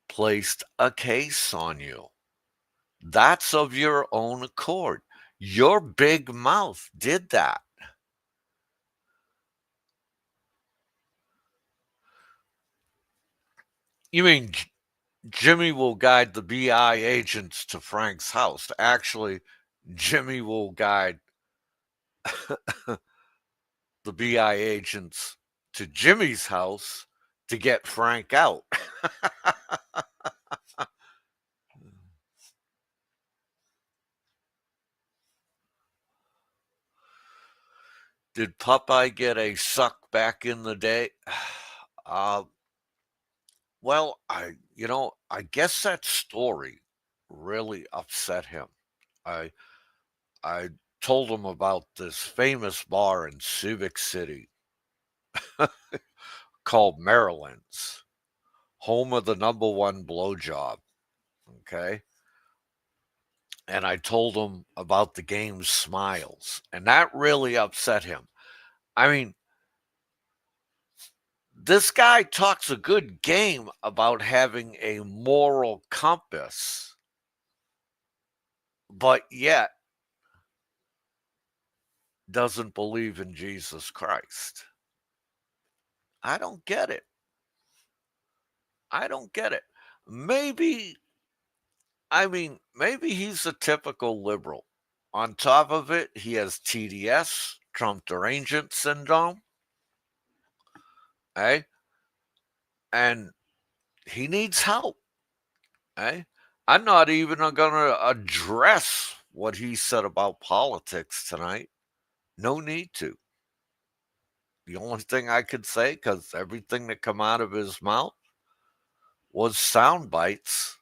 S3: placed a case on you. That's of your own accord. Your big mouth did that. You mean Jimmy will guide the BI agents to Frank's house? Actually, Jimmy will guide the BI agents to Jimmy's house to get Frank out. Did Popeye get a suck back in the day? Uh, well, I guess that story really upset him. I I told him about this famous bar in Civic City called Maryland's, home of the number one blowjob. Okay. And I told him about the game Smiles, and that really upset him. I mean, this guy talks a good game about having a moral compass, but yet doesn't believe in Jesus Christ. I don't get it. I don't get it. Maybe, maybe he's a typical liberal. On top of it, he has TDS, Trump derangement syndrome, eh? And he needs help, eh? I'm not even going to address what he said about politics tonight. No need to. The only thing I could say, because everything that come out of his mouth was sound bites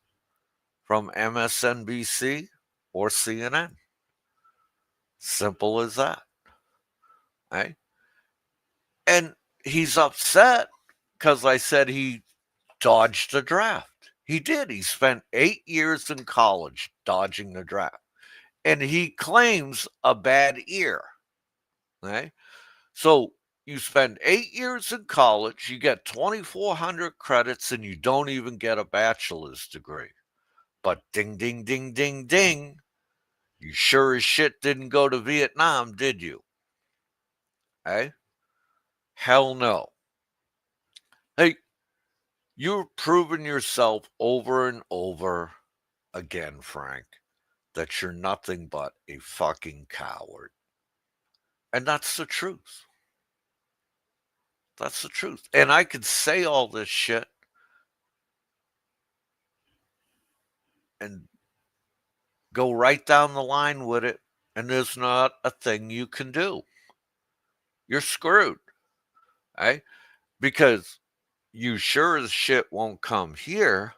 S3: from MSNBC or CNN. Simple as that. Right? And he's upset because I said he dodged the draft. He did. He spent 8 years in college dodging the draft. And he claims a bad ear. Right? So you spend 8 years in college, you get 2,400 credits, and you don't even get a bachelor's degree. But ding, ding, ding, ding, ding. You sure as shit didn't go to Vietnam, did you? Eh? Hell no. Hey, you've proven yourself over and over again, Frank, that you're nothing but a fucking coward. And that's the truth. That's the truth. And I could say all this shit and go right down the line with it, and there's not a thing you can do. You're screwed, right? Because you sure as shit won't come here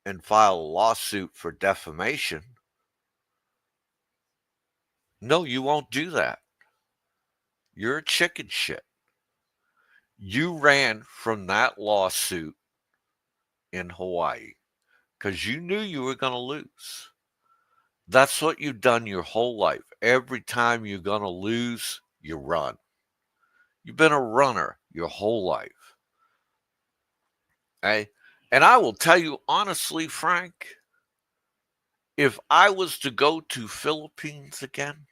S3: and file a lawsuit for defamation. No, you won't do that. You're a chicken shit. You ran from that lawsuit in Hawaii because you knew you were going to lose. That's what you've done your whole life. Every time you're going to lose, you run. You've been a runner your whole life. Okay? And I will tell you honestly, Frank, if I was to go to Philippines again,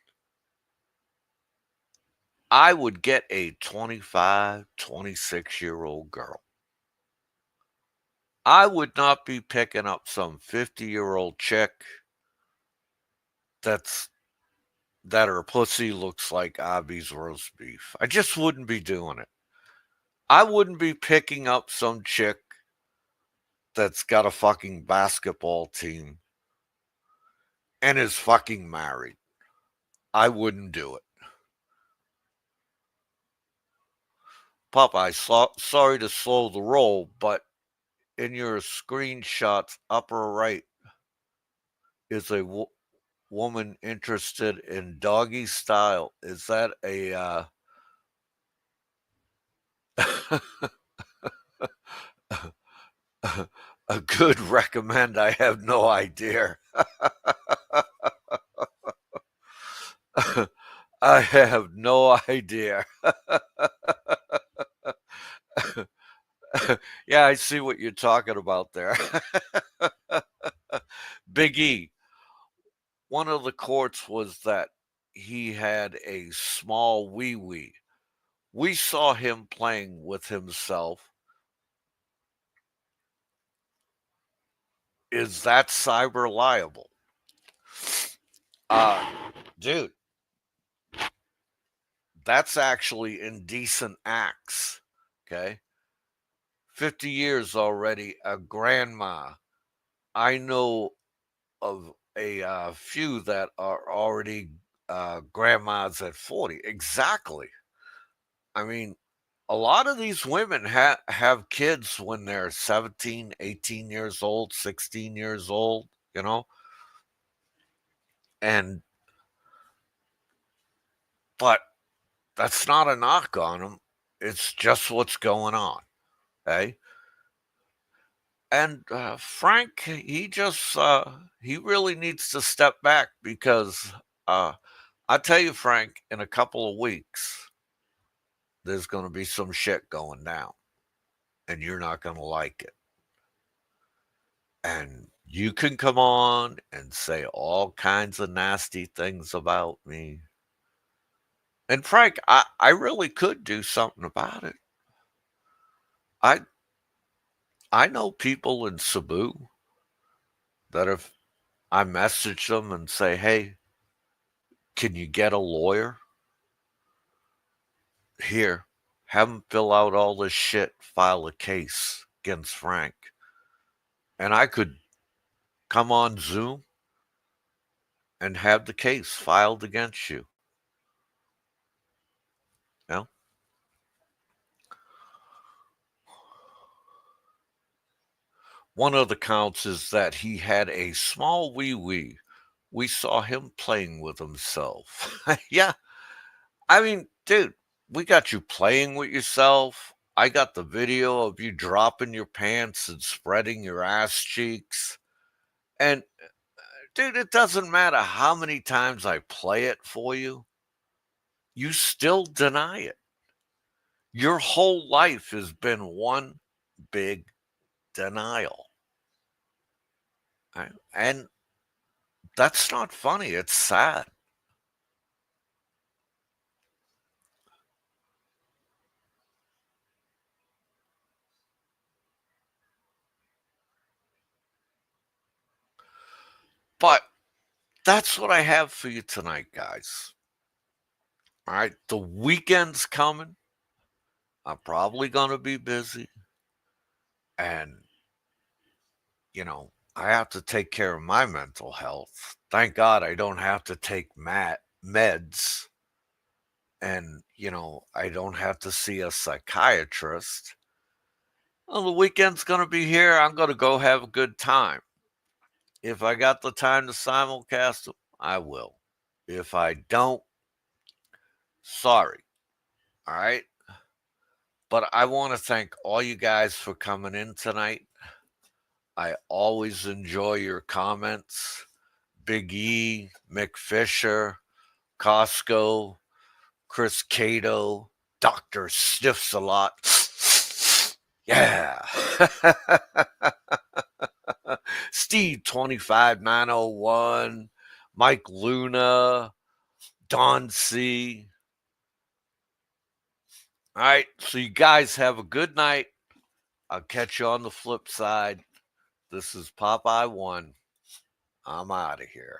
S3: I would get a 25, 26-year-old girl. I would not be picking up some 50-year-old chick that her pussy looks like Abby's roast beef. I just wouldn't be doing it. I wouldn't be picking up some chick that's got a fucking basketball team and is fucking married. I wouldn't do it. Popeye, sorry to slow the roll, but in your screenshots, upper right, is a woman interested in doggy style. Is that a a good recommend? I have no idea. I have no idea. Yeah, I see what you're talking about there. Big E, one of the courts was that he had a small wee wee. We saw him playing with himself. Is that cyber liable? Dude, that's actually indecent acts. Okay. 50 years already, a grandma. I know of a few that are already grandmas at 40. Exactly. I mean, a lot of these women have kids when they're 17, 18 years old, 16 years old, you know? And, but that's not a knock on them. It's just what's going on. Okay. And Frank, he really needs to step back because I tell you, Frank, in a couple of weeks, there's going to be some shit going down and you're not going to like it. And you can come on and say all kinds of nasty things about me. And Frank, I really could do something about it. I I know people in Cebu that if I message them and say, hey, can you get a lawyer? Here, have them fill out all this shit, file a case against Frank. And I could come on Zoom and have the case filed against you. You know? One of the counts is that he had a small wee wee. We saw him playing with himself. Yeah. I mean, dude, we got you playing with yourself. I got the video of you dropping your pants and spreading your ass cheeks. And, dude, it doesn't matter how many times I play it for you, you still deny it. Your whole life has been one big denial. Right? And that's not funny. It's sad. But that's what I have for you tonight, guys. All right. The weekend's coming. I'm probably going to be busy. And, I have to take care of my mental health. Thank God I don't have to take meds. And, I don't have to see a psychiatrist. Well, the weekend's going to be here. I'm going to go have a good time. If I got the time to simulcast them, I will. If I don't, sorry. All right. But I want to thank all you guys for coming in tonight. I always enjoy your comments. Big E, Mick Fisher, Costco, Chris Cato, Dr. Sniffs a lot. Yeah. Steve 25901, Mike Luna, Don C. All right. So you guys have a good night. I'll catch you on the flip side. This is Popeye 1. I'm out of here.